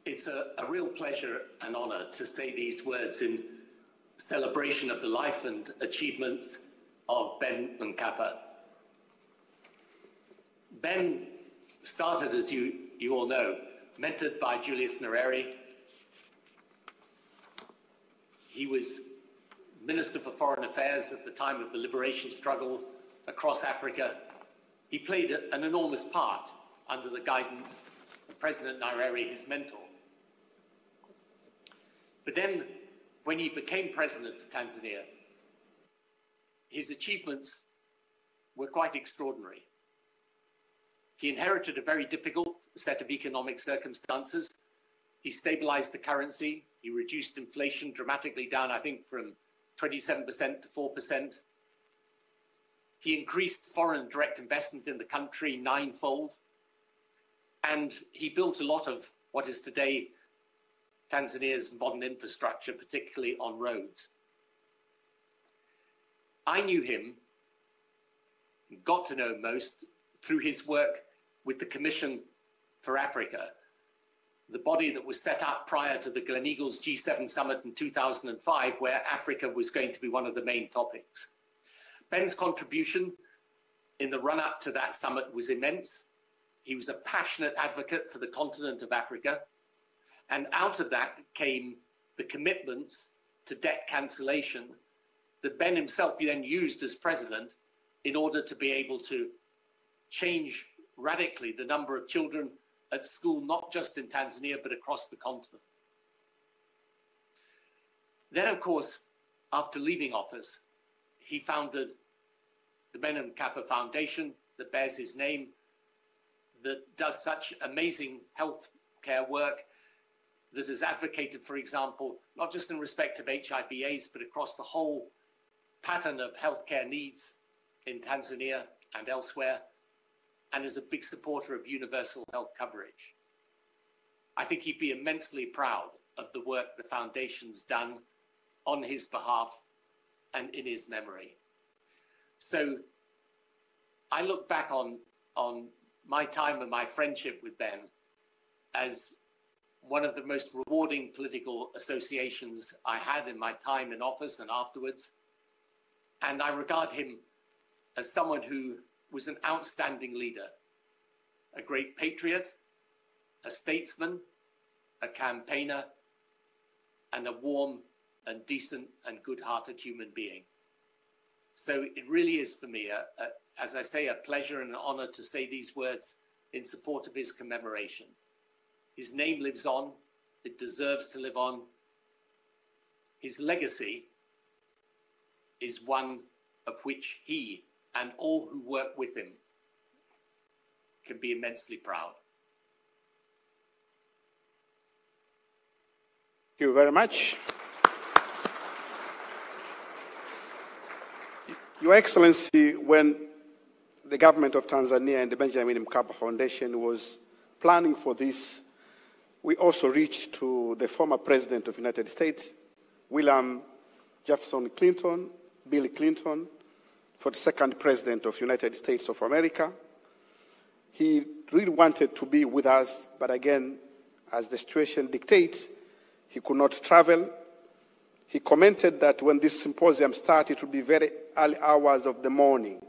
It's a real pleasure and honor to say these words in celebration of the life and achievements of Ben Mkapa. Ben started, as you all know, mentored by Julius Nyerere. He was Minister for Foreign Affairs at the time of the liberation struggle across Africa. He played an enormous part under the guidance of President Nyerere, his mentor. But then, when he became president of Tanzania, his achievements were quite extraordinary. He inherited a very difficult set of economic circumstances. He stabilized the currency. He reduced inflation dramatically down, I think, from 27% to 4%. He increased foreign direct investment in the country ninefold. And he built a lot of what is today Tanzania's modern infrastructure, particularly on roads. I knew him, got to know him most through his work with the Commission for Africa, the body that was set up prior to the Gleneagles G7 summit in 2005, where Africa was going to be one of the main topics. Ben's contribution in the run-up to that summit was immense. He was a passionate advocate for the continent of Africa. And out of that came the commitments to debt cancellation that Ben himself then used as president in order to be able to change radically the number of children at school, not just in Tanzania, but across the continent. Then, of course, after leaving office, he founded the Ben Mkapa Foundation that bears his name, that does such amazing health care work, that has advocated, for example, not just in respect of HIV/AIDS, but across the whole pattern of healthcare needs in Tanzania and elsewhere, and is a big supporter of universal health coverage. I think he'd be immensely proud of the work the Foundation's done on his behalf and in his memory. So I look back on my time and my friendship with Ben as one of the most rewarding political associations I had in my time in office and afterwards. And I regard him as someone who was an outstanding leader, a great patriot, a statesman, a campaigner, and a warm and decent and good-hearted human being. So it really is for me, as I say, a pleasure and an honor to say these words in support of his commemoration. His name lives on, it deserves to live on. His legacy is one of which he and all who work with him can be immensely proud. Thank you very much. Your Excellency, when the government of Tanzania and the Benjamin Mkapa Foundation was planning for this, we also reached to the former President of the United States, William Jefferson Clinton, Bill Clinton, for the second President of the United States of America. He really wanted to be with us, but again, as the situation dictates, he could not travel. He commented that when this symposium started, it would be very early hours of the morning.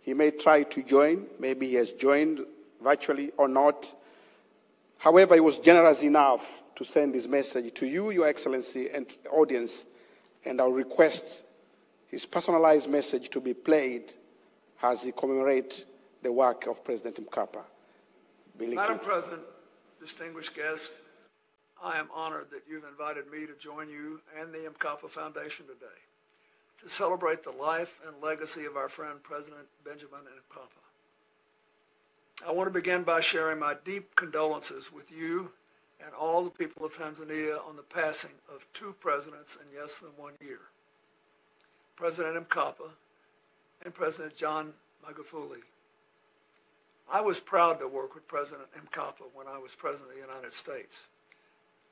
He may try to join, maybe he has joined virtually or not. However, he was generous enough to send his message to you, Your Excellency, and the audience, and I'll request his personalized message to be played as he commemorates the work of President Mkapa. Madam President, distinguished guests, I am honored that you've invited me to join you and the Mkapa Foundation today to celebrate the life and legacy of our friend President Benjamin Mkapa. I want to begin by sharing my deep condolences with you and all the people of Tanzania on the passing of two presidents in less than 1 year, President Mkapa and President John Magufuli. I was proud to work with President Mkapa when I was President of the United States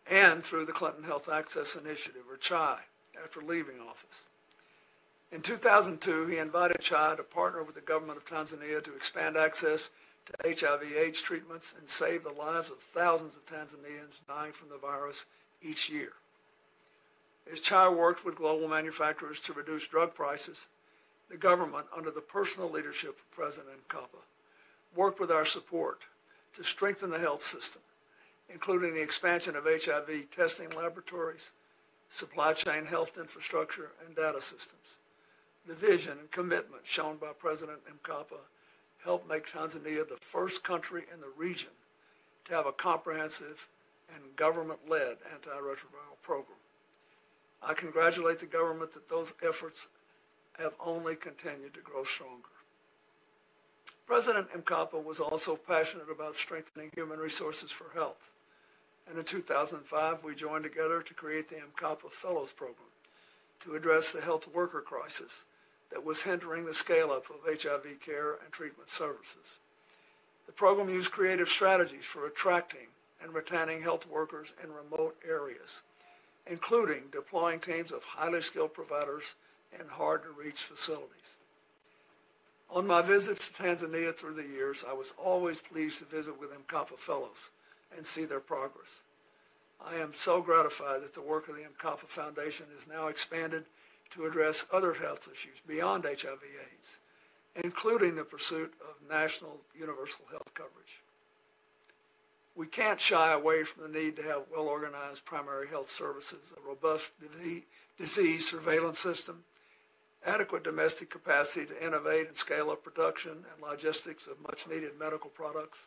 and through the Clinton Health Access Initiative, or CHI, after leaving office. In 2002, he invited CHI to partner with the government of Tanzania to expand access to HIV/AIDS treatments and save the lives of thousands of Tanzanians dying from the virus each year. As CHI worked with global manufacturers to reduce drug prices, the government, under the personal leadership of President Mkapa, worked with our support to strengthen the health system, including the expansion of HIV testing laboratories, supply chain health infrastructure, and data systems. The vision and commitment shown by President Mkapa helped make Tanzania the first country in the region to have a comprehensive and government-led antiretroviral program. I congratulate the government that those efforts have only continued to grow stronger. President Mkapa was also passionate about strengthening human resources for health. And in 2005, we joined together to create the Mkapa Fellows Program to address the health worker crisis that was hindering the scale-up of HIV care and treatment services. The program used creative strategies for attracting and retaining health workers in remote areas, including deploying teams of highly skilled providers in hard-to-reach facilities. On my visits to Tanzania through the years, I was always pleased to visit with Mkapa Fellows and see their progress. I am so gratified that the work of the Mkapa Foundation is now expanded to address other health issues beyond HIV/AIDS, including the pursuit of national universal health coverage. We can't shy away from the need to have well-organized primary health services, a robust disease surveillance system, adequate domestic capacity to innovate and scale up production and logistics of much-needed medical products,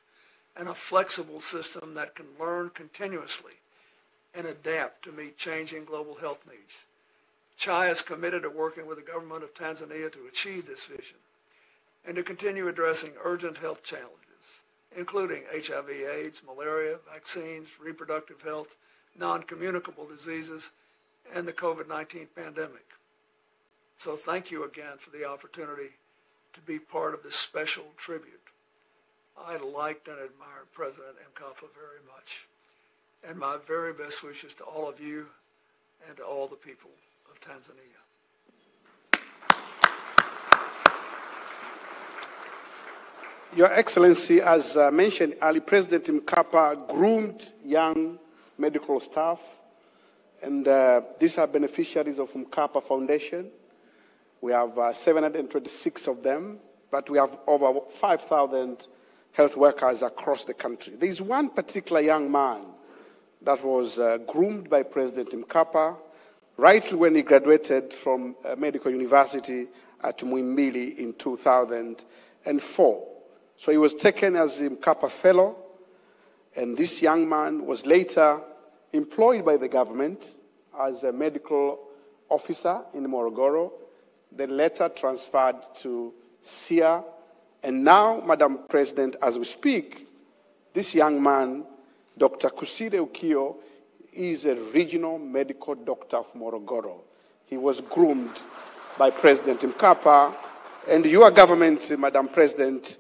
and a flexible system that can learn continuously and adapt to meet changing global health needs. CHI is committed to working with the government of Tanzania to achieve this vision and to continue addressing urgent health challenges, including HIV/AIDS, malaria, vaccines, reproductive health, non-communicable diseases, and the COVID-19 pandemic. So thank you again for the opportunity to be part of this special tribute. I liked and admired President Mkapa very much. And my very best wishes to all of you and to all the people of Tanzania. Your Excellency, as mentioned earlier, President Mkapa groomed young medical staff, and these are beneficiaries of Mkapa Foundation. We have 726 of them, but we have over 5,000 health workers across the country. There is one particular young man that was groomed by President Mkapa right when he graduated from Medical University at Muhimbili in 2004. So he was taken as a Mkapa Fellow, and this young man was later employed by the government as a medical officer in Morogoro, then later transferred to SIA, and now, Madam President, as we speak, this young man, Dr. Kusire Ukio, is a regional medical doctor of Morogoro. He was groomed by President Mkapa, and your government, Madam President,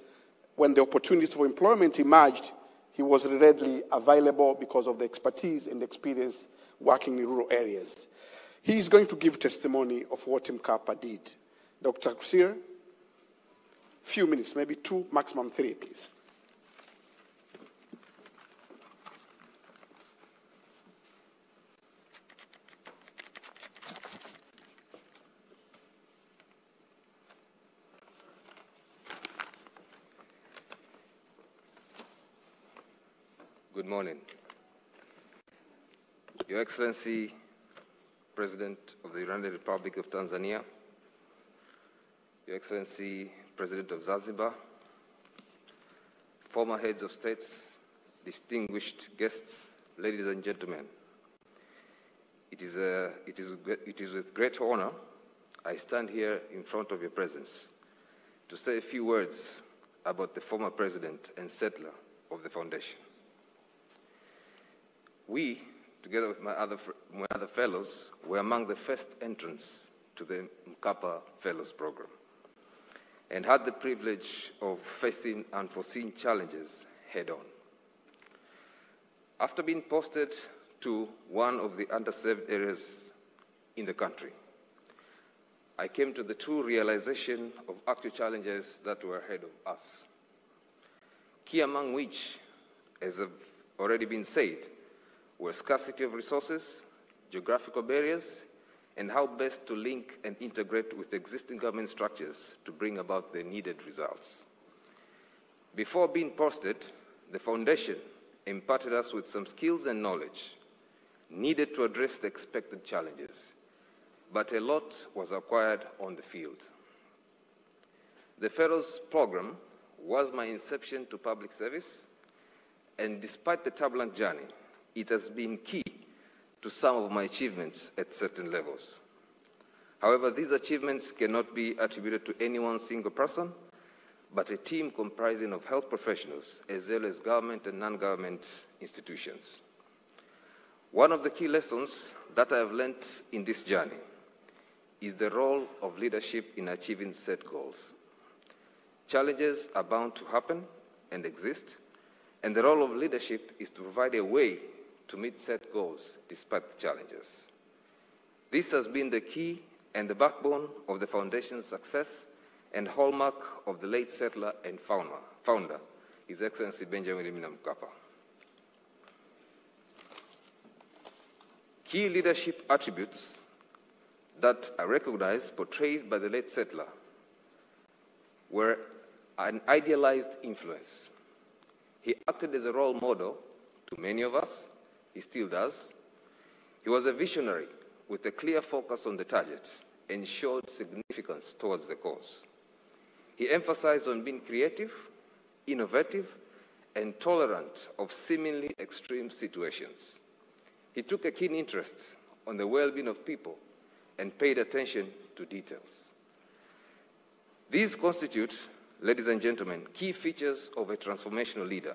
when the opportunities for employment emerged, he was readily available because of the expertise and experience working in rural areas. He is going to give testimony of what Mkapa did. Dr. Kusire, few minutes, maybe 2, maximum 3, please. Good morning. Your Excellency, President of the United Republic of Tanzania, Your Excellency, President of Zanzibar, former heads of states, distinguished guests, ladies and gentlemen, it is with great honor I stand here in front of your presence to say a few words about the former president and settler of the foundation. We, together with my other fellows, were among the first entrants to the Mkapa Fellows Program and had the privilege of facing unforeseen challenges head-on. After being posted to one of the underserved areas in the country, I came to the true realization of actual challenges that were ahead of us. Key among which, as have already been said, were scarcity of resources, geographical barriers, and how best to link and integrate with existing government structures to bring about the needed results. Before being posted, the foundation imparted us with some skills and knowledge needed to address the expected challenges, but a lot was acquired on the field. The Fellows Program was my inception to public service, and despite the turbulent journey, it has been key to some of my achievements at certain levels. However, these achievements cannot be attributed to any one single person, but a team comprising of health professionals as well as government and non-government institutions. One of the key lessons that I have learned in this journey is the role of leadership in achieving set goals. Challenges are bound to happen and exist, and the role of leadership is to provide a way to meet set goals despite the challenges. This has been the key and the backbone of the Foundation's success and hallmark of the late settler and founder, His Excellency Benjamin Mkapa. Key leadership attributes that are recognized, portrayed by the late settler, were an idealized influence. He acted as a role model to many of us. He still does. He was a visionary with a clear focus on the target and showed significance towards the cause. He emphasized on being creative, innovative, and tolerant of seemingly extreme situations. He took a keen interest on the well-being of people and paid attention to details. These constitute, ladies and gentlemen, key features of a transformational leader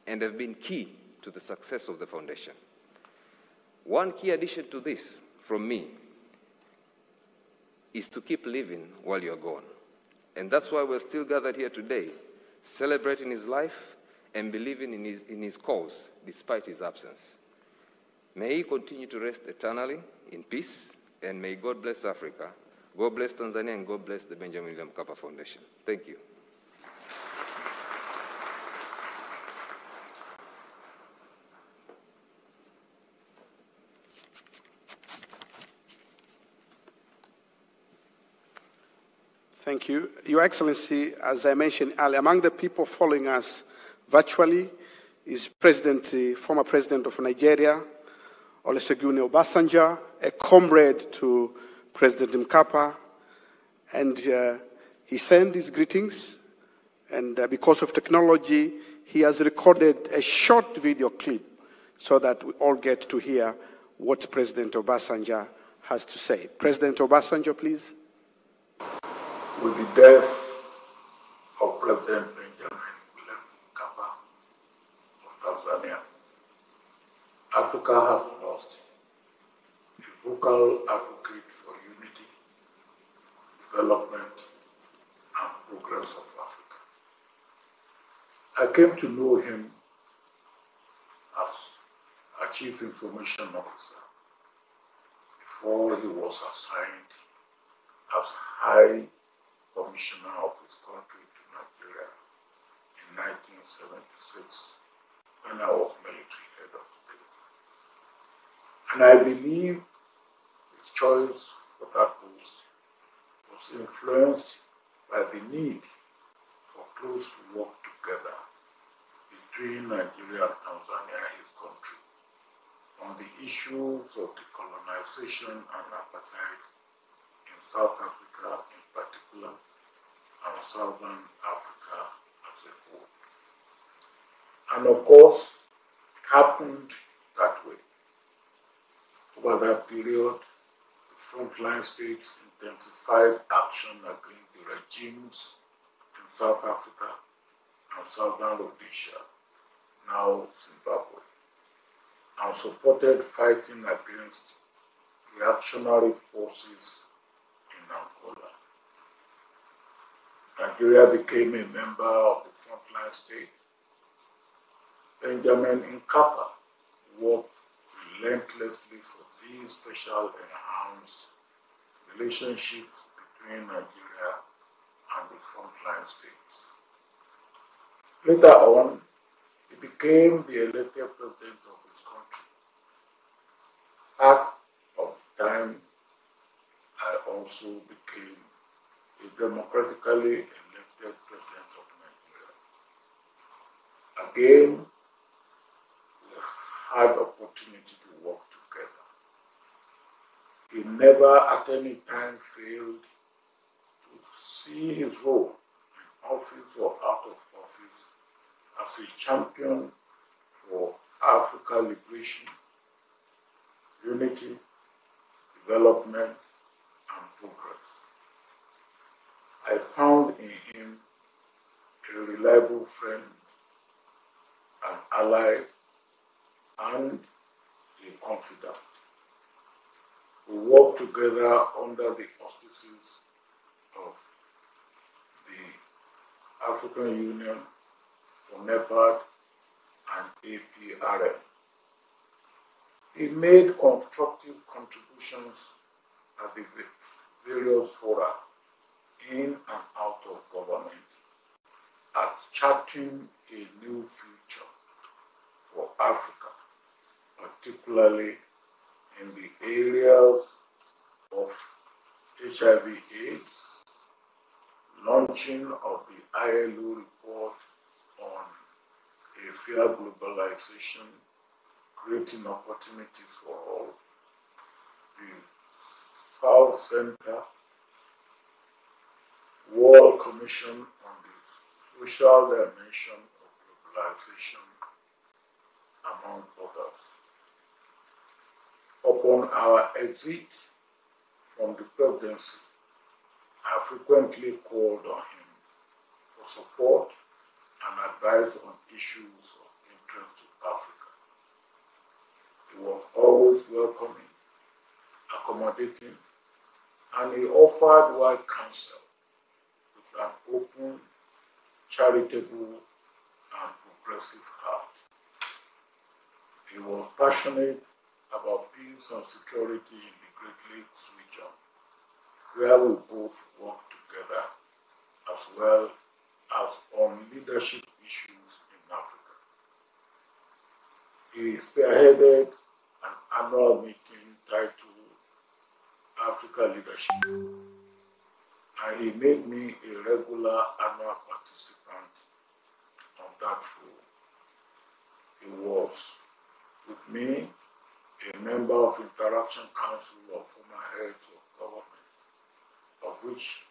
and have been key to the success of the Foundation. One key addition to this from me is to keep living while you're gone. And that's why we're still gathered here today, celebrating his life and believing in his cause despite his absence. May he continue to rest eternally in peace, and may God bless Africa, God bless Tanzania, and God bless the Benjamin Mkapa Foundation. Thank you. Thank you. Your Excellency, as I mentioned earlier, among the people following us virtually is former President of Nigeria, Olusegun Obasanjo, a comrade to President Mkapa, and he sent his greetings, and because of technology, he has recorded a short video clip so that we all get to hear what President Obasanjo has to say. President Obasanjo, please. With the death of President Benjamin Mkapa of Tanzania, Africa has lost a vocal advocate for unity, development, and progress of Africa. I came to know him as a Chief Information Officer before he was assigned as High Commissioner of his country to Nigeria in 1976 when I was military head of state. And I believe his choice for that post was influenced by the need for close work together between Nigeria and Tanzania, his country, on the issues of decolonization and apartheid in South Africa in particular, and Southern Africa as a whole. And of course, it happened that way. Over that period, the frontline states intensified action against the regimes in South Africa and Southern Rhodesia, now Zimbabwe, and supported fighting against reactionary forces in Angola. Nigeria became a member of the frontline state. Benjamin Mkapa worked relentlessly for these special enhanced relationships between Nigeria and the frontline states. Later on, he became the elected president of his country. Part of the time, I also became a democratically elected president of Nigeria. Again, we had opportunity to work together. He never at any time failed to see his role in office or out of office as a champion for Africa liberation, unity, development, and progress. I found in him a reliable friend, an ally, and a confidant. We worked together under the auspices of the African Union, NEPAD, and APRM. He made constructive contributions at the various fora in and out of government, at charting a new future for Africa, particularly in the areas of HIV/AIDS, launching of the ILO report on a fair globalization, creating opportunities for all, the South Center, World Commission on the Social Dimension of Globalization, among others. Upon our exit from the presidency, I frequently called on him for support and advice on issues of interest to Africa. He was always welcoming, accommodating, and he offered wise counsel with an open, charitable, and progressive heart. He was passionate about peace and security in the Great Lakes region, where we both work together, as well as on leadership issues in Africa. He spearheaded an annual meeting titled Africa Leadership, and he made me a regular annual participant on that forum. He was, with me, a member of Interaction Council of former heads of government, of which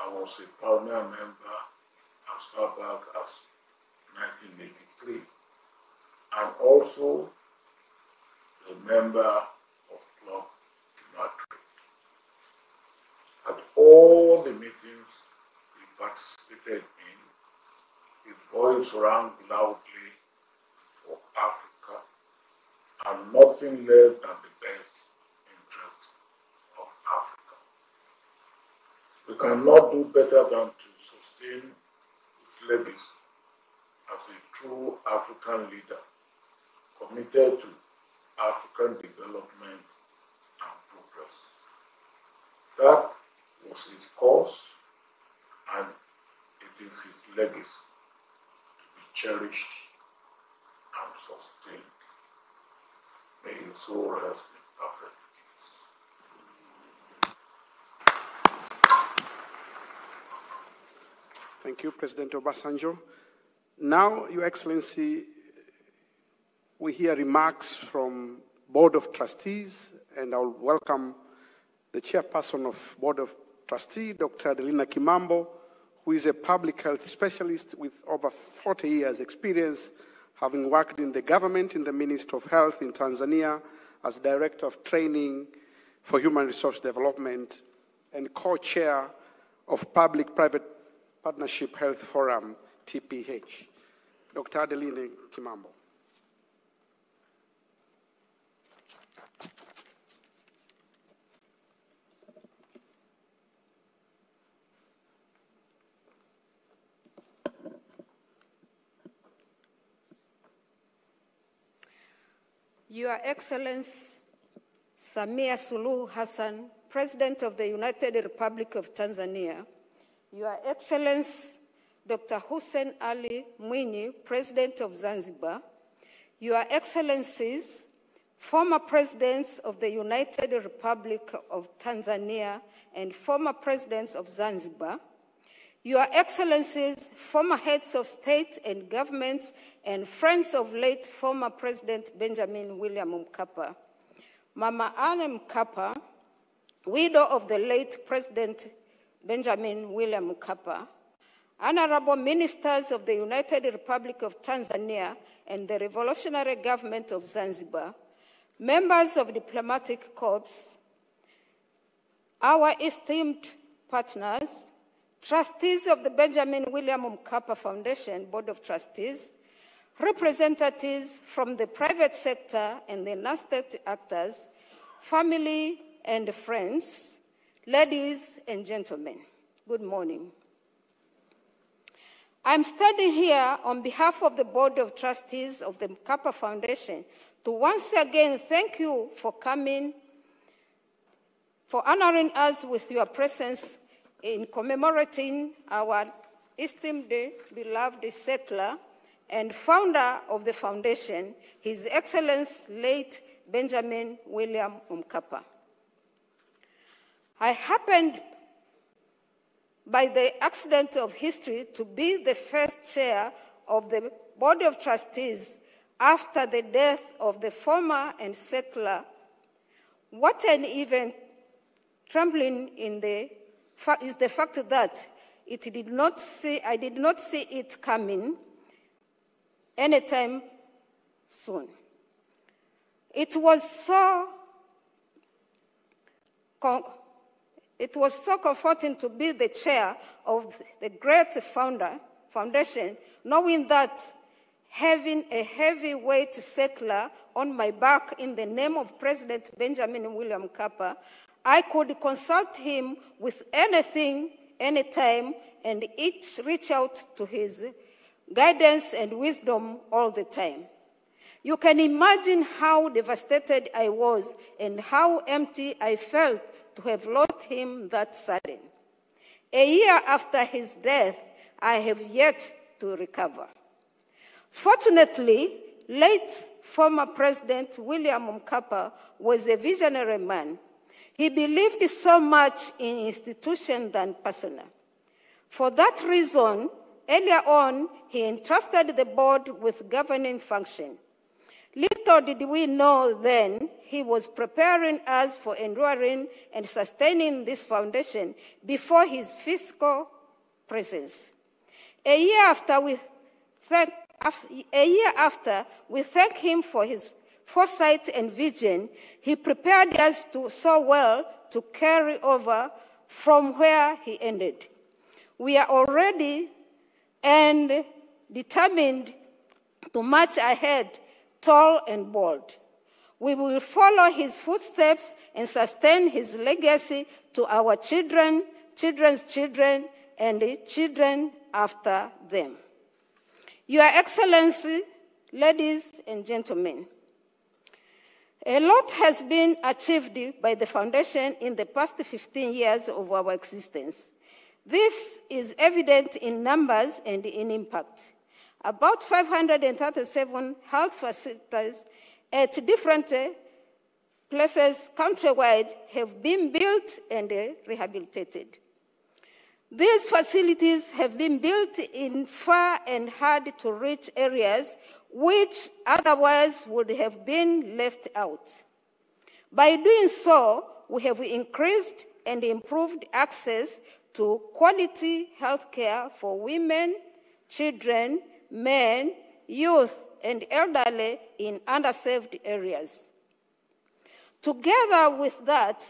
I was a pioneer member as far back as 1983, and also a member of Club Madrid. At all the meetings he participated in, his voice rang loudly for Africa, and nothing less than the best interest of Africa. We cannot do better than to sustain his legacy as a true African leader, committed to African development and progress. That was his cause, and it is his legacy to be cherished and sustained. May his soul rest in perfect peace. Thank you, President Obasanjo. Now, Your Excellency, we hear remarks from Board of Trustees, and I'll welcome the Chairperson of Board of Trustees, Dr. Adelina Kimambo, who is a public health specialist with over 40 years' experience, having worked in the government in the Ministry of Health in Tanzania as Director of Training for Human Resource Development and co-chair of Public-Private Partnership Health Forum, TPH. Dr. Adelina Kimambo. Your Excellency Samia Suluhu Hassan, President of the United Republic of Tanzania, Your Excellency Dr. Hussein Ali Mwinyi, President of Zanzibar, Your Excellencies, former Presidents of the United Republic of Tanzania and former Presidents of Zanzibar, Your Excellencies, former heads of state and governments and friends of late former President Benjamin William Mkapa, Mama Anne Mkapa, widow of the late President Benjamin William Mkapa, honorable ministers of the United Republic of Tanzania and the Revolutionary Government of Zanzibar, members of diplomatic corps, our esteemed partners, trustees of the Benjamin William Mkapa Foundation Board of Trustees, representatives from the private sector and the non-state actors, family and friends, ladies and gentlemen, good morning. I'm standing here on behalf of the Board of Trustees of the Mkapa Foundation to once again thank you for coming, for honoring us with your presence in commemorating our esteemed, beloved settler and founder of the foundation, His Excellency late Benjamin William Mkapa. I happened by the accident of history to be the first chair of the Board of Trustees after the death of the former and settler. What an event trembling in is the fact that I did not see it coming anytime soon. It was so comforting to be the chair of the great foundation, knowing that having a heavyweight settler on my back in the name of President Benjamin William Mkapa, I could consult him with anything, anytime, and each reach out to his guidance and wisdom all the time. You can imagine how devastated I was and how empty I felt to have lost him that sudden. A year after his death, I have yet to recover. Fortunately, late former President William Mkapa was a visionary man. He believed so much in institution than personal. For that reason, earlier on, he entrusted the board with governing function. Little did we know then he was preparing us for enduring and sustaining this foundation before his physical presence. A year after, we thank him for his foresight and vision. He prepared us so well to carry over from where he ended. We are already and determined to march ahead, tall and bold. We will follow his footsteps and sustain his legacy to our children, children's children, and the children after them. Your Excellency, ladies and gentlemen, a lot has been achieved by the foundation in the past 15 years of our existence. This is evident in numbers and in impact. About 537 health facilities at different places countrywide have been built and rehabilitated. These facilities have been built in far and hard-to-reach areas which otherwise would have been left out. By doing so, we have increased and improved access to quality health care for women, children, men, youth, and elderly in underserved areas. Together with that,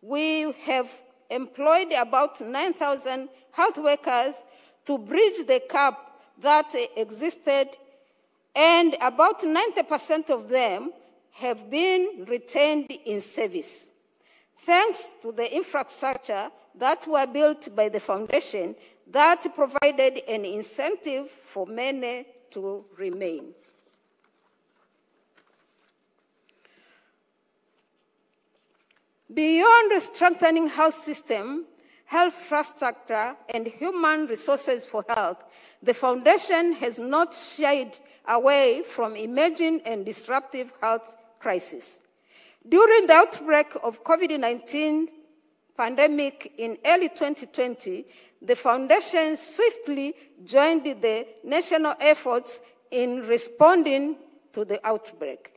we have employed about 9,000 health workers to bridge the gap that existed, and about 90% of them have been retained in service. Thanks to the infrastructure that were built by the foundation that provided an incentive for many to remain. Beyond strengthening health system, health infrastructure, and human resources for health, the Foundation has not shied away from emerging and disruptive health crises. During the outbreak of COVID-19 pandemic in early 2020, the Foundation swiftly joined the national efforts in responding to the outbreak.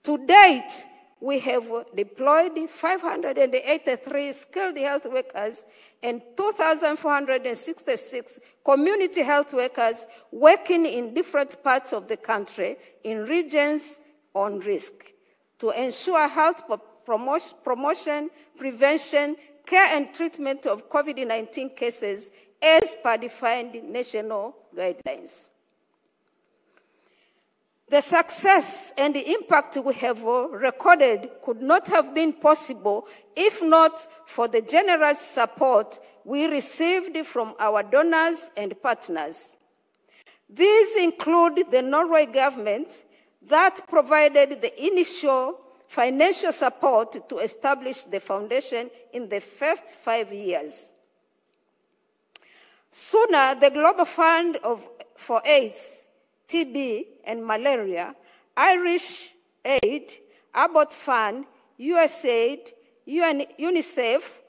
To date, we have deployed 583 skilled health workers and 2,466 community health workers working in different parts of the country in regions on risk to ensure health promotion, prevention, care and treatment of COVID-19 cases as per defined national guidelines. The success and the impact we have recorded could not have been possible if not for the generous support we received from our donors and partners. These include the Norway government that provided the initial financial support to establish the foundation in the first 5 years. Sooner, the Global Fund for AIDS, TB, and malaria, Irish Aid, Abbott Fund, USAID, UNICEF,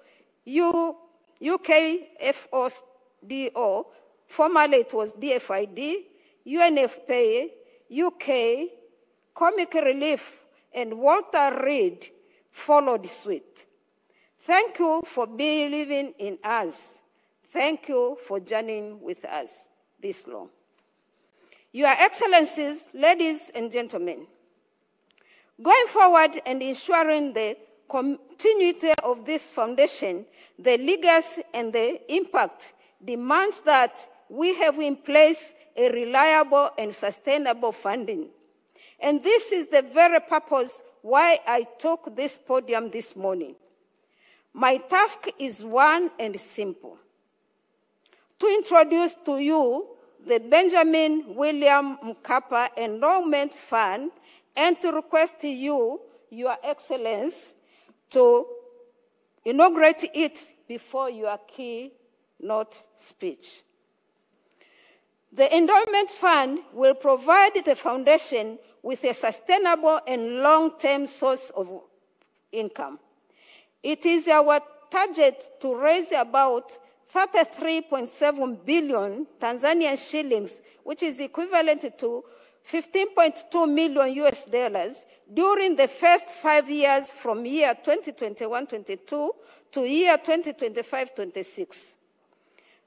UKFODO, formerly it was DFID, UNFPA, UK, Comic Relief, and Walter Reed followed suit. Thank you for believing in us. Thank you for journeying with us this long. Your Excellencies, ladies and gentlemen, going forward and ensuring the continuity of this foundation, the legacy and the impact demands that we have in place a reliable and sustainable funding. And this is the very purpose why I took this podium this morning. My task is one and simple: to introduce to you the Benjamin William Mkapa Endowment Fund and to request you, Your Excellence, to inaugurate it before your keynote speech. The Endowment Fund will provide the foundation with a sustainable and long-term source of income. It is our target to raise about 33.7 billion Tanzanian shillings, which is equivalent to $15.2 million US during the first 5 years from year 2021-22 to year 2025-26.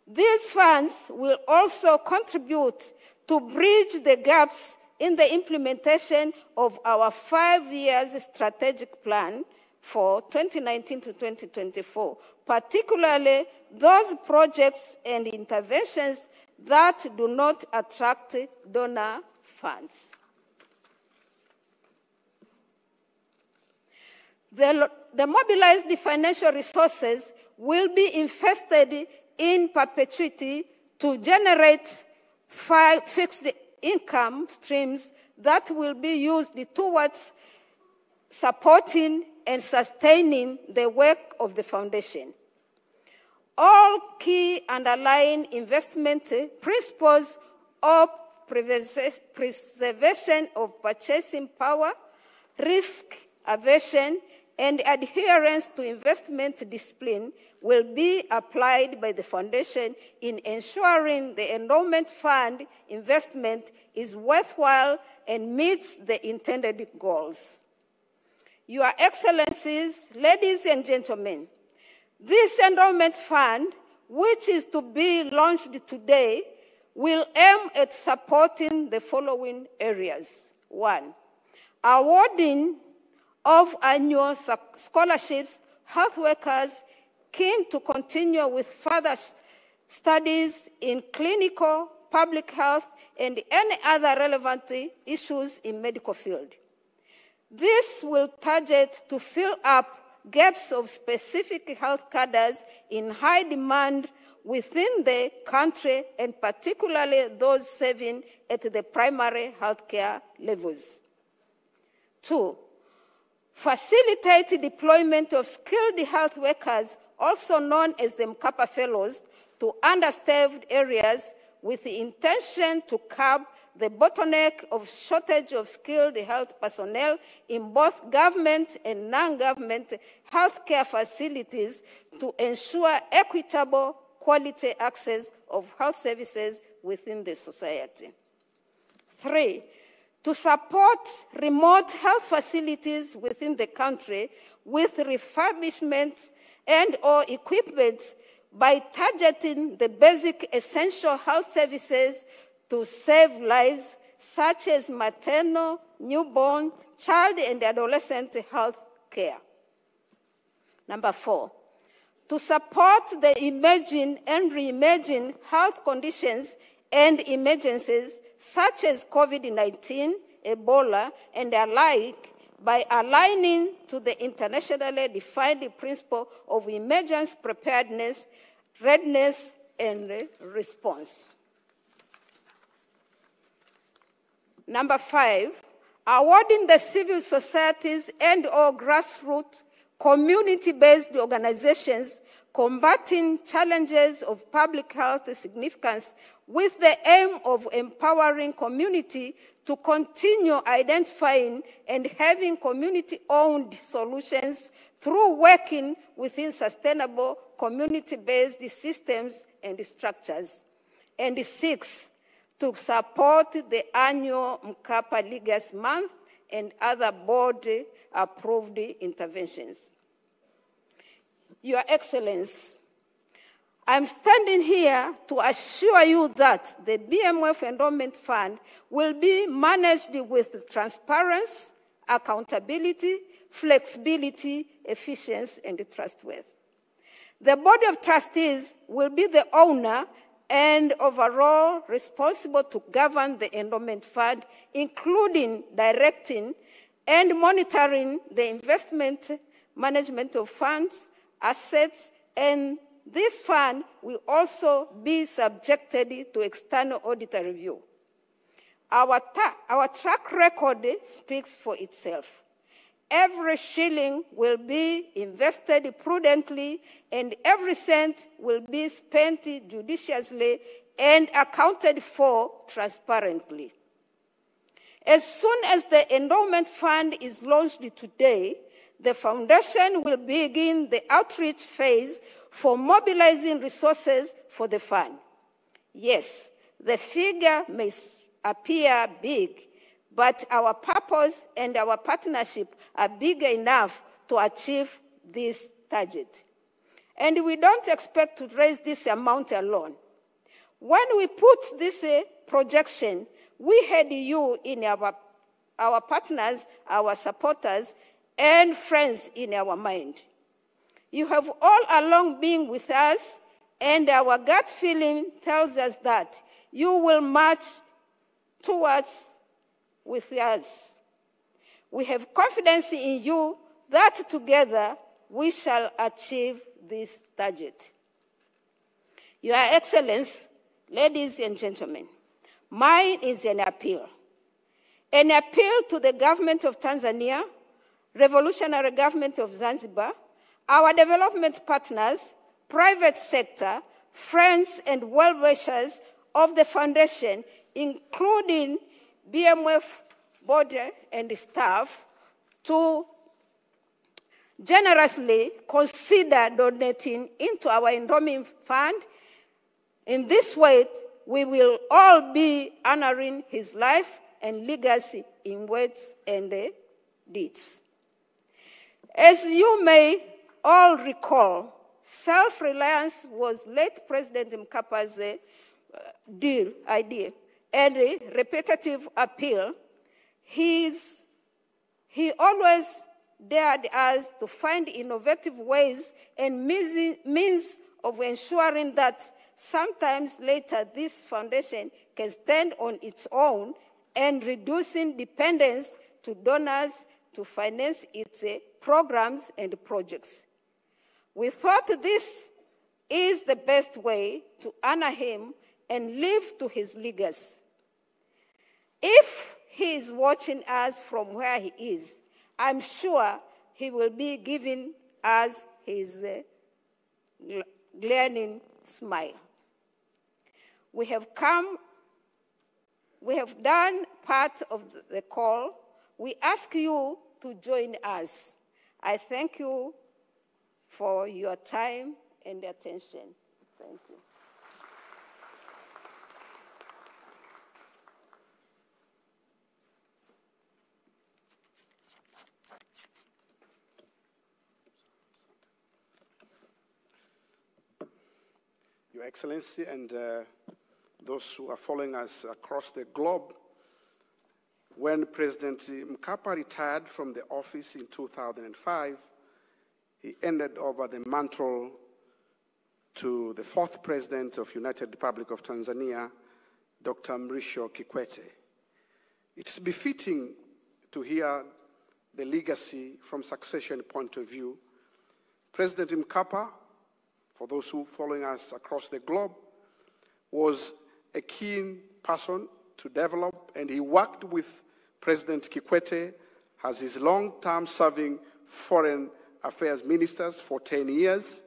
These funds will also contribute to bridge the gaps in the implementation of our 5 years strategic plan for 2019 to 2024, particularly those projects and interventions that do not attract donor funds. The mobilized financial resources will be invested in perpetuity to generate fixed income streams that will be used towards supporting and sustaining the work of the foundation. All key underlying investment principles of preservation of purchasing power, risk aversion, and adherence to investment discipline will be applied by the foundation in ensuring the endowment fund investment is worthwhile and meets the intended goals. Your Excellencies, ladies and gentlemen, this endowment fund, which is to be launched today, will aim at supporting the following areas. 1, awarding of annual scholarships, health workers keen to continue with further studies in clinical, public health, and any other relevant issues in medical field. This will target to fill up gaps of specific health cadres in high demand within the country, and particularly those serving at the primary healthcare levels. 2, facilitate deployment of skilled health workers, also known as the Mkapa Fellows, to underserved areas with the intention to curb the bottleneck of shortage of skilled health personnel in both government and non-government healthcare facilities to ensure equitable quality access of health services within the society. 3, to support remote health facilities within the country with refurbishment and or equipment by targeting the basic essential health services to save lives, such as maternal, newborn, child and adolescent health care. Number 4, to support the emerging and re-emerging health conditions and emergencies such as COVID-19, Ebola, and alike by aligning to the internationally defined principle of emergency preparedness, readiness, and response. Number 5, awarding the civil societies and or grassroots community-based organizations combating challenges of public health significance with the aim of empowering community to continue identifying and having community-owned solutions through working within sustainable community-based systems and structures. And 6, to support the annual Mkapa Legacy Month and other board-approved interventions. Your Excellency, I'm standing here to assure you that the BMF Endowment Fund will be managed with transparency, accountability, flexibility, efficiency, and trustworthiness. The Board of Trustees will be the owner and overall responsible to govern the endowment fund, including directing and monitoring the investment management of funds, assets, and this fund will also be subjected to external auditor review. Our track record speaks for itself. Every shilling will be invested prudently, and every cent will be spent judiciously and accounted for transparently. As soon as the endowment fund is launched today, the foundation will begin the outreach phase for mobilizing resources for the fund. Yes, the figure may appear big, but our purpose and our partnership are big enough to achieve this target. And we don't expect to raise this amount alone. When we put this projection, we had you in our partners, our supporters, and friends in our mind. You have all along been with us, and our gut feeling tells us that you will march towards with us. We have confidence in you that together we shall achieve this target. Your Excellency, ladies and gentlemen, mine is an appeal to the government of Tanzania, revolutionary government of Zanzibar, our development partners, private sector, friends and well-wishers of the foundation, including BMF board and staff, to generously consider donating into our endowment fund. In this way, we will all be honoring his life and legacy in words and deeds. As you may all recall, self-reliance was late President Mkapa's idea, and a repetitive appeal. He always dared us to find innovative ways and means of ensuring that sometimes later this foundation can stand on its own and reducing dependence to donors to finance its programs and projects. We thought this is the best way to honor him and live to his legacy. If he is watching us from where he is, I'm sure he will be giving us his glaring smile. We have done part of the call. We ask you to join us. I thank you for your time and attention. Thank you. Your Excellency, and those who are following us across the globe, when President Mkapa retired from the office in 2005, he handed over the mantle to the fourth President of United Republic of Tanzania, Dr. Mrisho Kikwete. It's befitting to hear the legacy from succession point of view. President Mkapa, for those who are following us across the globe, was a keen person to develop, and he worked with President Kikwete as his long-term serving foreign affairs ministers for 10 years.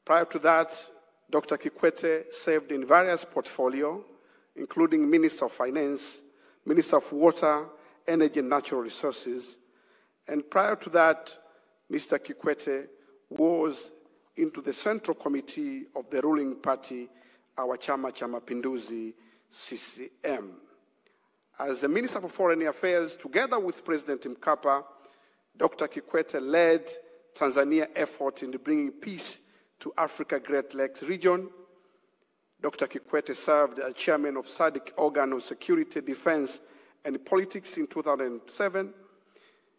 Prior to that, Dr. Kikwete served in various portfolios, including Minister of Finance, Minister of Water, Energy and Natural Resources. And prior to that, Mr. Kikwete was into the Central Committee of the ruling party, our Chama cha Mapinduzi, CCM. As the Minister for Foreign Affairs, together with President Mkapa, Dr. Kikwete led Tanzania's effort in bringing peace to Africa Great Lakes region. Dr. Kikwete served as chairman of SADC Organ of Security, Defense, and Politics in 2007.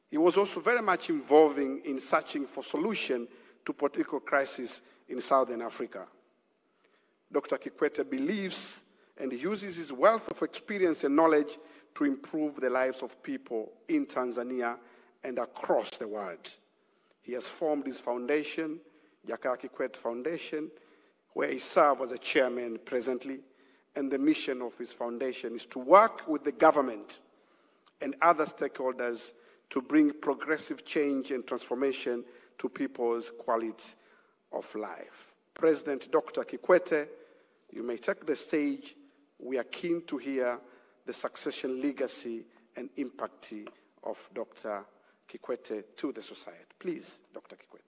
He was also very much involving in searching for solution to political crisis in Southern Africa. Dr. Kikwete believes and uses his wealth of experience and knowledge to improve the lives of people in Tanzania and across the world. He has formed his foundation, Jakaya Kikwete Foundation, where he serves as a chairman presently, and the mission of his foundation is to work with the government and other stakeholders to bring progressive change and transformation to people's quality of life. President Dr. Kikwete, you may take the stage. We are keen to hear the succession legacy and impact of Dr. Kikwete to the society. Please, Dr. Kikwete.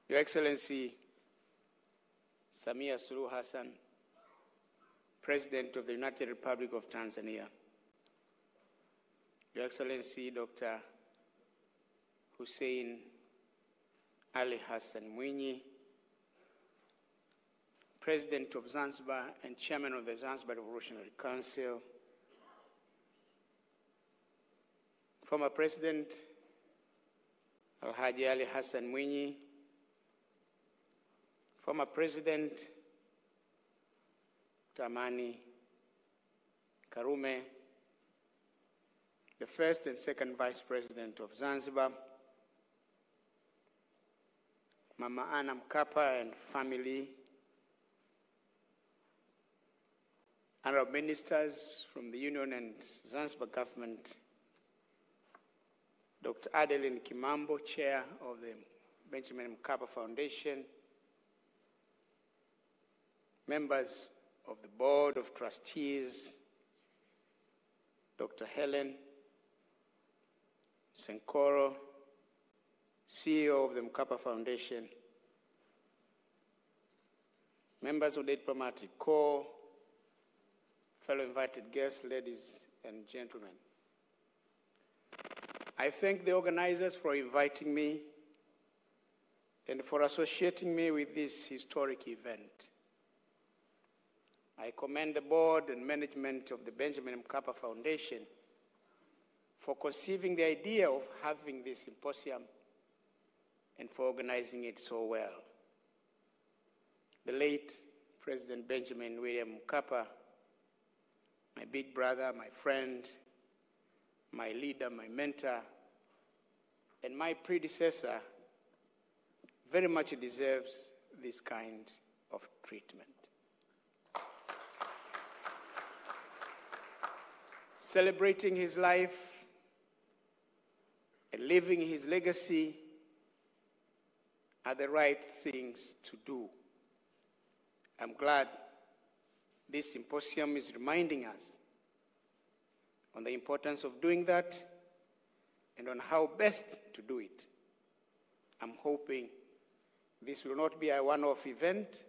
Your Excellency, Samia Suluhu Hassan, President of the United Republic of Tanzania, Your Excellency, Dr. Hussein Ali Hassan Mwinyi, President of Zanzibar and Chairman of the Zanzibar Revolutionary Council, former President Alhaji Ali Hassan Mwinyi, former President Tamani Karume, the first and second Vice President of Zanzibar, Mama Ana Mkapa and family, honorable ministers from the Union and Zanzibar government, Dr. Adeline Kimambo, Chair of the Benjamin Mkapa Foundation, members of the Board of Trustees, Dr. Helen Senkoro, CEO of the Mkapa Foundation, members of the Diplomatic Corps, fellow invited guests, ladies and gentlemen. I thank the organizers for inviting me and for associating me with this historic event. I commend the board and management of the Benjamin Mkapa Foundation for conceiving the idea of having this symposium and for organizing it so well. the late President Benjamin William Mkapa, my big brother, my friend, my leader, my mentor, and my predecessor very much deserves this kind of treatment. Celebrating his life and living his legacy are the right things to do. I'm glad this symposium is reminding us on the importance of doing that and on how best to do it. I'm hoping this will not be a one-off event,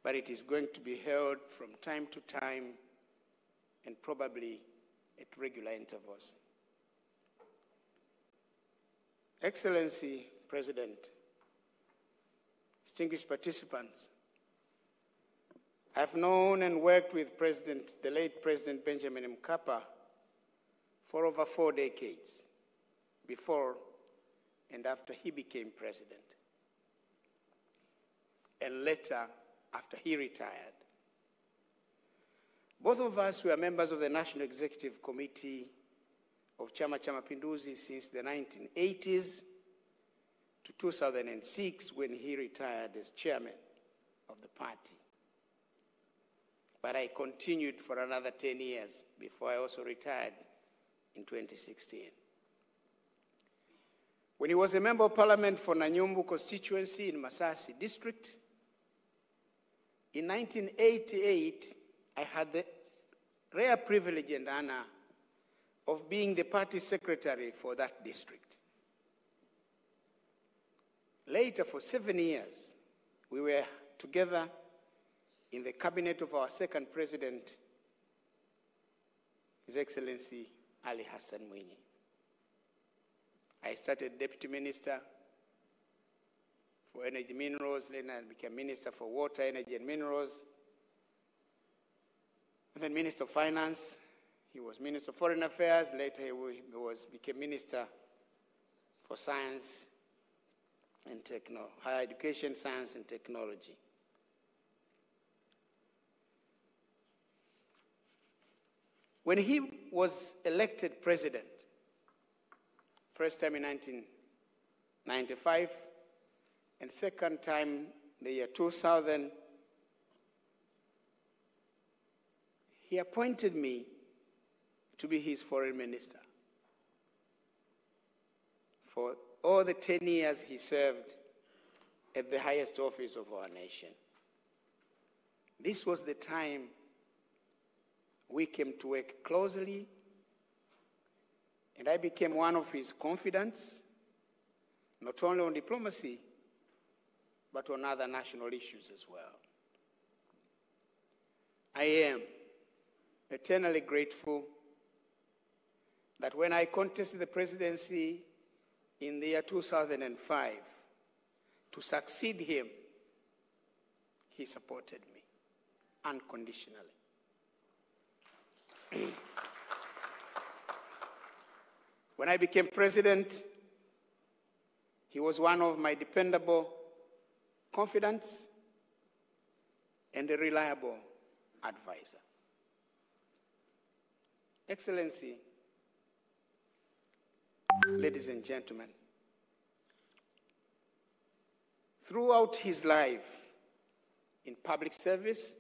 but it is going to be held from time to time and probably at regular intervals. Excellency, President, distinguished participants, I've known and worked with the late President Benjamin Mkapa for over 4 decades, before and after he became president, and later after he retired. Both of us were members of the National Executive Committee of Chama cha Mapinduzi since the 1980s to 2006, when he retired as chairman of the party. But I continued for another 10 years before I also retired in 2016. When he was a member of parliament for Nanyumbu constituency in Masasi district, in 1988, I had the rare privilege and honor of being the party secretary for that district. Later, for 7 years, we were together in the cabinet of our second president, His Excellency Ali Hassan Mwinyi. I started deputy minister for energy minerals, then I became minister for water, energy and minerals, and then minister of finance. He was minister of foreign affairs. Later he became minister for science and higher education, science and technology. When he was elected president, first time in 1995, and second time the year 2000, he appointed me to be his foreign minister for all the 10 years he served at the highest office of our nation. This was the time we came to work closely, and I became one of his confidants, not only on diplomacy, but on other national issues as well. I am eternally grateful that when I contested the presidency in the year 2005, to succeed him, he supported me unconditionally. When I became president, he was one of my dependable confidants and a reliable advisor. Excellency, ladies and gentlemen, throughout his life in public service,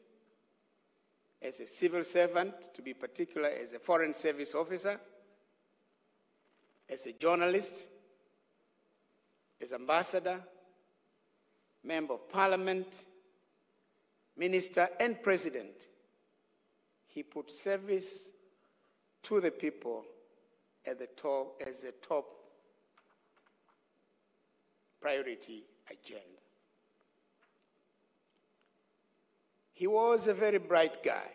as a civil servant, to be particular as a foreign service officer, as a journalist, as ambassador, member of parliament, minister, and president, he put service to the people at the top, as a top priority agenda. He was a very bright guy,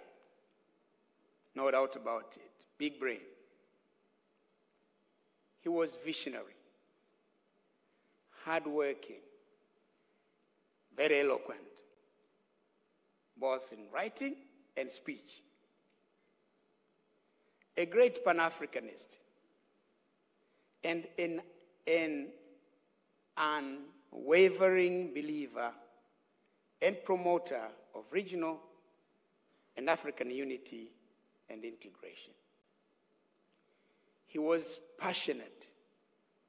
no doubt about it, big brain. He was visionary, hardworking, very eloquent, both in writing and speech. A great Pan-Africanist and an unwavering believer and promoter of regional and African unity and integration. He was passionate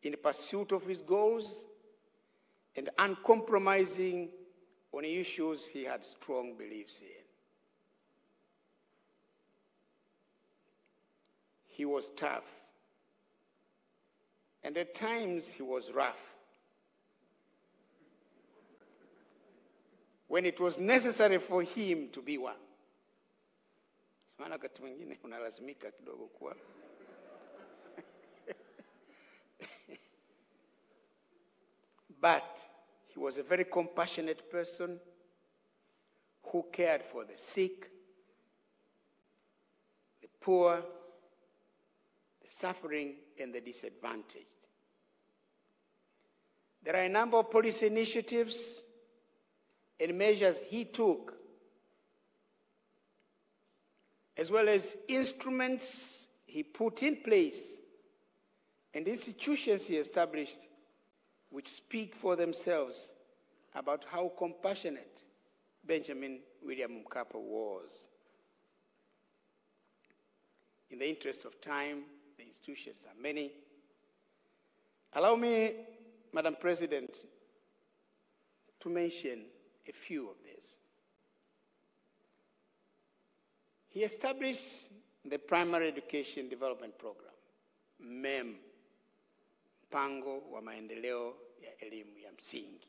in the pursuit of his goals and uncompromising on issues he had strong beliefs in. He was tough, and at times he was rough. When it was necessary for him to be one. Maana wakati mwingine unalazimika kidogo kuwa. But he was a very compassionate person who cared for the sick, the poor, the suffering, and the disadvantaged. There are a number of policy initiatives and measures he took, as well as instruments he put in place and institutions he established, which speak for themselves about how compassionate Benjamin William Mkapa was. In the interest of time, the institutions are many. Allow me, Madam President, to mention a few of these. He established the Primary Education Development Program, MEM, Mpango wa Maendeleo ya Elimu ya Msingi,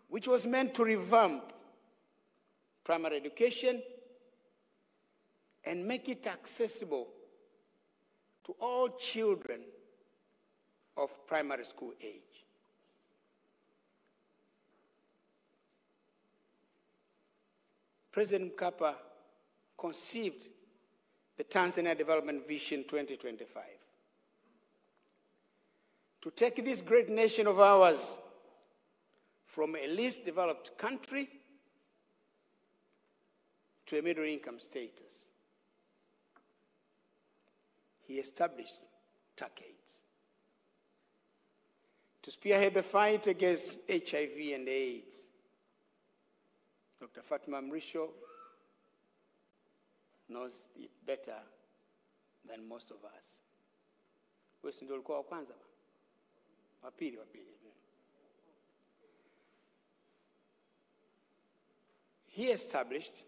which was meant to revamp primary education and make it accessible to all children of primary school age. President Mkapa conceived the Tanzania Development Vision 2025 to take this great nation of ours from a least developed country to a middle income status. He established TACAIDS to spearhead the fight against HIV and AIDS. Dr. Fatima Mrisho knows it better than most of us. Wewe ndio ulikuwa wa kwanza? Wa pili. He established,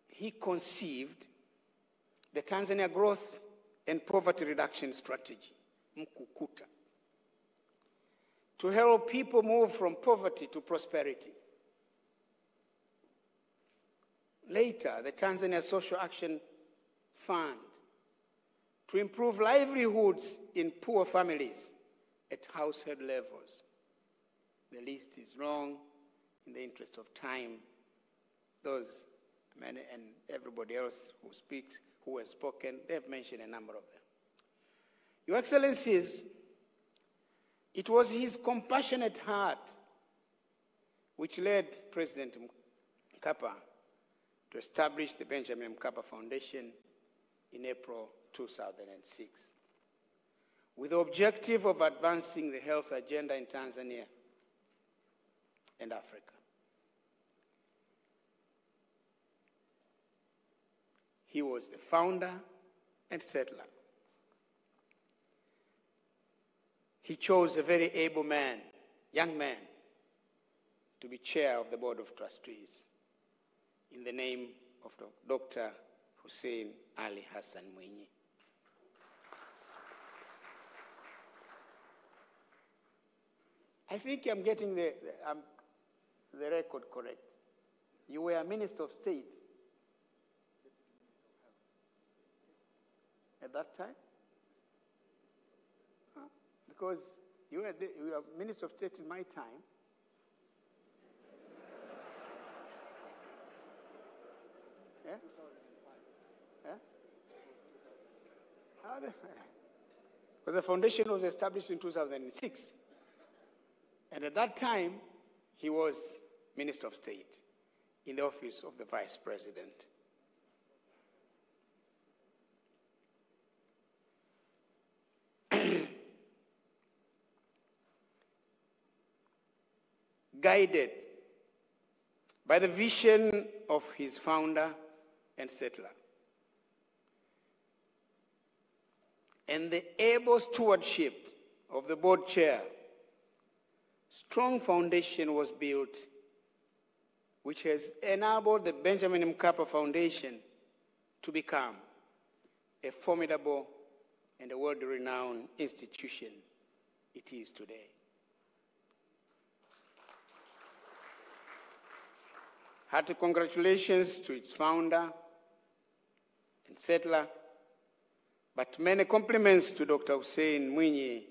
he conceived the Tanzania Growth and Poverty Reduction Strategy, Mkukuta, to help people move from poverty to prosperity. Later, the Tanzania Social Action Fund, to improve livelihoods in poor families at household levels. The list is long. In the interest of time, those men and everybody else who speaks, who has spoken, they've mentioned a number of them. Your Excellencies, it was his compassionate heart which led President Mkapa to establish the Benjamin Mkapa Foundation in April 2006, with the objective of advancing the health agenda in Tanzania and Africa. He was the founder and settler. He chose a very able man, young man, to be chair of the Board of Trustees in the name of Dr. Hussein Ali Hassan Mwinyi. I think I'm getting the record correct. You were a Minister of State at that time? Because you were Minister of State in my time. Yeah? Yeah? Well, the foundation was established in 2006. And at that time, he was Minister of State in the office of the Vice President. guided by the vision of his founder and settler, and the able stewardship of the board chair, strong foundation was built, which has enabled the Benjamin Mkapa Foundation to become a formidable and a world-renowned institution it is today. Hearty congratulations to its founder and settler, but many compliments to Dr. Hussein Mwinyi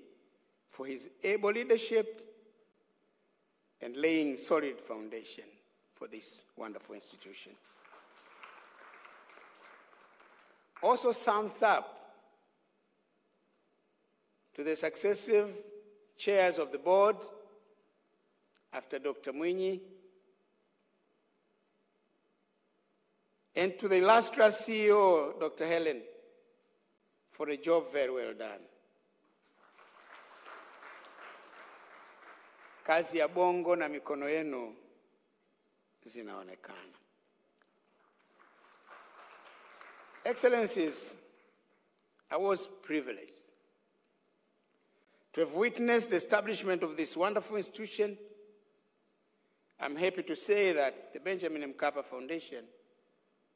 for his able leadership and laying solid foundation for this wonderful institution. Also thumbs up to the successive chairs of the board after Dr. Mwinyi, and to the illustrious CEO, Dr. Helen, for a job very well done. Kazi ya bongo na mikono yenu zinaonekana. Excellencies, I was privileged to have witnessed the establishment of this wonderful institution. I'm happy to say that the Benjamin Mkapa Foundation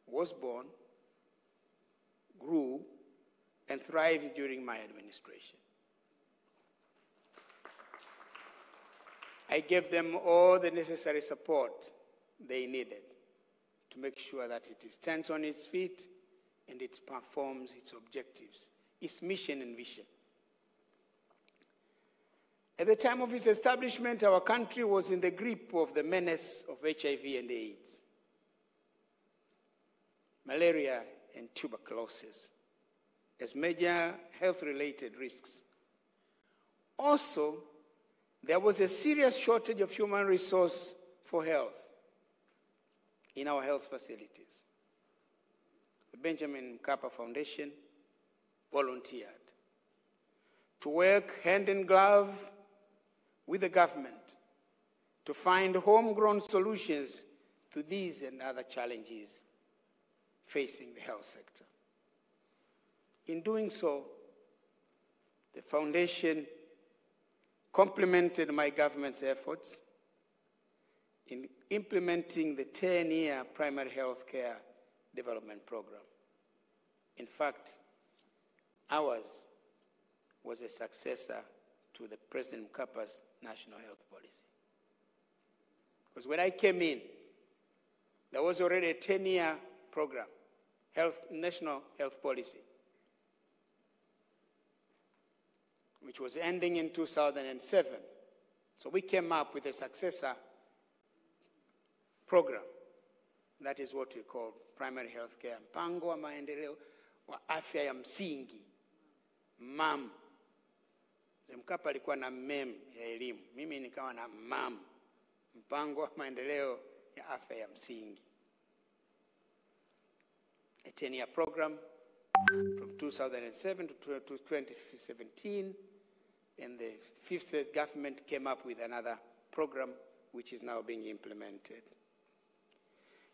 was born, grew, and thrived during my administration. I gave them all the necessary support they needed to make sure that it stands on its feet and it performs its objectives, its mission and vision. At the time of its establishment, our country was in the grip of the menace of HIV and AIDS, malaria and tuberculosis as major health-related risks. Also, there was a serious shortage of human resource for health in our health facilities. The Benjamin Mkapa Foundation volunteered to work hand in glove with the government to find homegrown solutions to these and other challenges facing the health sector. In doing so, the foundation complemented my government's efforts in implementing the 10-year primary health care development program. In fact, ours was a successor to the President Mkapa's national health policy. Because when I came in, there was already a 10-year program, national health policy, which was ending in 2007. So we came up with a successor program. That is what we call primary health care. Mpango wa maendeleo wa afya ya msingi, MAM. Mkapa alikuwa na MEM ya elimu. Mimi nikawa na MAM, mpango wa maendeleo ya afya ya msingi. A 10-year program from 2007 to 2017, and the fifth state government came up with another program which is now being implemented.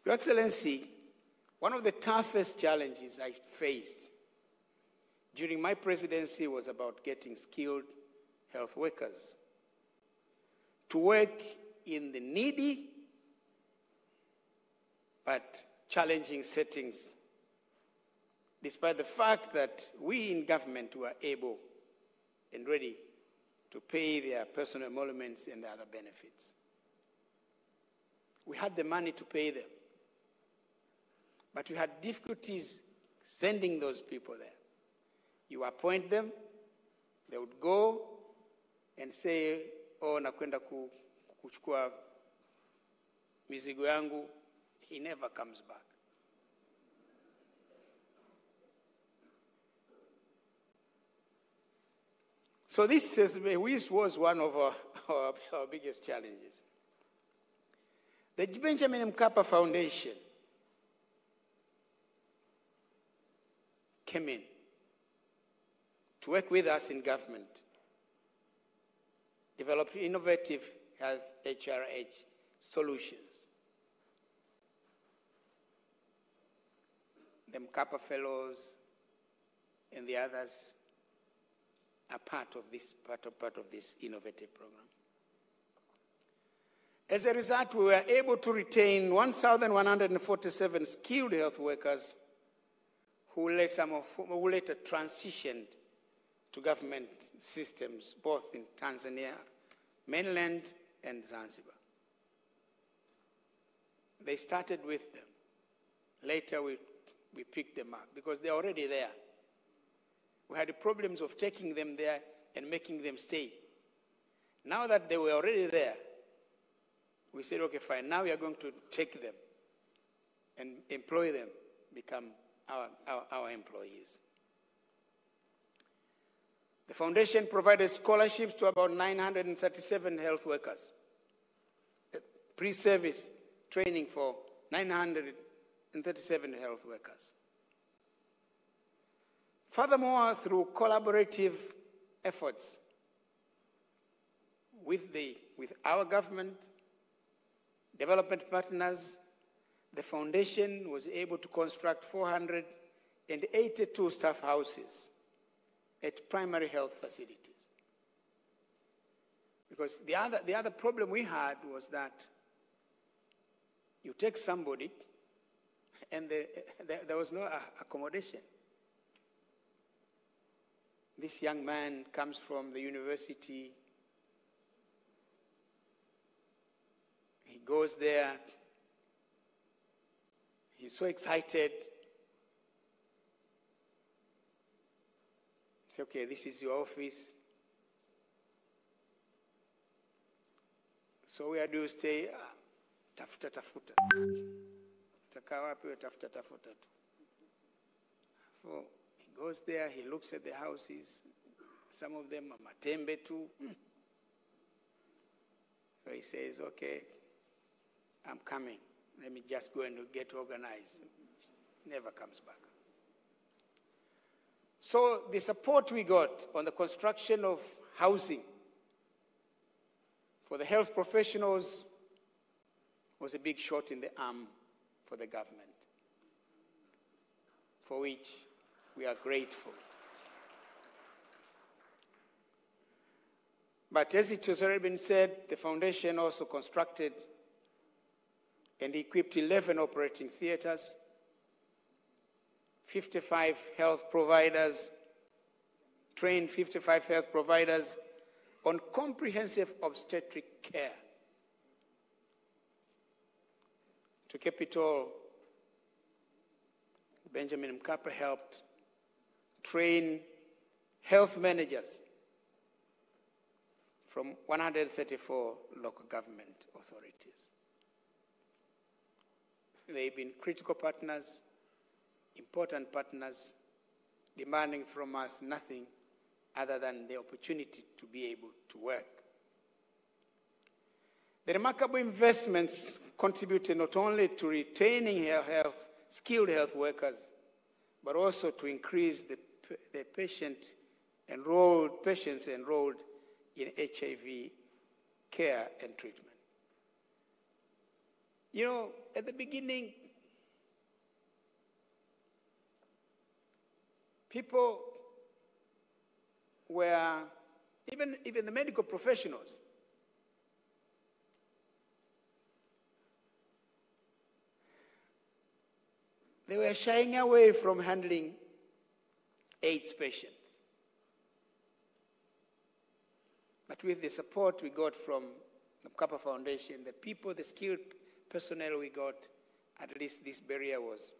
Your Excellency, one of the toughest challenges I faced during my presidency was about getting skilled health workers to work in the needy but challenging settings, despite the fact that we in government were able and ready to pay their personal emoluments and other benefits. We had the money to pay them, but we had difficulties sending those people there. You appoint them, they would go and say, oh, nakwenda kuchukua mizigo yangu. He never comes back. So this was one of our biggest challenges. The Benjamin Mkapa Foundation came in to work with us in government, develop innovative Health HRH solutions. The Mkapa Fellows and the others are part of this innovative program. As a result, we were able to retain 1,147 skilled health workers who later transitioned to government systems, both in Tanzania, mainland, and Zanzibar. They started with them. Later, we picked them up because they're already there. We had the problems of taking them there and making them stay. Now that they were already there, we said, okay, fine, now we are going to take them and employ them, become our employees. The foundation provided scholarships to about 937 health workers, pre-service training for 937 health workers. Furthermore, through collaborative efforts with our government, development partners, the foundation was able to construct 482 staff houses at primary health facilities. Because the other problem we had was that you take somebody and there was no accommodation. This young man comes from the university. He goes there. He's so excited. It's okay, this is your office. So where do you stay? Tafuta. Taka wapi we tafuta tu. So he goes there, he looks at the houses. Some of them are matembe too. So he says, okay, I'm coming. Let me just go and get organized. Never comes back. So the support we got on the construction of housing for the health professionals was a big shot in the arm for the government, for which we are grateful. But as it has already been said, the foundation also constructed and equipped 11 operating theaters, 55 health providers, trained 55 health providers on comprehensive obstetric care. To keep it all, Benjamin Mkapa helped train health managers from 134 local government authorities. They've been critical partners, important partners, demanding from us nothing other than the opportunity to be able to work. The remarkable investments contributed not only to retaining skilled health workers, but also to increase the patients enrolled in HIV care and treatment. You know, at the beginning, people were, even the medical professionals, they were shying away from handling AIDS patients. But with the support we got from the Mkapa Foundation, the people, the skilled personnel we got, at least this barrier was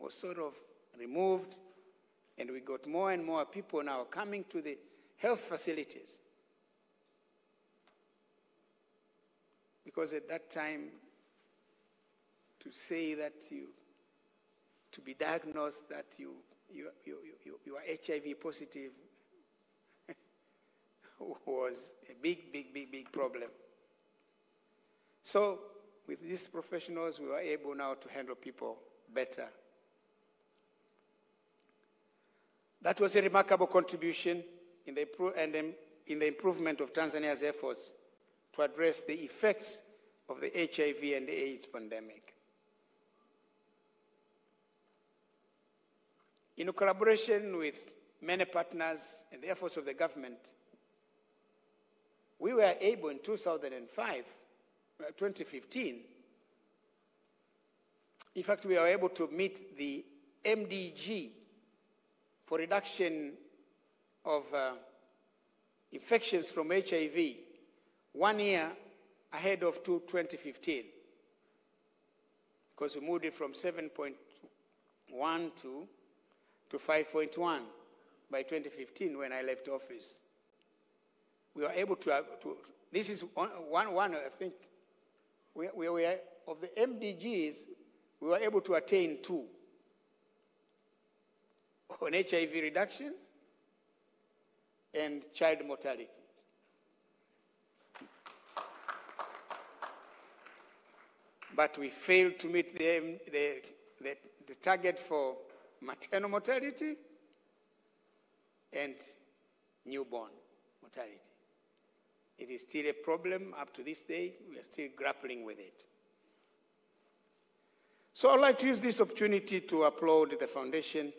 sort of removed, and we got more and more people now coming to the health facilities. Because at that time, to say that to be diagnosed that you are HIV positive was a big problem. So with these professionals, we were able now to handle people better. That was a remarkable contribution and in the improvement of Tanzania's efforts to address the effects of the HIV and AIDS pandemic. In collaboration with many partners and the efforts of the government, we were able in 2015, in fact, we were able to meet the MDG for reduction of infections from HIV 1 year ahead of 2015, because we moved it from 7.1 to 5.1 by 2015 when I left office. We were able to this is one I think, we were, of the MDGs, we were able to attain 2 on HIV reductions and child mortality. But we failed to meet the target for maternal mortality and newborn mortality. It is still a problem up to this day. We are still grappling with it. So I'd like to use this opportunity to applaud the Foundation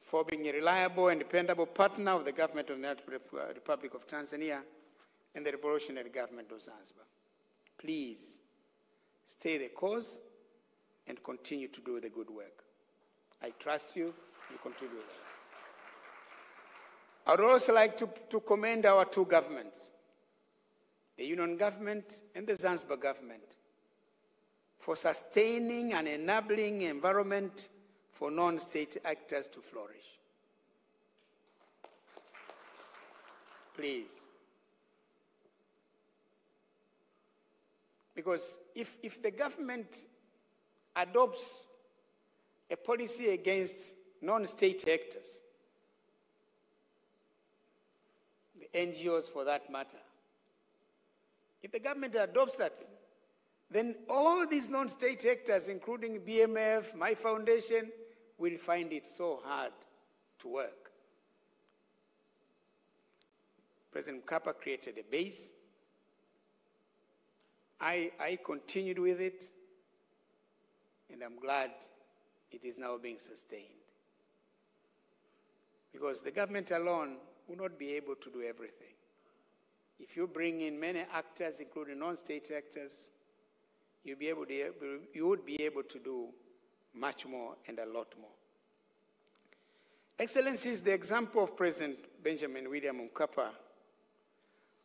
for being a reliable and dependable partner of the government of the Republic of Tanzania and the Revolutionary Government of Zanzibar. Please stay the course and continue to do the good work. I trust you. You continue with that. I would also like to commend our 2 governments, the Union Government and the Zanzibar Government, for sustaining an enabling environment for non-state actors to flourish. Please. Because if the government adopts a policy against non-state actors, the NGOs for that matter, if the government adopts that, then all these non-state actors, including BMF, my foundation, will find it so hard to work. President Mkapa created a base. I continued with it, and I'm glad it is now being sustained. Because the government alone will not be able to do everything. If you bring in many actors, including non-state actors, you would be able to do much more and a lot more. Excellencies, the example of President Benjamin William Mkapa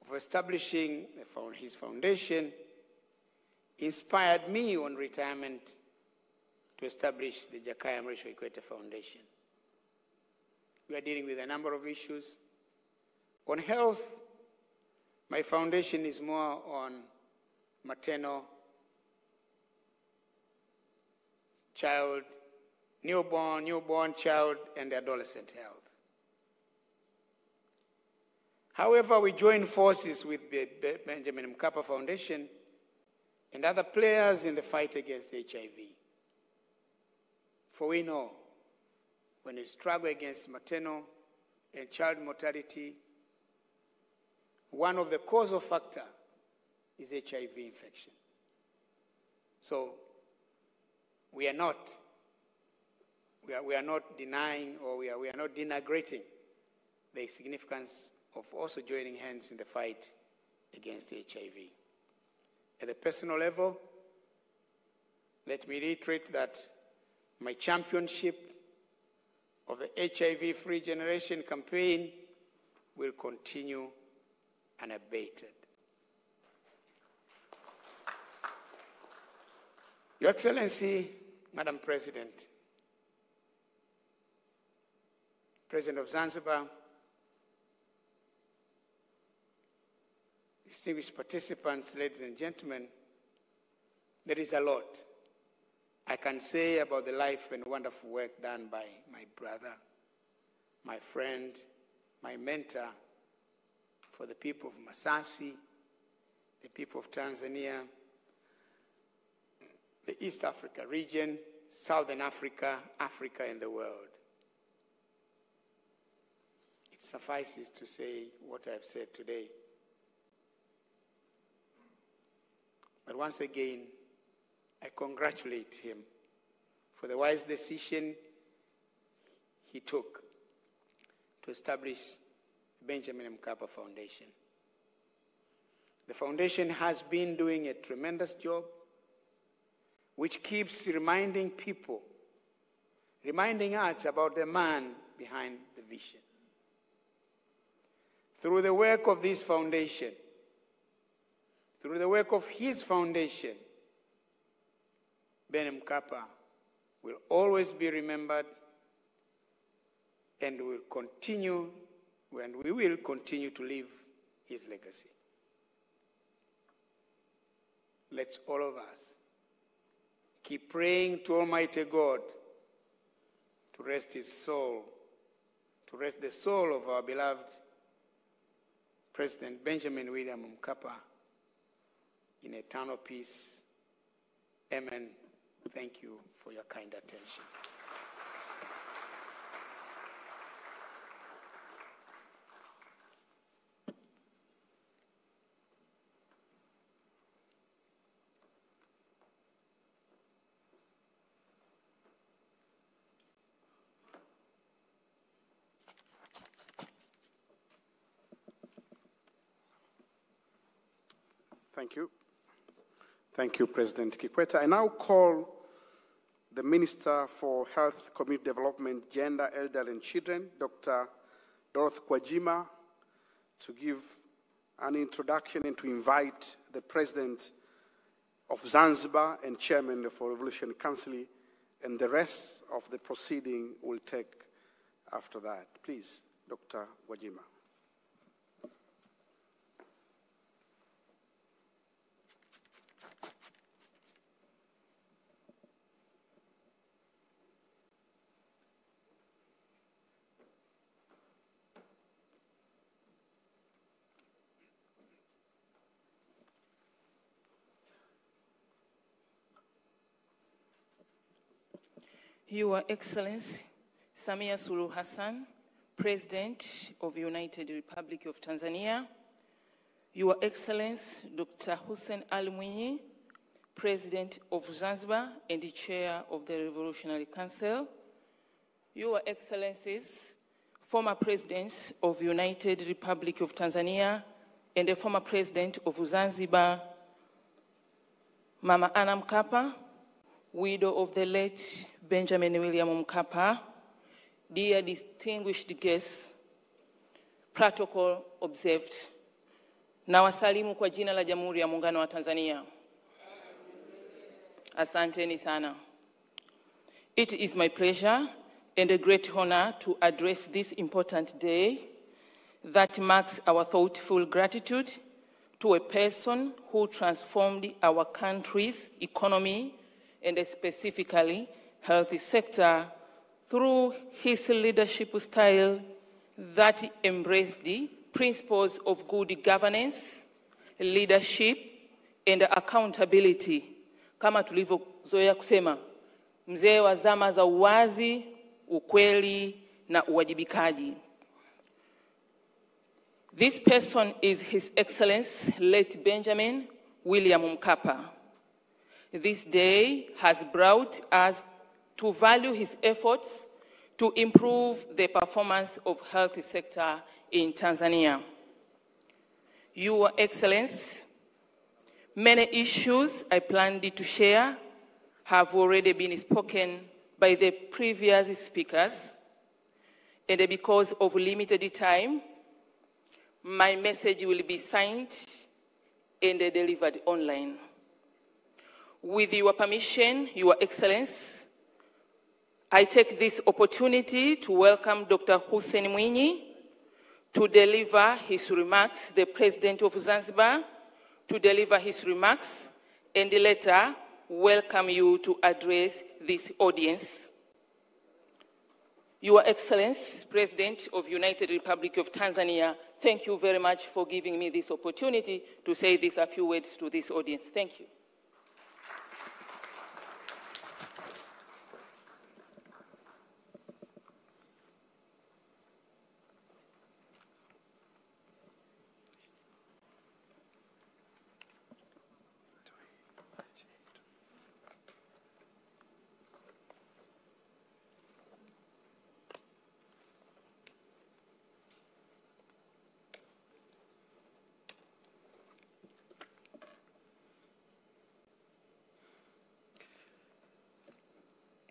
of establishing his foundation inspired me on retirement to establish the Jakaya Mrisho Kikwete Foundation. We are dealing with a number of issues. On health, my foundation is more on maternal, child, newborn, child, and adolescent health. However, we join forces with the Benjamin Mkapa Foundation and other players in the fight against HIV. For we know, when we struggle against maternal and child mortality, one of the causal factors is HIV infection. So we are not denying, or we are not denigrating the significance of also joining hands in the fight against HIV. At the personal level, let me reiterate that my championship of the HIV-free generation campaign will continue unabated. Your Excellency, Madam President, President of Zanzibar, distinguished participants, ladies and gentlemen, there is a lot I can say about the life and wonderful work done by my brother, my friend, my mentor for the people of Masasi, the people of Tanzania, the East Africa region, Southern Africa, Africa, and the world. it suffices to say what I've said today. But once again, I congratulate him for the wise decision he took to establish the Benjamin Mkapa Foundation. The foundation has been doing a tremendous job, which keeps reminding people, reminding us about the man behind the vision. Through the work of this foundation, through the work of his foundation, Ben Mkapa will always be remembered, and we will continue to live his legacy. Let's all of us keep praying to Almighty God to rest his soul, to rest the soul of our beloved President Benjamin William Mkapa in eternal peace. Amen. Thank you for your kind attention. Thank you. Thank you, President Kikwete. I now call the Minister for Health, Community Development, Gender, Elderly and Children, Dr. Dorothy Gwajima, to give an introduction and to invite the President of Zanzibar and Chairman of the Revolutionary Council, and the rest of the proceeding will take after that. Please, Dr. Gwajima. Your Excellency, Samia Suluhu Hassan, President of the United Republic of Tanzania, Your Excellency, Dr. Hussein Ali Mwinyi, President of Zanzibar and the Chair of the Revolutionary Council, Your Excellencies, former Presidents of the United Republic of Tanzania and the former President of Zanzibar, Mama Anna Mkapa, widow of the late Benjamin William Mkapa, dear distinguished guests, protocol observed. Na wasalimu kwa jina la Jamhuri ya Muungano wa Tanzania. Asanteni sana. It is my pleasure and a great honor to address this important day that marks our thoughtful gratitude to a person who transformed our country's economy and specifically health sector through his leadership style that embraced the principles of good governance, leadership, and accountability. Kama tulivyozoea kusema, mzee wa zama za uwazi, ukweli, na uwajibikaji. This person is His Excellency, late Benjamin William Mkapa. This day has brought us to value his efforts to improve the performance of the health sector in Tanzania. Your Excellency, many issues I planned to share have already been spoken by the previous speakers, and because of limited time, my message will be signed and delivered online. With your permission, Your Excellency, I take this opportunity to welcome Dr. Hussein Mwinyi to deliver his remarks, the President of Zanzibar, to deliver his remarks, and later welcome you to address this audience. Your Excellency, President of the United Republic of Tanzania, thank you very much for giving me this opportunity to say these a few words to this audience. Thank you.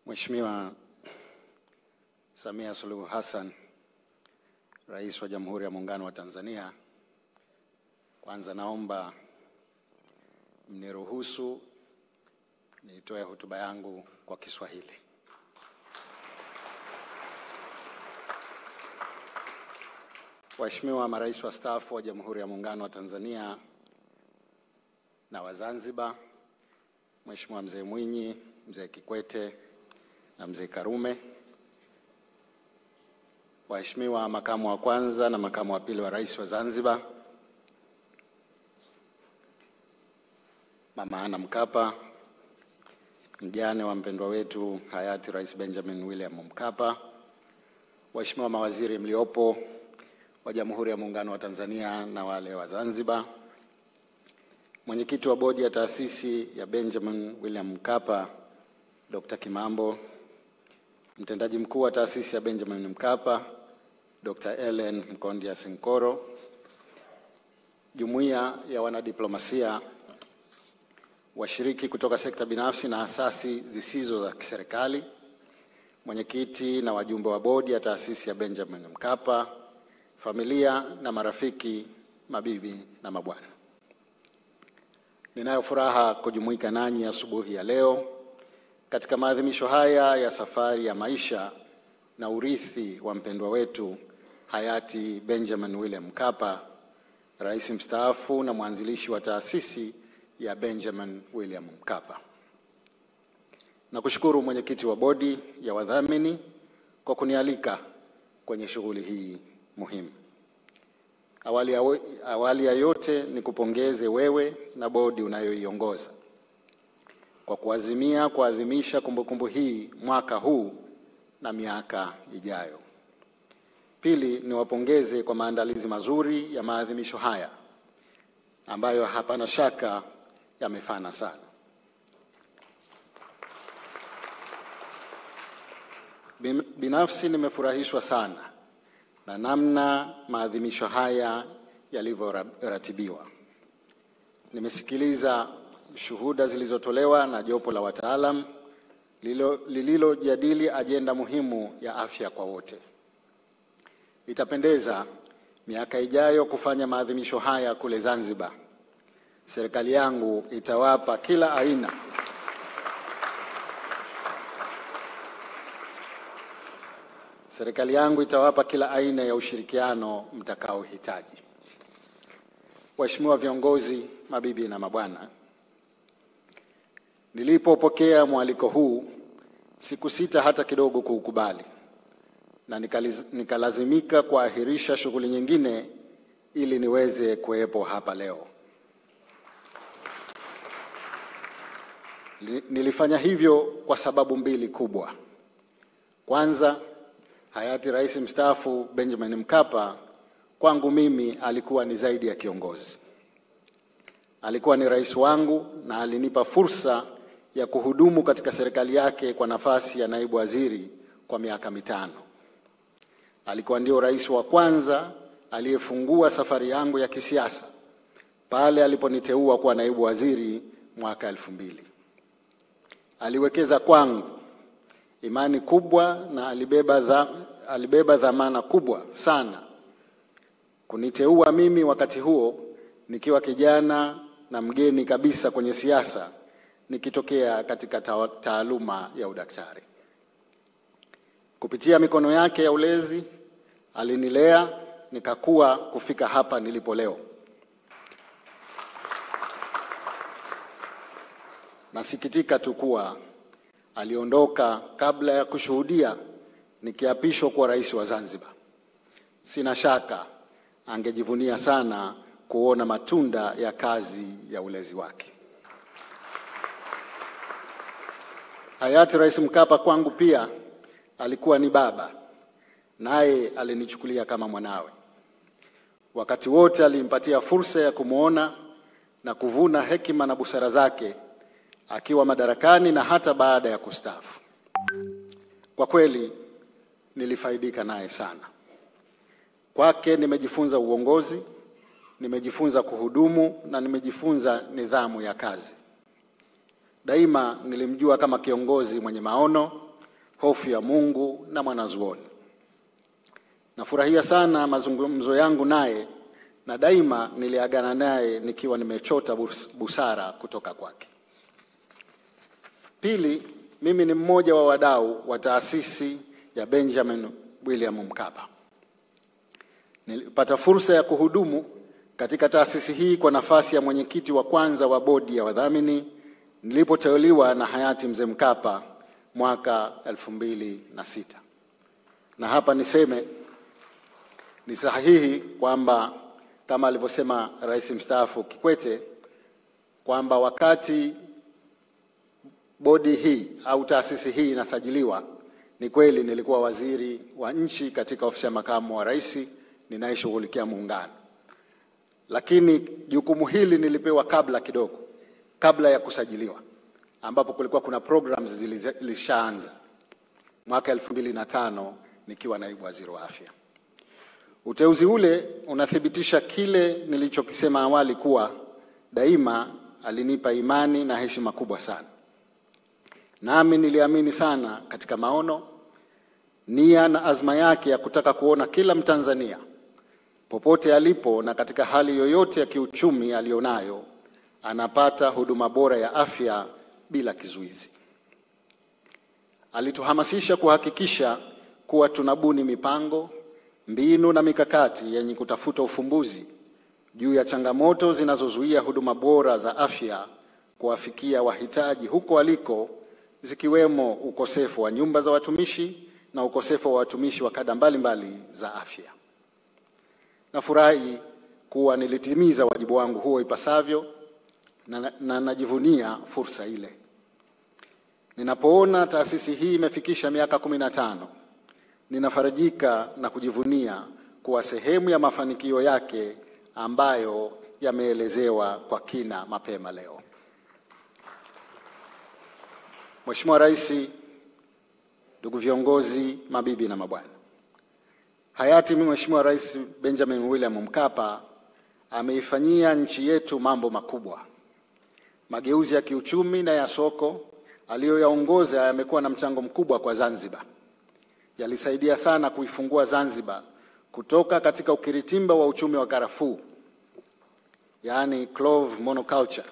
Mheshimiwa Samia Suluhu Hassan, Rais wa Jamhuri ya Muungano wa Tanzania, kwanza naomba mniruhusu nitoe hotuba yangu kwa Kiswahili. Waheshimiwa marais wastaafu wa Jamhuri ya Muungano wa Tanzania na wa Zanzibar, Mheshimiwa Mzee Mwinyi, Mzee Kikwete na Mzee Karume, waheshimiwa makamu wa kwanza na makamu wa pili wa rais wa Zanzibar, Mama Ana Mkapa, mjane wa mpendwa wetu hayati Rais Benjamin William Mkapa, waheshimiwa mawaziri mliopo wa Jamhuri ya Muungano wa Tanzania na wale wa Zanzibar, mwenyekiti wa bodi ya taasisi ya Benjamin William Mkapa Dr. Kimambo, mtendaji mkuu wa taasisi ya Benjamin Mkapa Dr. Ellen Mkondia Sinkoro, jumuiya ya wanadiplomasia, washiriki kutoka sekta binafsi na asasi zisizo za kiserikali, mwenyekiti na wajumbe wa bodi ya taasisi ya Benjamin Mkapa, familia na marafiki, mabibi na mabwana. Ninayo furaha kujumuika nanyi asubuhi ya leo katika maadhimisho haya ya safari ya maisha na urithi wa mpendwa wetu hayati Benjamin William Mkapa, rais mstaafu na mwanzilishi wa taasisi ya Benjamin William Mkapa. Nakushukuru mwenyekiti wa bodi ya wadhamini kwa kunialika kwenye shughuli hii muhimu. Awali ya yote nikupongeze wewe na bodi unayoiongoza kwa kuazimia kuadhimisha kumbukumbu hii mwaka huu na miaka ijayo. Pili, niwapongeze kwa maandalizi mazuri ya maadhimisho haya ambayo hapana shaka yamefana sana. Binafsi nimefurahishwa sana na namna maadhimisho haya yalivyoratibiwa. Nimesikiliza shuhuda zilizotolewa na jopo la wataalam lililojadili ajenda muhimu ya afya kwa wote. Itapendeza miaka ijayo kufanya maadhimisho haya kule Zanzibar. Serikali yangu itawapa kila aina ya ushirikiano mtakaohitaji. Waheshimiwa viongozi, mabibi na mabwana, nilipopokea mwaliko huu sikusita hata kidogo kuukubali na nikalazimika kuahirisha shughuli nyingine ili niweze kuwepo hapa leo. Nilifanya hivyo kwa sababu mbili kubwa. Kwanza, hayati Rais mstaafu Benjamin Mkapa kwangu mimi alikuwa ni zaidi ya kiongozi. Alikuwa ni rais wangu na alinipa fursa ya kuhudumu katika serikali yake kwa nafasi ya naibu waziri kwa miaka 5. Alikuwa ndio rais wa kwanza aliyefungua safari yangu ya kisiasa pale aliponiteua kuwa naibu waziri mwaka 2000. Aliwekeza kwangu imani kubwa na alibeba dhamana kubwa sana kuniteua mimi wakati huo nikiwa kijana na mgeni kabisa kwenye siasa, nikitokea katika taaluma ya udaktari. Kupitia mikono yake ya ulezi alinilea nikakua kufika hapa nilipo leo. Nasikitika tu kuwa aliondoka kabla ya kushuhudia nikiapishwa kuwa rais wa Zanzibar. Sina shaka angejivunia sana kuona matunda ya kazi ya ulezi wake. Hayati Rais Mkapa kwangu pia alikuwa ni baba, naye alinichukulia kama mwanawe. Wakati wote alimpatia fursa ya kumuona na kuvuna hekima na busara zake akiwa madarakani na hata baada ya kustaafu. Kwa kweli nilifaidika naye sana. Kwake nimejifunza uongozi, nimejifunza kuhudumu na nimejifunza nidhamu ya kazi. Daima nilimjua kama kiongozi mwenye maono, hofu ya Mungu na mwanazuoni. Nafurahia sana mazungumzo yangu naye, na daima niliagana naye nikiwa nimechota busara kutoka kwake. Pili, mimi ni mmoja wa wadau wa taasisi ya Benjamin William Mkapa. Nilipata fursa ya kuhudumu katika taasisi hii kwa nafasi ya mwenyekiti wa kwanza wa bodi ya wadhamini nilipoteuliwa na hayati Mzee Mkapa mwaka 2006. Na hapa niseme ni sahihi kwamba kama alivyosema Rais mstaafu Kikwete kwamba wakati bodi hii au taasisi hii inasajiliwa, ni kweli nilikuwa waziri wa nchi katika ofisi ya makamu wa rais ninayeshughulikia muungano. Lakini jukumu hili nilipewa kabla ya kusajiliwa, ambapo kulikuwa kuna programs zilishaanza mwaka 2005 nikiwa naibu waziri wa afya. Uteuzi ule unathibitisha kile nilichokisema awali kuwa daima alinipa imani na heshima kubwa sana. Nami niliamini sana katika maono, nia na azma yake ya kutaka kuona kila Mtanzania popote alipo na katika hali yoyote ya kiuchumi alionayo anapata huduma bora ya afya bila kizuizi. Alituhamasisha kuhakikisha kuwa tunabuni mipango, mbinu na mikakati yenye kutafuta ufumbuzi juu ya changamoto zinazozuia huduma bora za afya kuwafikia wahitaji huko waliko, zikiwemo ukosefu wa nyumba za watumishi na ukosefu wa watumishi wa kada mbalimbali za afya. Nafurahi kuwa nilitimiza wajibu wangu huo ipasavyo na najivunia fursa ile. Ninapoona taasisi hii imefikisha miaka 15, ninafarijika na kujivunia kuwa sehemu ya mafanikio yake ambayo yameelezewa kwa kina mapema leo. Mheshimiwa Rais, ndugu viongozi, mabibi na mabwana, hayati Mheshimiwa Rais Benjamin William Mkapa ameifanyia nchi yetu mambo makubwa. Mageuzi ya kiuchumi na ya soko aliyoyaongoza yamekuwa na mchango mkubwa kwa Zanzibar. Yalisaidia sana kuifungua Zanzibar kutoka katika ukiritimba wa uchumi wa karafuu, yaani clove monoculture.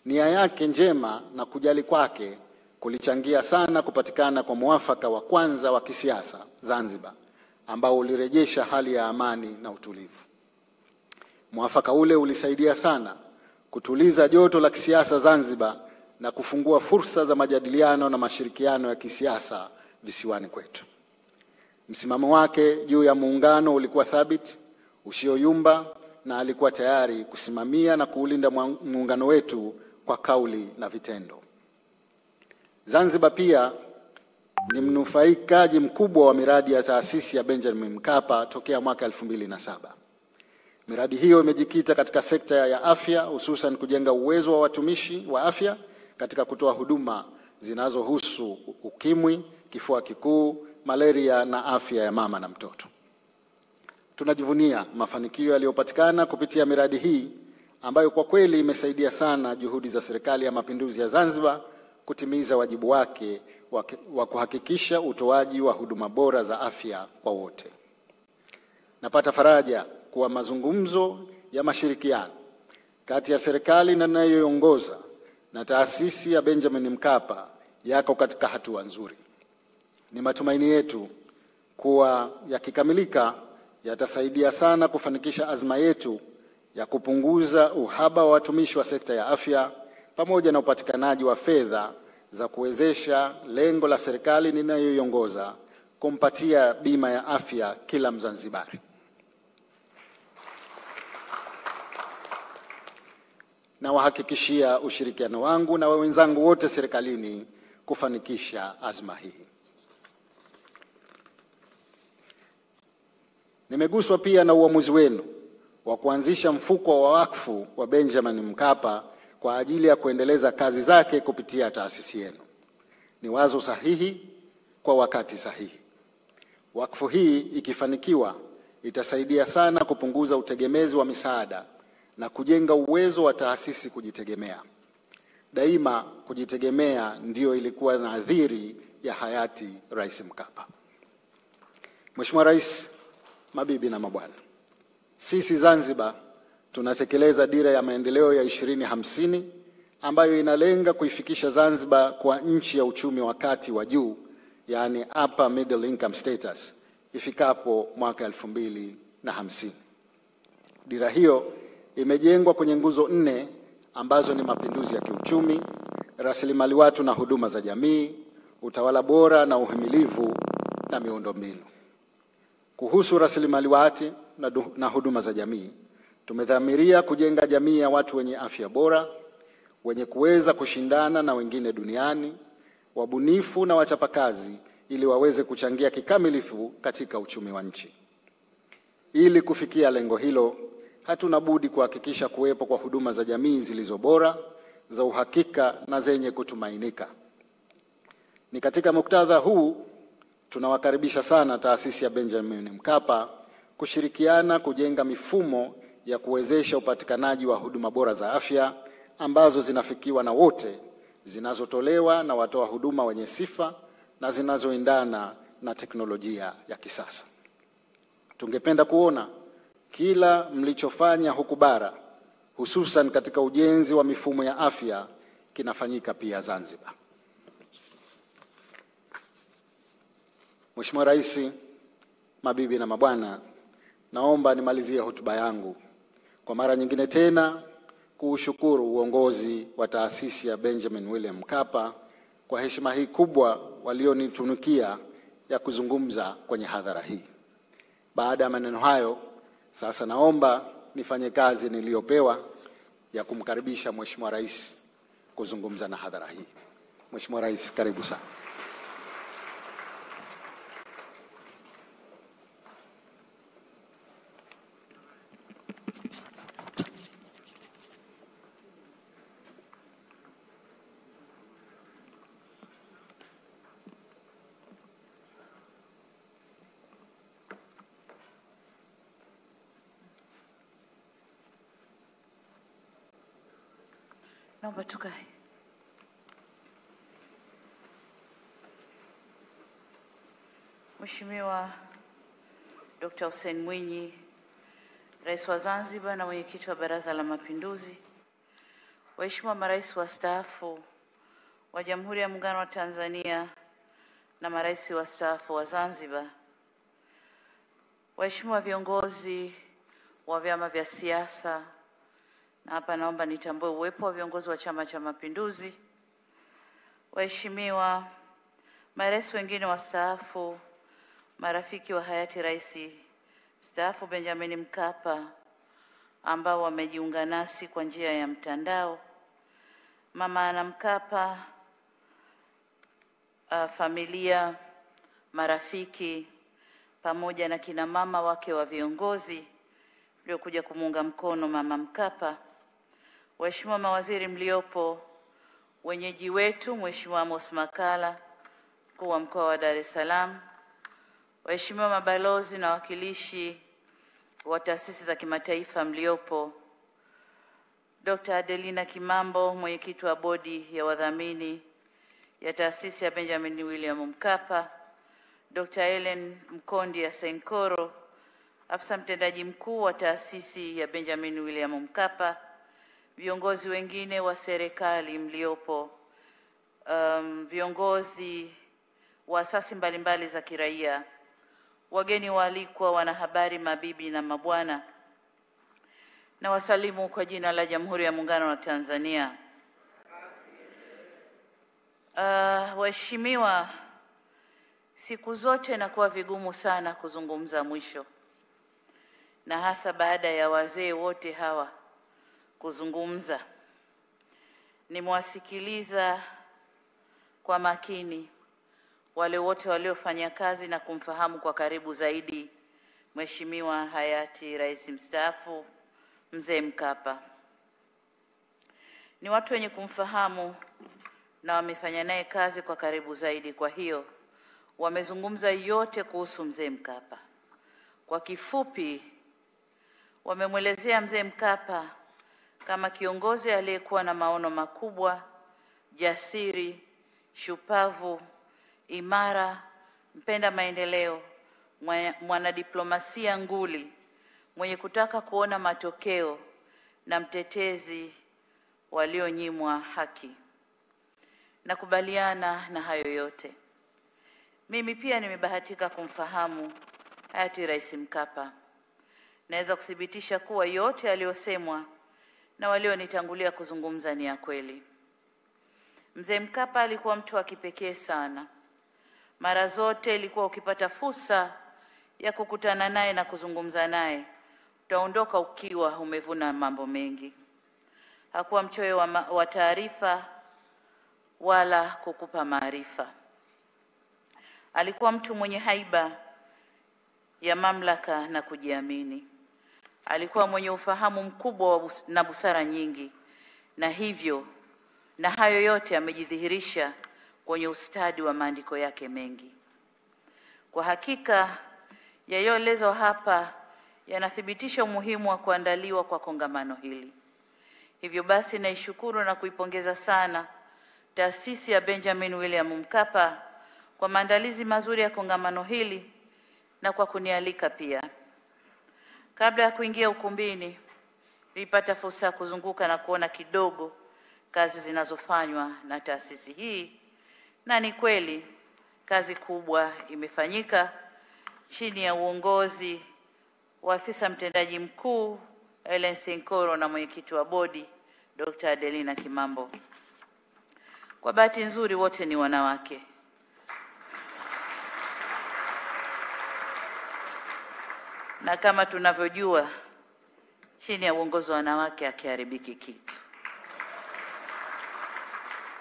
Nia yake njema na kujali kwake kulichangia sana kupatikana kwa muafaka wa kwanza wa kisiasa Zanzibar, ambao ulirejesha hali ya amani na utulivu. Muafaka ule ulisaidia sana kutuliza joto la kisiasa Zanzibar na kufungua fursa za majadiliano na mashirikiano ya kisiasa visiwani kwetu. Msimamo wake juu ya muungano ulikuwa thabiti, usioyumba, na alikuwa tayari kusimamia na kuulinda muungano wetu kwa kauli na vitendo. Zanzibar pia ni mnufaikaji mkubwa wa miradi ya taasisi ya Benjamin Mkapa tokea mwaka 2007. Miradi hiyo imejikita katika sekta ya afya, hususan kujenga uwezo wa watumishi wa afya katika kutoa huduma zinazohusu ukimwi, kifua kikuu, malaria na afya ya mama na mtoto. Tunajivunia mafanikio yaliyopatikana kupitia miradi hii ambayo kwa kweli imesaidia sana juhudi za Serikali ya Mapinduzi ya Zanzibar kutimiza wajibu wake wa kuhakikisha utoaji wa huduma bora za afya kwa wote. Napata faraja kuwa mazungumzo ya mashirikiano kati ya serikali na ninayoiongoza na taasisi ya Benjamin Mkapa yako katika hatua nzuri. Ni matumaini yetu kuwa yakikamilika yatasaidia sana kufanikisha azma yetu ya kupunguza uhaba wa watumishi wa sekta ya afya pamoja na upatikanaji wa fedha za kuwezesha lengo la serikali ninayoiongoza kumpatia bima ya afya kila Mzanzibari. Na wahakikishia ushirikiano wangu na wenzangu wote serikalini kufanikisha azma hii. Nimeguswa pia na uamuzi wenu wa kuanzisha mfuko wa wakfu wa Benjamin Mkapa kwa ajili ya kuendeleza kazi zake kupitia taasisi yenu. Ni wazo sahihi kwa wakati sahihi. Wakfu hii ikifanikiwa itasaidia sana kupunguza utegemezi wa misaada na kujenga uwezo wa taasisi kujitegemea. daima kujitegemea ndiyo ilikuwa nadhiri ya hayati Rais Mkapa. Mheshimiwa Rais, mabibi na mabwana, sisi Zanzibar tunatekeleza dira ya maendeleo ya 2050 ambayo inalenga kuifikisha Zanzibar kwa nchi ya uchumi wa kati wa juu, yani upper middle income status, ifikapo mwaka 2050. Dira hiyo imejengwa kwenye nguzo 4 ambazo ni mapinduzi ya kiuchumi, rasilimali watu na huduma za jamii, utawala bora na uhimilivu na miundombinu. Kuhusu rasilimali watu na huduma za jamii, tumedhamiria kujenga jamii ya watu wenye afya bora, wenye kuweza kushindana na wengine duniani, wabunifu na wachapakazi, ili waweze kuchangia kikamilifu katika uchumi wa nchi. Ili kufikia lengo hilo, hatuna budi kuhakikisha kuwepo kwa huduma za jamii zilizo bora, za uhakika na zenye kutumainika. Ni katika muktadha huu tunawakaribisha sana taasisi ya Benjamin Mkapa kushirikiana kujenga mifumo ya kuwezesha upatikanaji wa huduma bora za afya ambazo zinafikiwa na wote, zinazotolewa na watoa huduma wenye sifa na zinazoendana na teknolojia ya kisasa. Tungependa kuona kila mlichofanya huku bara, hususan katika ujenzi wa mifumo ya afya, kinafanyika pia Zanzibar. Mheshimiwa Rais, mabibi na mabwana, naomba nimalizie hotuba yangu kwa mara nyingine tena kuushukuru uongozi wa taasisi ya Benjamin William Mkapa kwa heshima hii kubwa walionitunukia ya kuzungumza kwenye hadhara hii. Baada ya maneno hayo, sasa naomba nifanye kazi niliyopewa ya kumkaribisha Mheshimiwa Rais kuzungumza na hadhara hii. Mheshimiwa Rais, karibu sana. Naomba tukae. Mheshimiwa Dr. Hussein Mwinyi, Rais wa Zanzibar na Mwenyekiti wa Baraza la Mapinduzi, waheshimiwa marais wastaafu wa Jamhuri ya Muungano wa Tanzania na marais wastaafu wa Zanzibar, waheshimiwa viongozi wa vyama vya siasa, na hapa naomba nitambue uwepo wa viongozi wa Chama cha Mapinduzi, waheshimiwa marais wengine wastaafu, marafiki wa hayati Rais mstaafu Benjamin Mkapa ambao wamejiunga nasi kwa njia ya mtandao, Mama Ana Mkapa, familia, marafiki, pamoja na kina mama wake wa viongozi waliokuja kumuunga mkono Mama Mkapa, waheshimiwa mawaziri mliopo, wenyeji wetu Mheshimiwa Amos Makala, mkuu wa mkoa wa Dar es Salaam, waheshimiwa mabalozi na wakilishi wa taasisi za kimataifa mliopo, Dr. Adelina Kimambo, mwenyekiti wa bodi ya wadhamini ya taasisi ya Benjamin William Mkapa, Dr. Ellen Mkondi ya Senkoro, afisa mtendaji mkuu wa taasisi ya Benjamin William Mkapa, viongozi wengine wa serikali mliopo, viongozi wa asasi mbalimbali za kiraia, wageni waalikwa, wanahabari, mabibi na mabwana, na wasalimu kwa jina la Jamhuri ya Muungano wa Tanzania. Waheshimiwa, siku zote inakuwa vigumu sana kuzungumza mwisho, na hasa baada ya wazee wote hawa kuzungumza. Nimewasikiliza kwa makini wale wote waliofanya kazi na kumfahamu kwa karibu zaidi Mheshimiwa hayati Rais mstaafu Mzee Mkapa. Ni watu wenye kumfahamu na wamefanya naye kazi kwa karibu zaidi, kwa hiyo wamezungumza yote kuhusu Mzee Mkapa. Kwa kifupi, wamemwelezea Mzee Mkapa kama kiongozi aliyekuwa na maono makubwa jasiri, shupavu, imara, mpenda maendeleo, mwanadiplomasia nguli, mwenye kutaka kuona matokeo na mtetezi walionyimwa haki. Nakubaliana na hayo yote. Mimi pia nimebahatika kumfahamu hayati Rais Mkapa. Naweza kuthibitisha kuwa yote aliyosemwa na walionitangulia kuzungumza ni ya kweli. Mzee Mkapa alikuwa mtu wa kipekee sana. Mara zote ilikuwa ukipata fursa ya kukutana naye na kuzungumza naye, utaondoka ukiwa umevuna mambo mengi. Hakuwa mchoyo wa taarifa wala kukupa maarifa. Alikuwa mtu mwenye haiba ya mamlaka na kujiamini. Alikuwa mwenye ufahamu mkubwa na busara nyingi, na hivyo na hayo yote yamejidhihirisha kwenye ustadi wa maandiko yake mengi. Kwa hakika yaliyoelezwa hapa yanathibitisha umuhimu wa kuandaliwa kwa kongamano hili. Hivyo basi naishukuru na kuipongeza sana taasisi ya Benjamin William Mkapa kwa maandalizi mazuri ya kongamano hili na kwa kunialika pia. Kabla ya kuingia ukumbini, nilipata fursa ya kuzunguka na kuona kidogo kazi zinazofanywa na taasisi hii, na ni kweli kazi kubwa imefanyika chini ya uongozi wa afisa mtendaji mkuu Ellen Senkoro na mwenyekiti wa bodi Dr. Adelina Kimambo. Kwa bahati nzuri wote ni wanawake. Na kama tunavyojua, chini ya uongozi wa wanawake hakiharibiki kitu.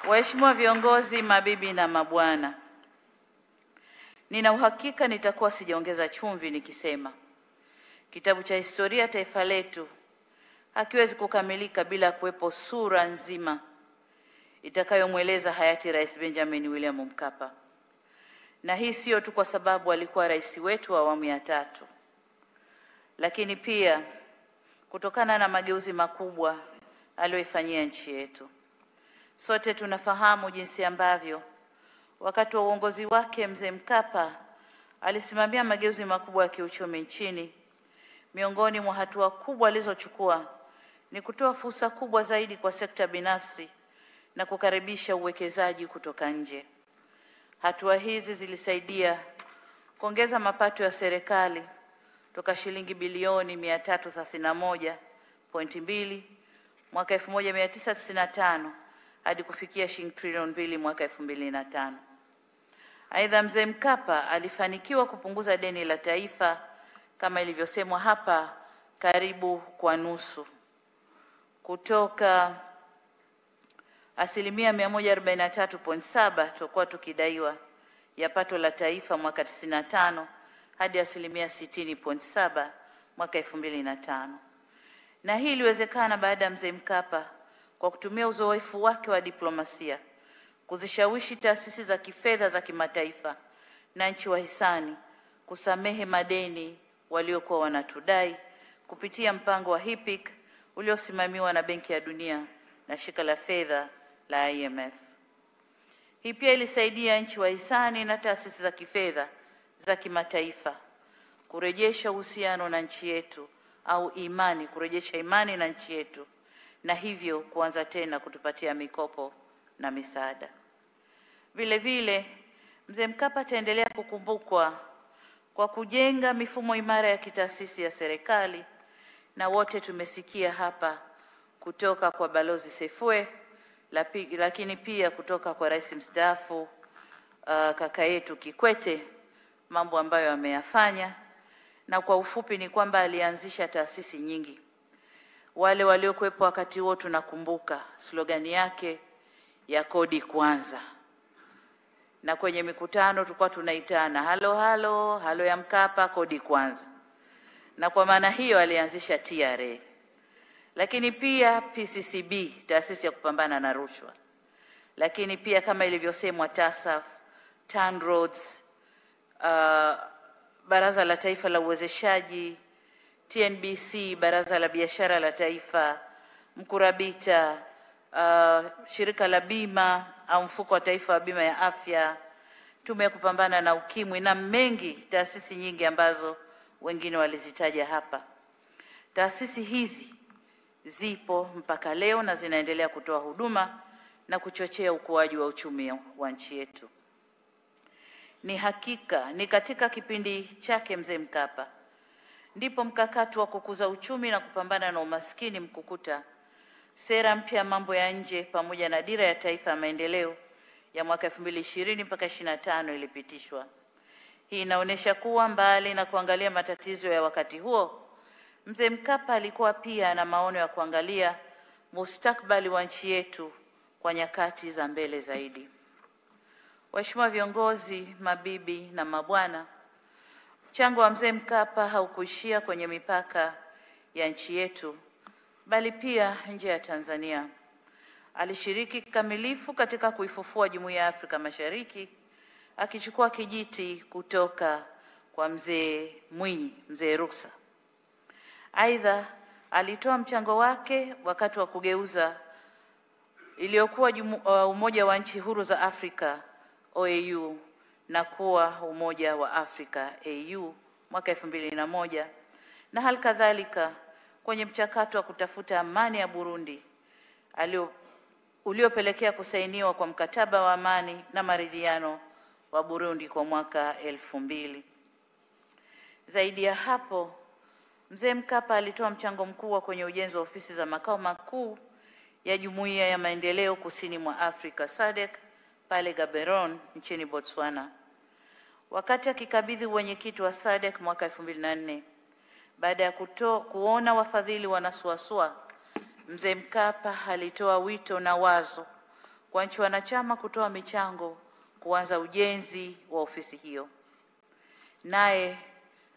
Waheshimiwa viongozi, mabibi na mabwana, nina uhakika nitakuwa sijaongeza chumvi nikisema kitabu cha historia ya taifa letu hakiwezi kukamilika bila kuwepo sura nzima itakayomweleza hayati Rais Benjamin William Mkapa. Na hii sio tu kwa sababu alikuwa rais wetu wa awamu ya tatu, lakini pia kutokana na mageuzi makubwa aliyoifanyia nchi yetu. Sote tunafahamu jinsi ambavyo wakati wa uongozi wake Mzee Mkapa alisimamia mageuzi makubwa ya kiuchumi nchini. Miongoni mwa hatua kubwa alizochukua ni kutoa fursa kubwa zaidi kwa sekta binafsi na kukaribisha uwekezaji kutoka nje. Hatua hizi zilisaidia kuongeza mapato ya serikali toka shilingi bilioni 331.2 mwaka 1995 hadi kufikia shilingi trilioni 2 mwaka 2005. Aidha, Mzee Mkapa alifanikiwa kupunguza deni la taifa kama ilivyosemwa hapa karibu kwa nusu, kutoka asilimia 143.7 tulikuwa tukidaiwa ya pato la taifa mwaka 95 hadi asilimia 60.7 mwaka 2005. Na hii iliwezekana baada ya Mzee Mkapa kwa kutumia uzoefu wake wa diplomasia kuzishawishi taasisi za kifedha za kimataifa na nchi wahisani kusamehe madeni waliokuwa wanatudai kupitia mpango wa HIPIC uliosimamiwa na Benki ya Dunia na shirika la fedha la IMF. Hii pia ilisaidia nchi wahisani na taasisi za kifedha za kimataifa kurejesha uhusiano na nchi yetu au kurejesha imani na nchi yetu, na hivyo kuanza tena kutupatia mikopo na misaada. Vile vile, Mzee Mkapa ataendelea kukumbukwa kwa kujenga mifumo imara ya kitaasisi ya serikali, na wote tumesikia hapa kutoka kwa Balozi Sefue, lakini pia kutoka kwa Rais mstaafu kaka yetu Kikwete, mambo ambayo ameyafanya. Na kwa ufupi ni kwamba alianzisha taasisi nyingi. Wale waliokuwepo wakati huo tunakumbuka slogani yake ya kodi kwanza, na kwenye mikutano tulikuwa tunaitana halo halo halo ya Mkapa, kodi kwanza. Na kwa maana hiyo alianzisha TRA, lakini pia PCCB, taasisi ya kupambana na rushwa, lakini pia kama ilivyosemwa TASAF, TANROADS, Baraza la Taifa la Uwezeshaji, TNBC, Baraza la Biashara la Taifa, Mkurabita, shirika la bima au mfuko wa taifa wa bima ya afya, tume ya kupambana na ukimwi na mengi, taasisi nyingi ambazo wengine walizitaja hapa. Taasisi hizi zipo mpaka leo na zinaendelea kutoa huduma na kuchochea ukuaji wa uchumi wa nchi yetu. Ni hakika ni katika kipindi chake Mzee Mkapa ndipo mkakati wa kukuza uchumi na kupambana na umaskini mkukuta, sera mpya ya mambo ya nje pamoja na dira ya taifa ya maendeleo ya mwaka 2020 mpaka 25 ilipitishwa. Hii inaonyesha kuwa mbali na kuangalia matatizo ya wakati huo, Mzee Mkapa alikuwa pia na maono ya kuangalia mustakabali wa nchi yetu kwa nyakati za mbele zaidi. Waheshimiwa viongozi, mabibi na mabwana, mchango wa Mzee Mkapa haukuishia kwenye mipaka ya nchi yetu, bali pia nje ya Tanzania. Alishiriki kikamilifu katika kuifufua Jumuiya ya Afrika Mashariki, akichukua kijiti kutoka kwa Mzee Mwinyi, Mzee Ruksa. Aidha, alitoa mchango wake wakati wa kugeuza iliyokuwa Umoja wa Nchi Huru za Afrika OAU na kuwa Umoja wa Afrika AU mwaka 2001, na hali kadhalika kwenye mchakato wa kutafuta amani ya Burundi uliopelekea kusainiwa kwa mkataba wa amani na maridhiano wa Burundi kwa mwaka 2000. Zaidi ya hapo, Mzee Mkapa alitoa mchango mkubwa kwenye ujenzi wa ofisi za makao makuu ya Jumuiya ya Maendeleo Kusini mwa Afrika SADC pale Gaborone nchini Botswana. Wakati akikabidhi wenyekiti wa SADC mwaka 2004, baada ya kuona wafadhili wanasuasua, Mzee Mkapa alitoa wito na wazo kwa nchi wanachama kutoa michango kuanza ujenzi wa ofisi hiyo. Naye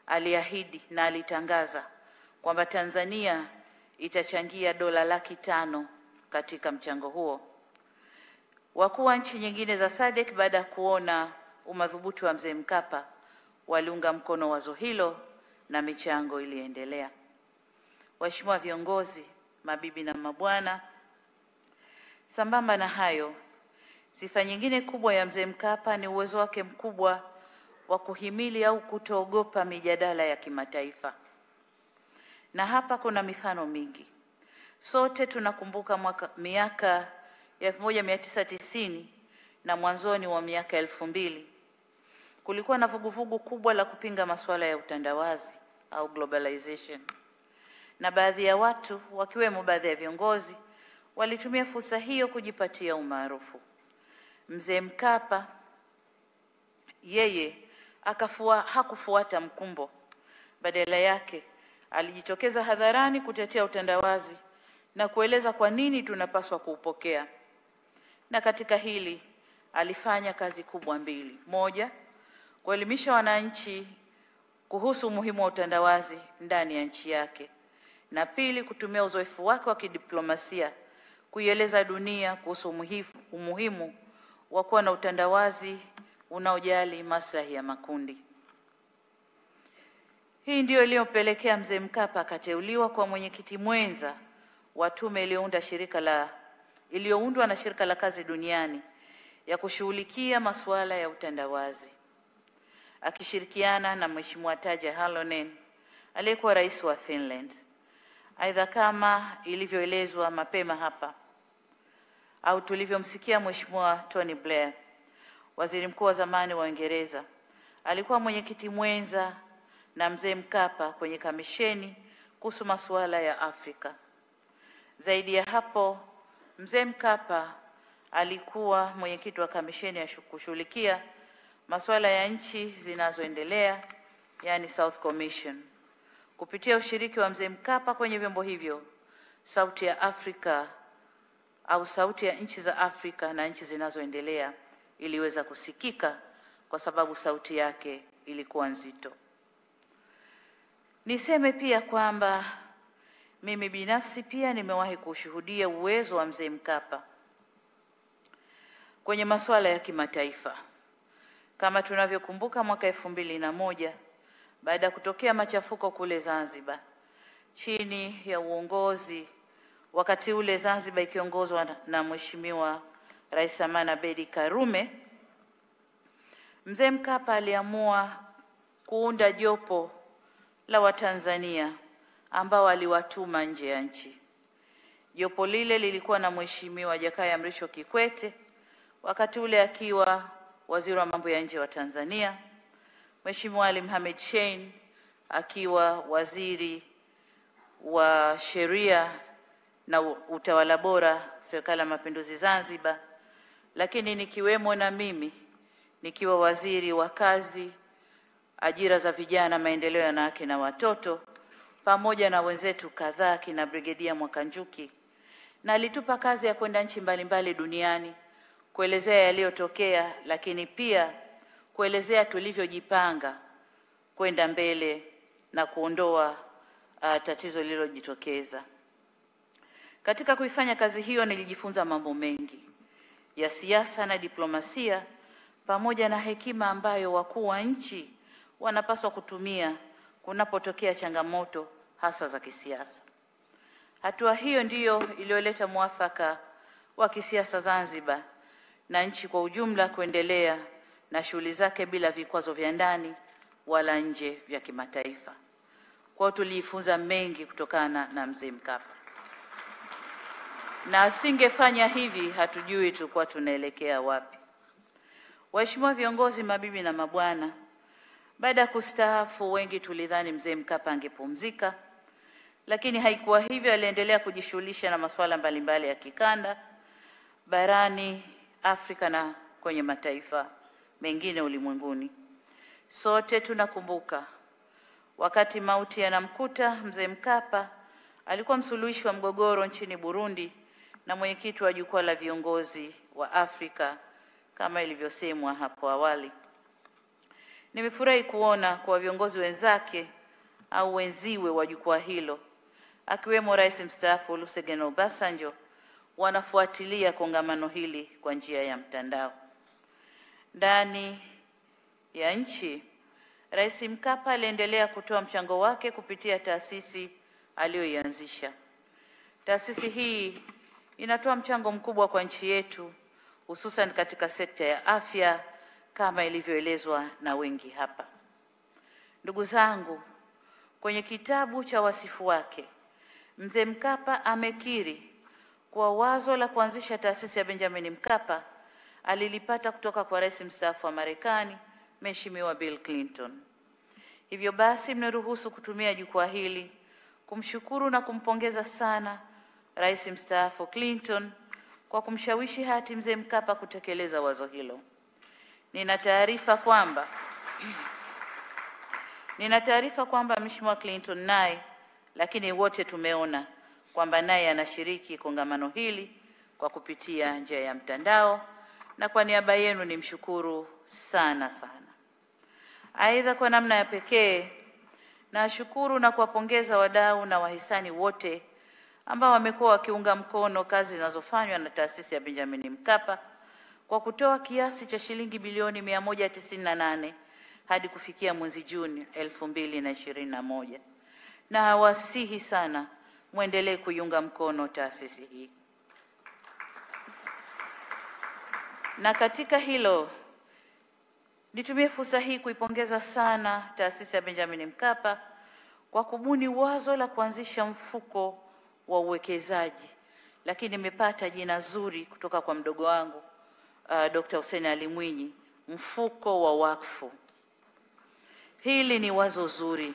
aliahidi na alitangaza kwamba Tanzania itachangia dola 500,000 katika mchango huo. Wakuu wa nchi nyingine za SADC baada ya kuona umadhubuti wa Mzee Mkapa waliunga mkono wazo hilo na michango iliendelea. Waheshimiwa viongozi, mabibi na mabwana, sambamba na hayo, sifa nyingine kubwa ya Mzee Mkapa ni uwezo wake mkubwa wa kuhimili au kutoogopa mijadala ya kimataifa. Na hapa kuna mifano mingi. Sote tunakumbuka miaka ya 1990 na mwanzoni wa miaka 2000. Kulikuwa na vuguvugu kubwa la kupinga masuala ya utandawazi au globalization. Na baadhi ya watu, wakiwemo baadhi ya viongozi, walitumia fursa hiyo kujipatia umaarufu. Mzee Mkapa yeye hakufuata mkumbo. Badala yake alijitokeza hadharani kutetea utandawazi na kueleza kwa nini tunapaswa kuupokea. Na katika hili alifanya kazi kubwa mbili. Moja, kuelimisha wananchi kuhusu umuhimu wa utandawazi ndani ya nchi yake. Na pili, kutumia uzoefu wake wa kidiplomasia kuieleza dunia kuhusu umuhimu wa kuwa na utandawazi unaojali maslahi ya makundi. Hii ndio iliyopelekea Mzee Mkapa akateuliwa kwa mwenyekiti mwenza wa tume iliyoundwa na Shirika la Kazi Duniani ya kushughulikia masuala ya utandawazi, akishirikiana na Mheshimiwa Tarja Halonen aliyekuwa rais wa Finland. Aidha, kama ilivyoelezwa mapema hapa au tulivyomsikia Mheshimiwa Tony Blair, waziri mkuu wa zamani wa Uingereza, alikuwa mwenyekiti mwenza na Mzee Mkapa kwenye kamisheni kuhusu masuala ya Afrika. Zaidi ya hapo, Mzee Mkapa alikuwa mwenyekiti wa kamisheni ya kushughulikia masuala ya nchi zinazoendelea, yani South Commission. Kupitia ushiriki wa Mzee Mkapa kwenye vyombo hivyo, sauti ya Afrika au sauti ya nchi za Afrika na nchi zinazoendelea iliweza kusikika kwa sababu sauti yake ilikuwa nzito. Niseme pia kwamba mimi binafsi pia nimewahi kushuhudia uwezo wa Mzee Mkapa kwenye masuala ya kimataifa. Kama tunavyokumbuka mwaka 2001, baada ya kutokea machafuko kule Zanzibar, chini ya uongozi wakati ule Zanzibar ikiongozwa na Mheshimiwa Rais Samia Abedi Karume, Mzee Mkapa aliamua kuunda jopo la Watanzania ambao aliwatuma nje ya nchi. Jopo lile lilikuwa na Mheshimiwa Jakaya Mrisho Kikwete, wakati ule akiwa waziri wa mambo ya nje wa Tanzania, Mheshimiwa Ali Mohamed Shein akiwa waziri wa sheria na utawala bora Serikali ya Mapinduzi Zanzibar, lakini nikiwemo na mimi nikiwa waziri wa kazi, ajira za vijana, maendeleo ya wanawake na watoto, pamoja na wenzetu kadhaa kina Brigedia Mwakanjuki, na alitupa kazi ya kwenda nchi mbalimbali duniani kuelezea yaliyotokea, lakini pia kuelezea tulivyojipanga kwenda mbele na kuondoa tatizo lililojitokeza. Katika kuifanya kazi hiyo nilijifunza mambo mengi ya siasa na diplomasia, pamoja na hekima ambayo wakuu wa nchi wanapaswa kutumia kunapotokea changamoto hasa za kisiasa. Hatua hiyo ndiyo iliyoleta mwafaka wa kisiasa Zanzibar na nchi kwa ujumla kuendelea na shughuli zake bila vikwazo vya ndani wala nje vya kimataifa. Kwa tulijifunza mengi kutokana na Mzee Mkapa, na asingefanya hivi hatujui tulikuwa tunaelekea wapi. Waheshimiwa viongozi, mabibi na mabwana, baada ya kustaafu wengi tulidhani Mzee Mkapa angepumzika, lakini haikuwa hivyo. Aliendelea kujishughulisha na masuala mbalimbali ya kikanda, barani Afrika na kwenye mataifa mengine ulimwenguni. Sote tunakumbuka wakati mauti yanamkuta Mzee Mkapa, alikuwa msuluhishi wa mgogoro nchini Burundi na mwenyekiti wa jukwaa la viongozi wa Afrika kama ilivyosemwa hapo awali. Nimefurahi kuona kwa viongozi wenzake au wenziwe wa jukwaa hilo, akiwemo Rais mstaafu Olusegun Obasanjo, wanafuatilia kongamano hili kwa njia ya mtandao. Ndani ya nchi, Rais Mkapa aliendelea kutoa mchango wake kupitia taasisi aliyoianzisha. Taasisi hii inatoa mchango mkubwa kwa nchi yetu, hususan katika sekta ya afya kama ilivyoelezwa na wengi hapa. Ndugu zangu, kwenye kitabu cha wasifu wake, Mzee Mkapa amekiri kwa wazo la kuanzisha taasisi ya Benjamin Mkapa alilipata kutoka kwa Rais mstaafu wa Marekani, Mheshimiwa Bill Clinton. Hivyo basi mniruhusu kutumia jukwaa hili kumshukuru na kumpongeza sana Rais mstaafu Clinton kwa kumshawishi hati Mzee Mkapa kutekeleza wazo hilo. Nina taarifa kwamba Mheshimiwa Clinton naye, lakini wote tumeona kwamba naye anashiriki kongamano hili kwa kupitia njia ya mtandao, na kwa niaba yenu nimshukuru sana sana. Aidha, kwa namna ya pekee nashukuru na kuwapongeza wadau na wahisani wote ambao wamekuwa wakiunga mkono kazi zinazofanywa na taasisi ya Benjamin Mkapa kwa kutoa kiasi cha shilingi bilioni 198 hadi kufikia mwezi Juni 2021. Na wasihi sana muendelee kuiunga mkono taasisi hii. Na katika hilo nitumie fursa hii kuipongeza sana taasisi ya Benjamin Mkapa kwa kubuni wazo la kuanzisha mfuko wa uwekezaji, lakini nimepata jina zuri kutoka kwa mdogo wangu Dr. Hussein Ali Mwinyi, mfuko wa wakfu. Hili ni wazo zuri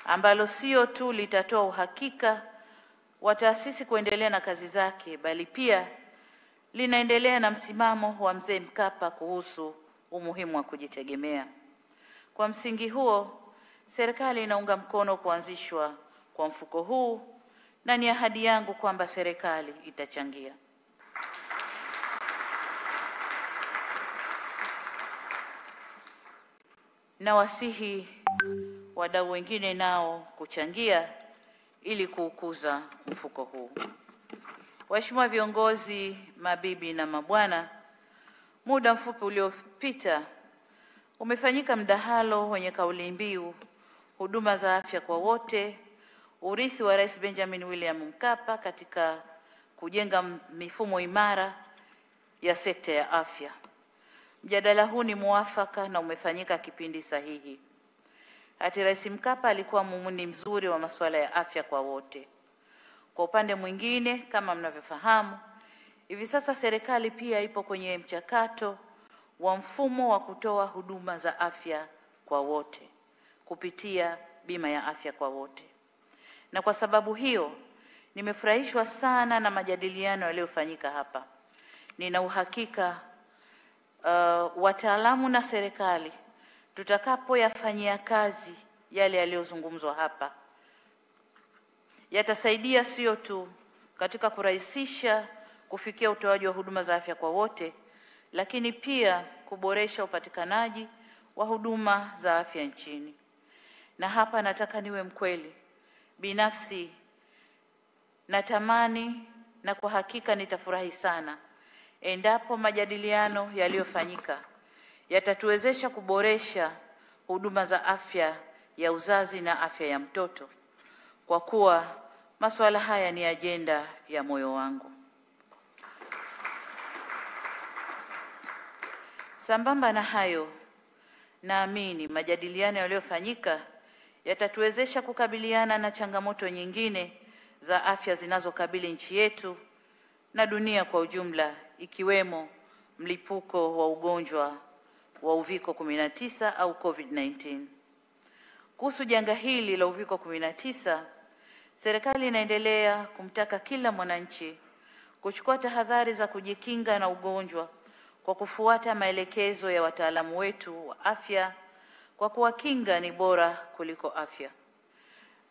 ambalo sio tu litatoa uhakika wa taasisi kuendelea na kazi zake, bali pia linaendelea na msimamo wa Mzee Mkapa kuhusu umuhimu wa kujitegemea. Kwa msingi huo, serikali inaunga mkono kuanzishwa kwa mfuko huu, na ni ahadi yangu kwamba serikali itachangia. Na wasihi wadau wengine nao kuchangia ili kuukuza mfuko huu. Waheshimiwa viongozi, mabibi na mabwana, muda mfupi uliopita umefanyika mdahalo wenye kauli mbiu huduma za afya kwa wote, urithi wa Rais Benjamin William Mkapa katika kujenga mifumo imara ya sekta ya afya. Mjadala huu ni muafaka na umefanyika kipindi sahihi. Hati Rais Mkapa alikuwa muumini mzuri wa masuala ya afya kwa wote. Kwa upande mwingine, kama mnavyofahamu, hivi sasa serikali pia ipo kwenye mchakato wa mfumo wa kutoa huduma za afya kwa wote kupitia bima ya afya kwa wote. Na kwa sababu hiyo, nimefurahishwa sana na majadiliano yaliyofanyika hapa. Nina uhakika wataalamu na serikali tutakapoyafanyia kazi yale yaliyozungumzwa hapa, yatasaidia sio tu katika kurahisisha kufikia utoaji wa huduma za afya kwa wote, lakini pia kuboresha upatikanaji wa huduma za afya nchini. Na hapa nataka niwe mkweli. Binafsi natamani na kwa hakika nitafurahi sana endapo majadiliano yaliyofanyika yatatuwezesha kuboresha huduma za afya ya uzazi na afya ya mtoto, kwa kuwa masuala haya ni ajenda ya moyo wangu. Sambamba na hayo, naamini majadiliano yaliyofanyika yatatuwezesha kukabiliana na changamoto nyingine za afya zinazokabili nchi yetu na dunia kwa ujumla, ikiwemo mlipuko wa ugonjwa wa uviko 19 au COVID-19. Kuhusu janga hili la uviko 19, serikali inaendelea kumtaka kila mwananchi kuchukua tahadhari za kujikinga na ugonjwa kwa kufuata maelekezo ya wataalamu wetu wa afya, kwa kuwa kinga ni bora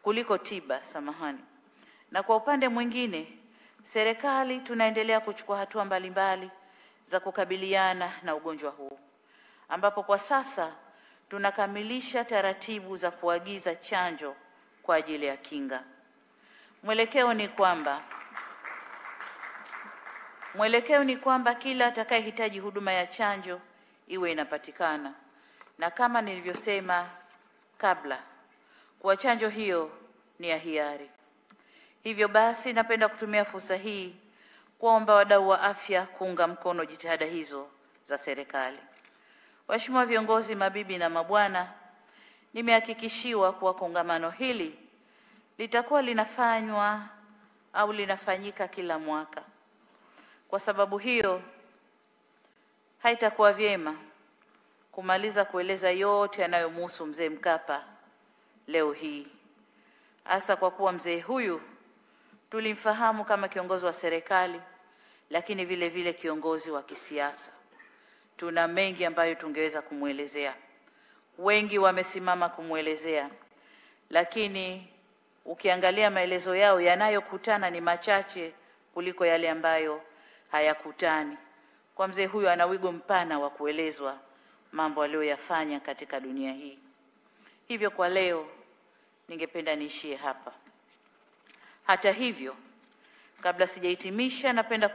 kuliko tiba, samahani. Na kwa upande mwingine, serikali tunaendelea kuchukua hatua mbalimbali za kukabiliana na ugonjwa huu, ambapo kwa sasa tunakamilisha taratibu za kuagiza chanjo kwa ajili ya kinga. Mwelekeo ni kwamba kila atakayehitaji huduma ya chanjo iwe inapatikana, na kama nilivyosema kabla, kwa chanjo hiyo ni ya hiari. Hivyo basi, napenda kutumia fursa hii kuomba wadau wa afya kuunga mkono jitihada hizo za serikali. Waheshimiwa viongozi, mabibi na mabwana, nimehakikishiwa kuwa kongamano hili litakuwa linafanyika kila mwaka. Kwa sababu hiyo, haitakuwa vyema kumaliza kueleza yote yanayomhusu mzee Mkapa leo hii, hasa kwa kuwa mzee huyu tulimfahamu kama kiongozi wa serikali, lakini vile vile kiongozi wa kisiasa. Tuna mengi ambayo tungeweza kumuelezea. Wengi wamesimama kumuelezea, lakini ukiangalia maelezo yao yanayokutana ni machache kuliko yale ambayo hayakutani. Kwa mzee huyu ana wigo mpana wa kuelezwa mambo aliyoyafanya katika dunia hii. Hivyo kwa leo ningependa niishie hapa. Hata hivyo, kabla sijahitimisha, napenda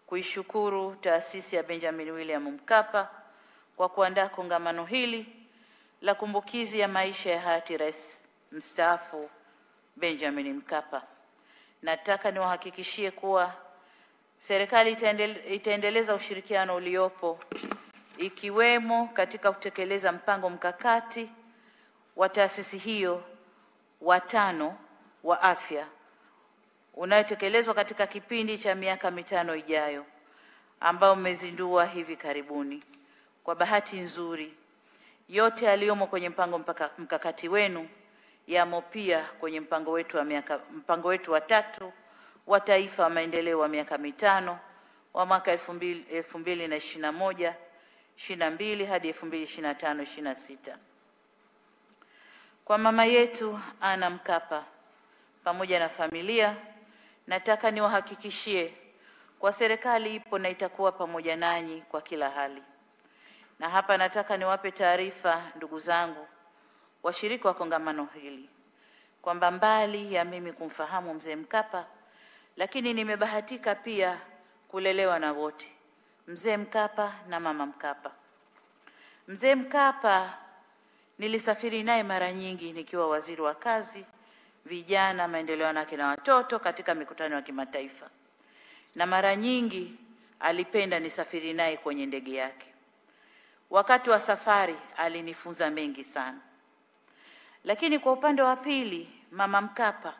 kuishukuru taasisi ya Benjamin William Mkapa kwa kuandaa kongamano hili la kumbukizi ya maisha ya hayati Rais mstaafu Benjamin Mkapa. Nataka niwahakikishie kuwa serikali itaendeleza ushirikiano uliopo, ikiwemo katika kutekeleza mpango mkakati wa taasisi hiyo wa 5 wa afya unayotekelezwa katika kipindi cha miaka 5 ijayo, ambao mmezindua hivi karibuni. Kwa bahati nzuri, yote yaliyomo kwenye mpango mkakati wenu yamo pia kwenye mpango wetu wa 3 wa taifa wa maendeleo wa miaka 5 wa mwaka 2021 22 hadi 2025 26. Kwa mama yetu Ana Mkapa pamoja na familia, nataka niwahakikishie kwa serikali ipo na itakuwa pamoja nanyi kwa kila hali. Na hapa nataka niwape taarifa, ndugu zangu washiriki wa kongamano hili, kwamba mbali ya mimi kumfahamu mzee Mkapa, lakini nimebahatika pia kulelewa na wote, mzee Mkapa na mama Mkapa. Mzee Mkapa nilisafiri naye mara nyingi nikiwa waziri wa kazi vijana, maendeleo ya wanawake na watoto katika mikutano ya kimataifa, na mara nyingi alipenda nisafiri naye kwenye ndege yake. Wakati wa safari alinifunza mengi sana. Lakini kwa upande wa pili, Mama Mkapa,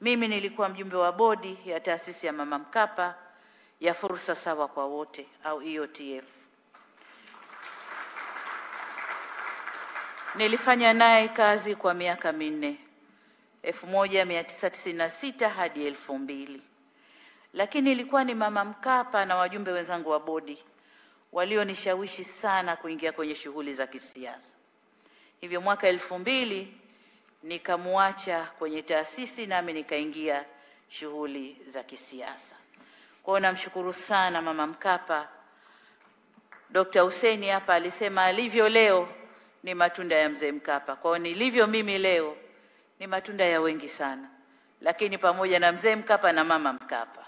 mimi nilikuwa mjumbe wa bodi ya taasisi ya Mama Mkapa ya fursa sawa kwa wote au EOTF. Nilifanya naye kazi kwa miaka minne, 1996 hadi 2000. Lakini ilikuwa ni Mama Mkapa na wajumbe wenzangu wa bodi walionishawishi sana kuingia kwenye shughuli za kisiasa. Hivyo mwaka 2000 nikamuacha kwenye taasisi nami nikaingia shughuli za kisiasa. Kwa hiyo namshukuru sana Mama Mkapa. Dr. Hussein hapa alisema alivyo leo ni matunda ya mzee Mkapa. Kwa hiyo nilivyo mimi leo ni matunda ya wengi sana, lakini pamoja na mzee Mkapa na Mama Mkapa.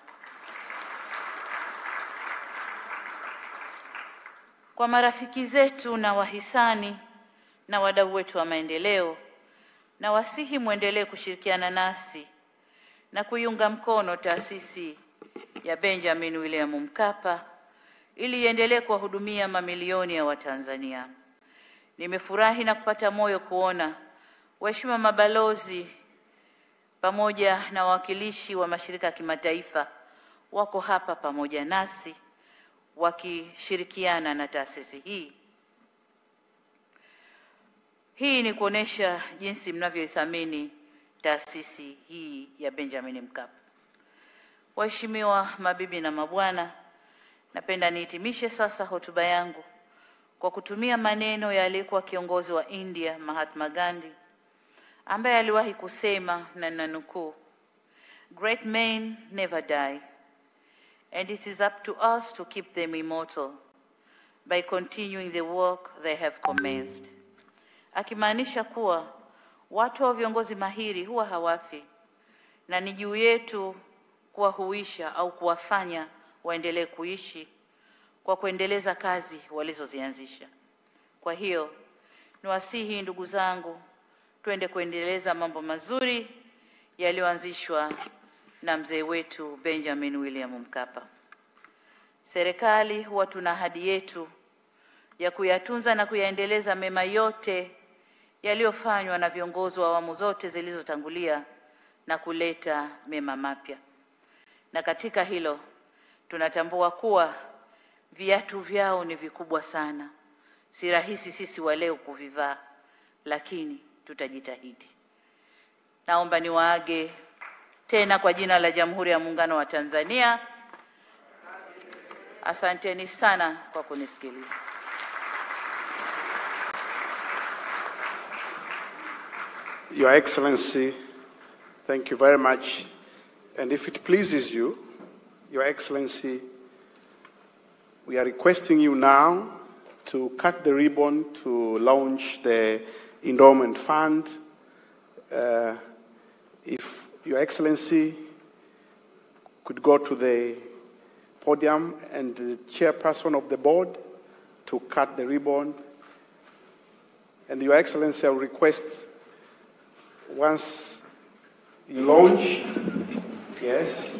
Kwa marafiki zetu na wahisani na wadau wetu wa maendeleo, na wasihi muendelee kushirikiana nasi na kuiunga mkono taasisi ya Benjamin William Mkapa ili iendelee kuwahudumia mamilioni ya Watanzania. Nimefurahi na kupata moyo kuona waheshimiwa mabalozi pamoja na wawakilishi wa mashirika ya kimataifa wako hapa pamoja nasi wakishirikiana na taasisi hii. Hii ni kuonesha jinsi mnavyoithamini taasisi hii ya Benjamin Mkapa. Waheshimiwa mabibi na mabwana, napenda nihitimishe sasa hotuba yangu kwa kutumia maneno ya aliyekuwa kiongozi wa India Mahatma Gandhi, ambaye aliwahi kusema, na nanukuu, "Great men never die, and it is up to us to keep them immortal by continuing the work they have commenced." Akimaanisha kuwa watu wa viongozi mahiri huwa hawafi, na ni juu yetu kuwahuisha au kuwafanya waendelee kuishi kwa kuendeleza kazi walizozianzisha. Kwa hiyo niwasihi ndugu zangu, twende kuendeleza mambo mazuri yaliyoanzishwa na mzee wetu Benjamin William Mkapa. Serikali huwa tuna ahadi yetu ya kuyatunza na kuyaendeleza mema yote yaliyofanywa na viongozi wa awamu zote zilizotangulia na kuleta mema mapya. Na katika hilo tunatambua kuwa viatu vyao ni vikubwa sana. Si rahisi sisi wa leo kuvivaa, lakini tutajitahidi. Naomba niwaage tena kwa jina la Jamhuri ya Muungano wa Tanzania. Asanteni sana kwa kunisikiliza. Your Excellency, thank you very much. And if it pleases you, Your Excellency, we are requesting you now to cut the ribbon to launch the endowment fund. If Your Excellency could go to the podium and the chairperson of the board to cut the ribbon. And Your Excellency, I will request once you launch, yes,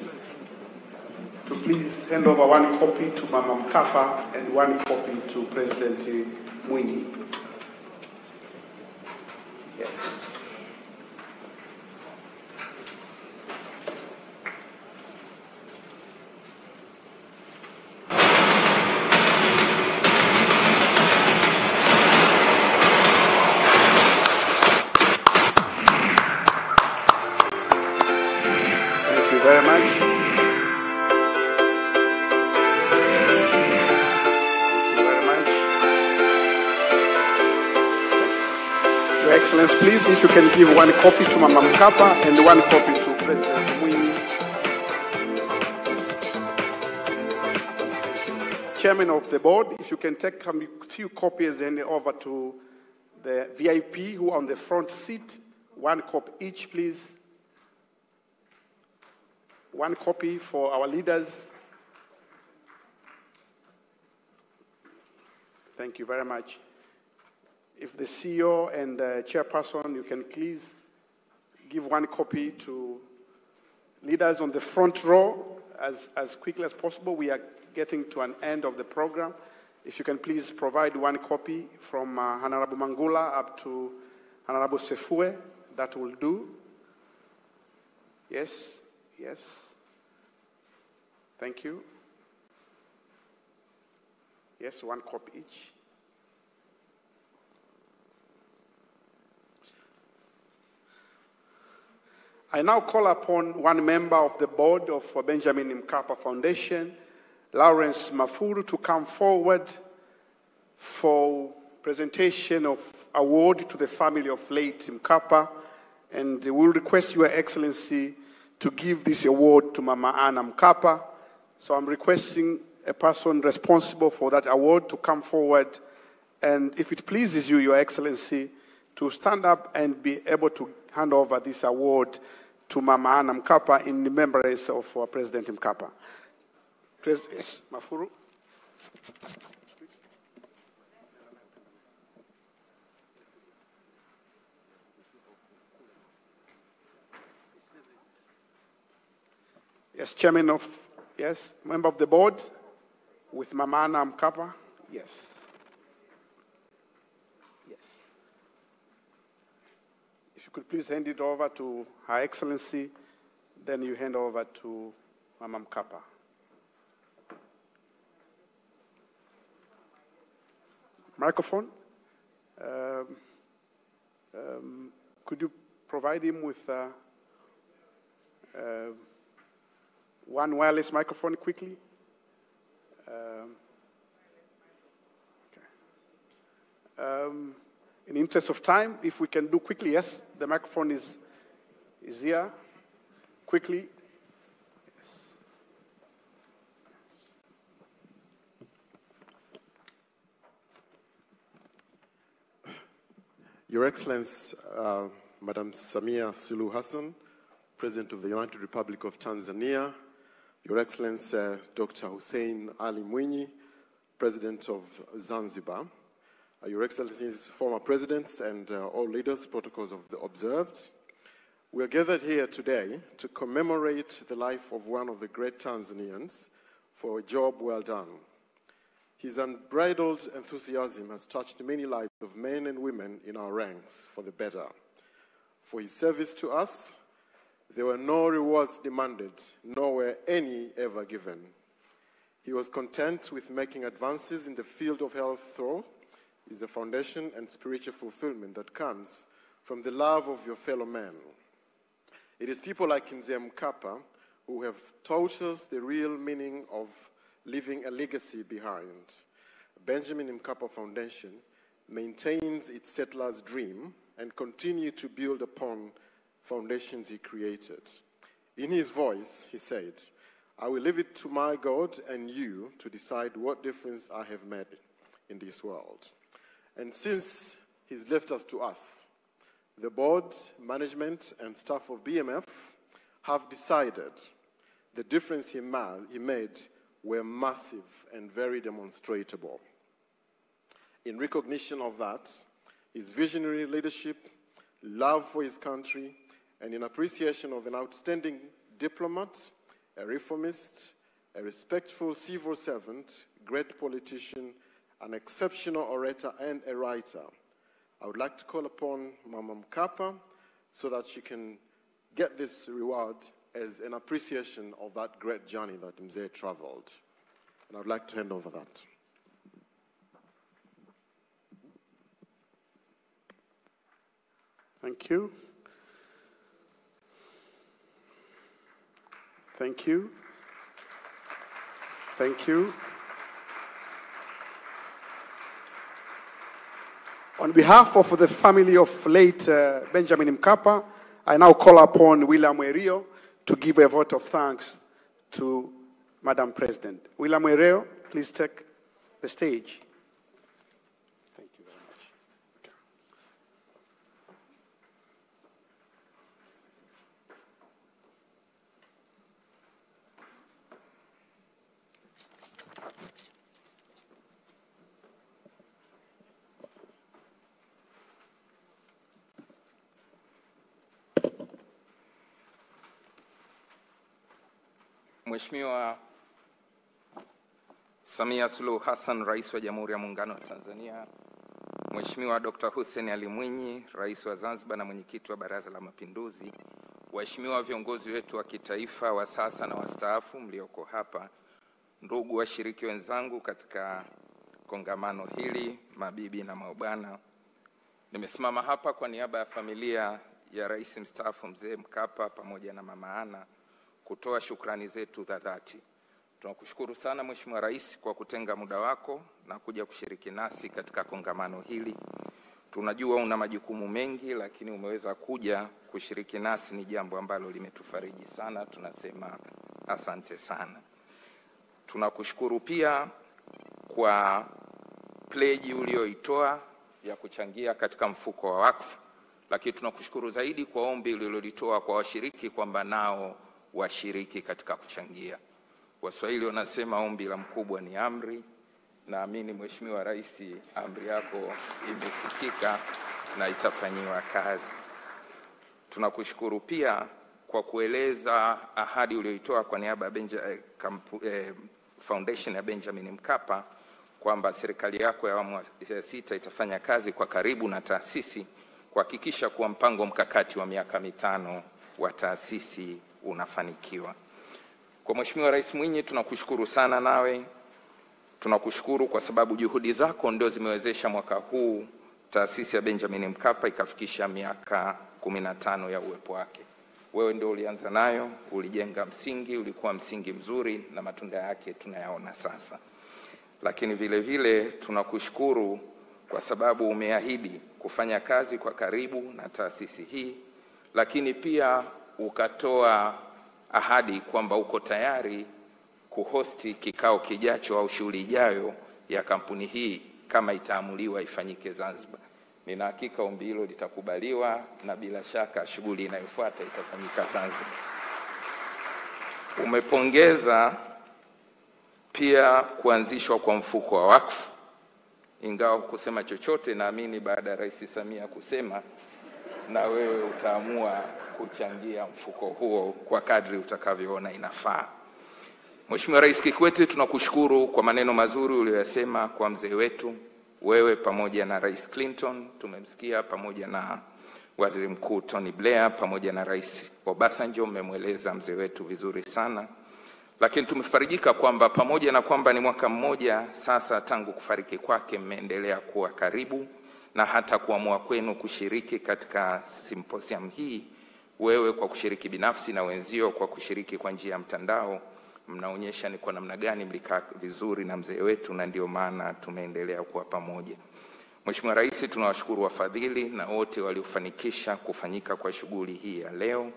to please hand over one copy to Mama Mkapa and one copy to President Mwinyi. Yes. Thank you very much. Your Excellency, please, if you can give one copy to Mama Mkapa and one copy to President Mwinyi. Chairman of the board, if you can take a few copies and over to the VIP who are on the front seat. One copy each, please. One copy for our leaders. Thank you very much. If the CEO and chairperson, you can please give give one copy to leaders on the front row as quickly as possible. We are getting to an end of the program. If you can please provide one copy from Honorable Mangula up to Honorable Sefue, that will do. Yes, yes. Thank you. Yes, one copy each. I now call upon one member of the board of Benjamin Mkapa Foundation, Lawrence Mafuru, to come forward for presentation of award to the family of late Mkapa, and we will request Your Excellency to give this award to Mama Anna Mkapa. So I'm requesting a person responsible for that award to come forward, and if it pleases you, Your Excellency, to stand up and be able to hand over this award to Mama Anna Mkapa in remembrance of President Mkapa. Yes, Mafuru. Yes, Chairman of, yes, member of the board with Mama Anna Mkapa. Yes. Yes. If you could please hand it over to Her Excellency, then you hand over to Mama Mkapa. Microphone. Could you provide him with one wireless microphone quickly? In the interest of time, if we can do quickly, yes, the microphone is here. Quickly. Yes. Your Excellency, Madam Samia Suluhu Hassan, President of the United Republic of Tanzania, Your Excellency, Dr. Hussein Ali Mwinyi, President of Zanzibar, Your Excellencies, former presidents, and all leaders, protocols of the observed. We are gathered here today to commemorate the life of one of the great Tanzanians for a job well done. His unbridled enthusiasm has touched many lives of men and women in our ranks for the better. For his service to us, there were no rewards demanded, nor were any ever given. He was content with making advances in the field of health through is the foundation and spiritual fulfillment that comes from the love of your fellow men. It is people like Mzee Mkapa who have taught us the real meaning of leaving a legacy behind. Benjamin Mkapa Foundation maintains its settler's dream and continue to build upon foundations he created. In his voice, he said, "I will leave it to my God and you to decide what difference I have made in this world." And since he's left us to us, the board, management, and staff of BMF have decided the difference he made were massive and very demonstrable. In recognition of that, his visionary leadership, love for his country, and in appreciation of an outstanding diplomat, a reformist, a respectful civil servant, great politician, an exceptional orator, and a writer, I would like to call upon Mama Mkapa so that she can get this reward as an appreciation of that great journey that Mzee traveled. And I would like to hand over that. Thank you. Thank you. Thank you. On behalf of the family of late Benjamin Mkapa, I now call upon William Werio to give a vote of thanks to Madam President. William Werio, please take the stage. Thank you very much. Okay. Mheshimiwa Samia Suluhu Hassan, Rais wa Jamhuri ya Muungano wa Tanzania, Mheshimiwa Dr. Hussein Ali Mwinyi, Rais wa Zanzibar na Mwenyekiti wa Baraza la Mapinduzi, waheshimiwa viongozi wetu wa kitaifa wa sasa na wastaafu mlioko hapa, ndugu washiriki wenzangu katika kongamano hili, mabibi na mabwana, nimesimama hapa kwa niaba ya familia ya Rais mstaafu Mzee Mkapa pamoja na Mama Ana kutoa shukrani zetu za dhati. Tunakushukuru sana Mheshimiwa Rais kwa kutenga muda wako na kuja kushiriki nasi katika kongamano hili. Tunajua una majukumu mengi, lakini umeweza kuja kushiriki nasi, ni jambo ambalo limetufariji sana. Tunasema asante sana. Tunakushukuru pia kwa pledge ulioitoa ya kuchangia katika mfuko wa wakfu, lakini tunakushukuru zaidi kwa ombi ulilolitoa kwa washiriki kwamba nao washiriki katika kuchangia. Waswahili wanasema ombi la mkubwa ni amri. Naamini Mheshimiwa Rais, amri yako imesikika na itafanyiwa kazi. Tunakushukuru pia kwa kueleza ahadi uliyoitoa kwa niaba ya Foundation ya Benjamin Mkapa kwamba serikali yako ya awamu ya 6 itafanya kazi kwa karibu na taasisi kuhakikisha kuwa mpango mkakati wa miaka 5 wa taasisi unafanikiwa. Kwa Mheshimiwa Rais Mwinyi, tunakushukuru sana nawe. Tunakushukuru kwa sababu juhudi zako ndio zimewezesha mwaka huu taasisi ya Benjamin Mkapa ikafikisha miaka 15 ya uwepo wake. Wewe ndio ulianza nayo, ulijenga msingi, ulikuwa msingi mzuri na matunda yake tunayaona sasa. Lakini vile vile tunakushukuru kwa sababu umeahidi kufanya kazi kwa karibu na taasisi hii, lakini pia ukatoa ahadi kwamba uko tayari kuhosti kikao kijacho au shughuli ijayo ya kampuni hii kama itaamuliwa ifanyike Zanzibar. Nina hakika ombi hilo litakubaliwa na bila shaka shughuli inayofuata itafanyika Zanzibar. Umepongeza pia kuanzishwa kwa mfuko wa wakfu, ingawa kusema chochote, naamini baada ya Rais Samia kusema na wewe utaamua kuchangia mfuko huo kwa kadri utakavyoona inafaa. Mheshimiwa Rais Kikwete, tunakushukuru kwa maneno mazuri uliyosema kwa mzee wetu. Wewe pamoja na Rais Clinton, tumemsikia, pamoja na Waziri Mkuu Tony Blair, pamoja na Rais Obasanjo, mmemweleza mzee wetu vizuri sana. Lakini tumefarijika kwamba pamoja na kwamba ni mwaka mmoja sasa tangu kufariki kwake, mmeendelea kuwa karibu na hata kuamua kwenu kushiriki katika symposium hii. Wewe kwa kushiriki binafsi na wenzio kwa kushiriki kwa njia ya mtandao, mnaonyesha ni kwa namna gani mlikaa vizuri na mzee wetu, na ndio maana tumeendelea kuwa pamoja. Mheshimiwa Rais, tunawashukuru wafadhili na wote waliofanikisha kufanyika kwa shughuli hii ya leo.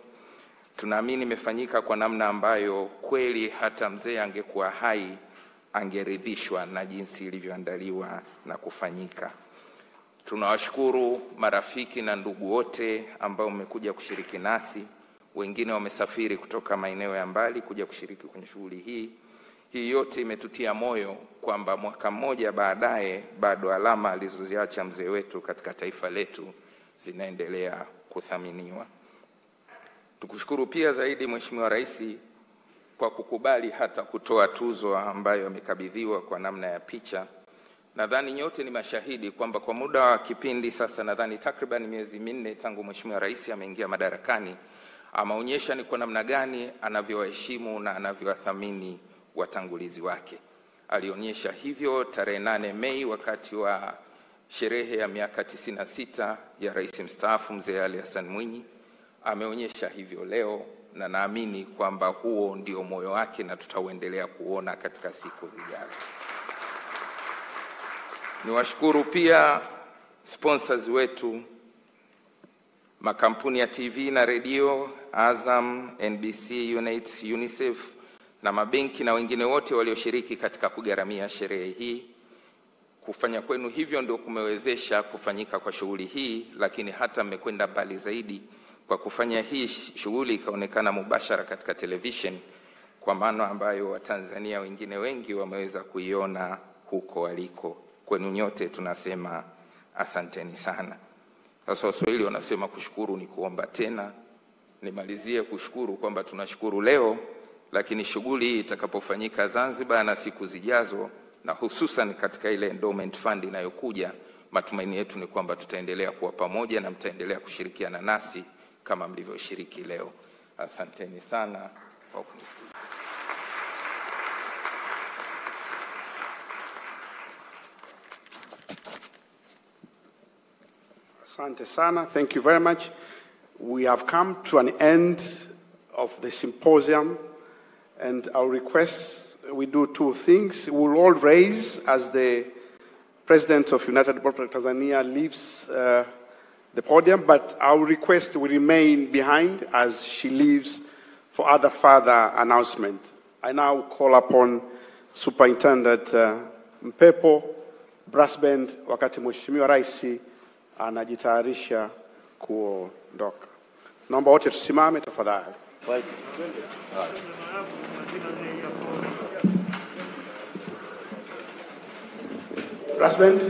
Tunaamini imefanyika kwa namna ambayo kweli hata mzee angekuwa hai angeridhishwa na jinsi ilivyoandaliwa na kufanyika. Tunawashukuru marafiki na ndugu wote ambao mmekuja kushiriki nasi. Wengine wamesafiri kutoka maeneo ya mbali kuja kushiriki kwenye shughuli hii. Hii yote imetutia moyo kwamba mwaka mmoja baadaye bado alama alizoziacha mzee wetu katika taifa letu zinaendelea kuthaminiwa. Tukushukuru pia zaidi Mheshimiwa Rais kwa kukubali hata kutoa tuzo ambayo amekabidhiwa kwa namna ya picha. Nadhani nyote ni mashahidi kwamba kwa muda wa kipindi sasa, nadhani takriban miezi 4 tangu Mheshimiwa Rais ameingia madarakani, ameonyesha ni kwa namna gani anavyowaheshimu na anavyowathamini watangulizi wake. Alionyesha hivyo tarehe 8 Mei wakati wa sherehe ya miaka 96 ya Rais mstaafu Mzee Ali Hassan Mwinyi. Ameonyesha hivyo leo, na naamini kwamba huo ndio moyo wake na tutauendelea kuona katika siku zijazo. Niwashukuru pia sponsors wetu, makampuni ya TV na radio, Azam, NBC, UNAIDS, UNICEF na mabenki na wengine wote walioshiriki katika kugharamia sherehe hii. Kufanya kwenu hivyo ndio kumewezesha kufanyika kwa shughuli hii, lakini hata mmekwenda mbali zaidi kwa kufanya hii shughuli ikaonekana mubashara katika television, kwa maana ambayo Watanzania wengine wengi wameweza kuiona huko waliko. Kwenu nyote tunasema asanteni sana. Sasa Waswahili wanasema kushukuru ni kuomba tena. Nimalizie kushukuru kwamba tunashukuru leo, lakini shughuli hii itakapofanyika Zanzibar na siku zijazo, na hususan katika ile endowment fund inayokuja, matumaini yetu ni kwamba tutaendelea kuwa pamoja na mtaendelea kushirikiana nasi kama mlivyoshiriki leo. Asanteni sana kwa kunisikiza. Asante sana. Thank you very much. We have come to an end of the symposium, and our request, we do two things. We will all raise as the President of United Republic of Tanzania leaves the podium, but our request will remain behind as she leaves for other further announcement. I now call upon Superintendent Mpepo, brass band, wakati Mheshimiwa Rais anajitayarisha kuondoka. Naomba wote tusimame tafadhali. Brass band.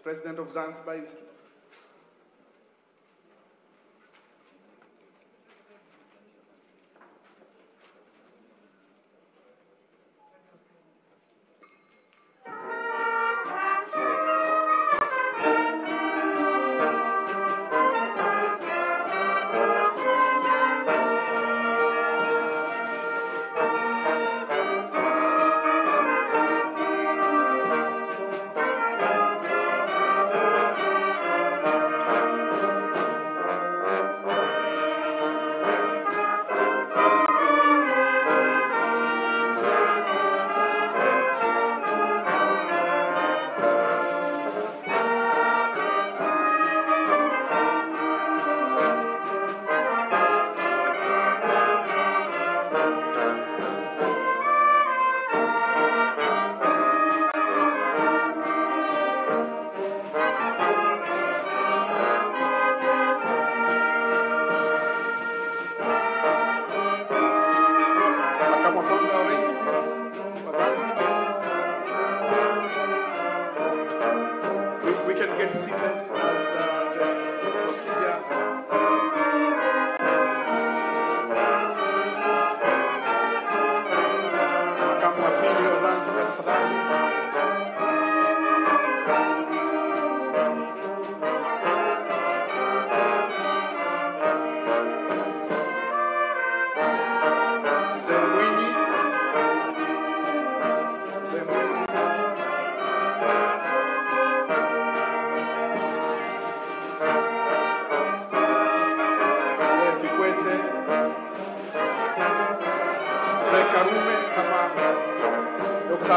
President of Zanzibar is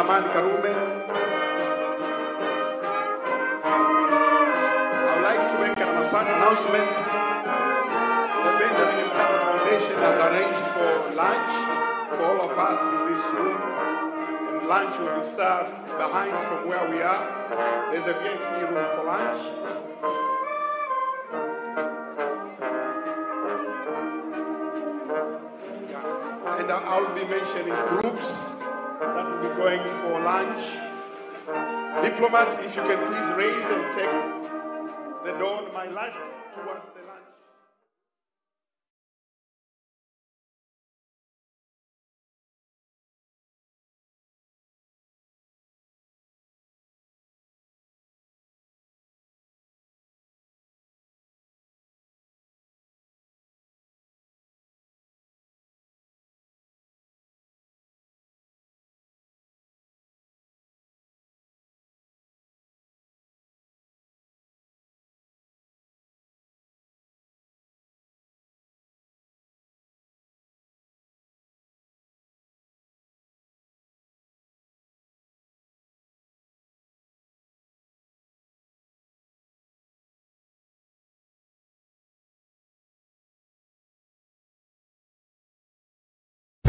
Aman Karume. I would like to make an announcement. The Benjamin Mkapa Foundation has arranged for lunch for all of us in this room. And lunch will be served behind from where we are. There's a VIP room for lunch. And I'll be mentioning groups that will be going for lunch. Diplomats, if you can please raise and take the door on my left towards the lunch.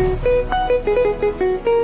Thank you.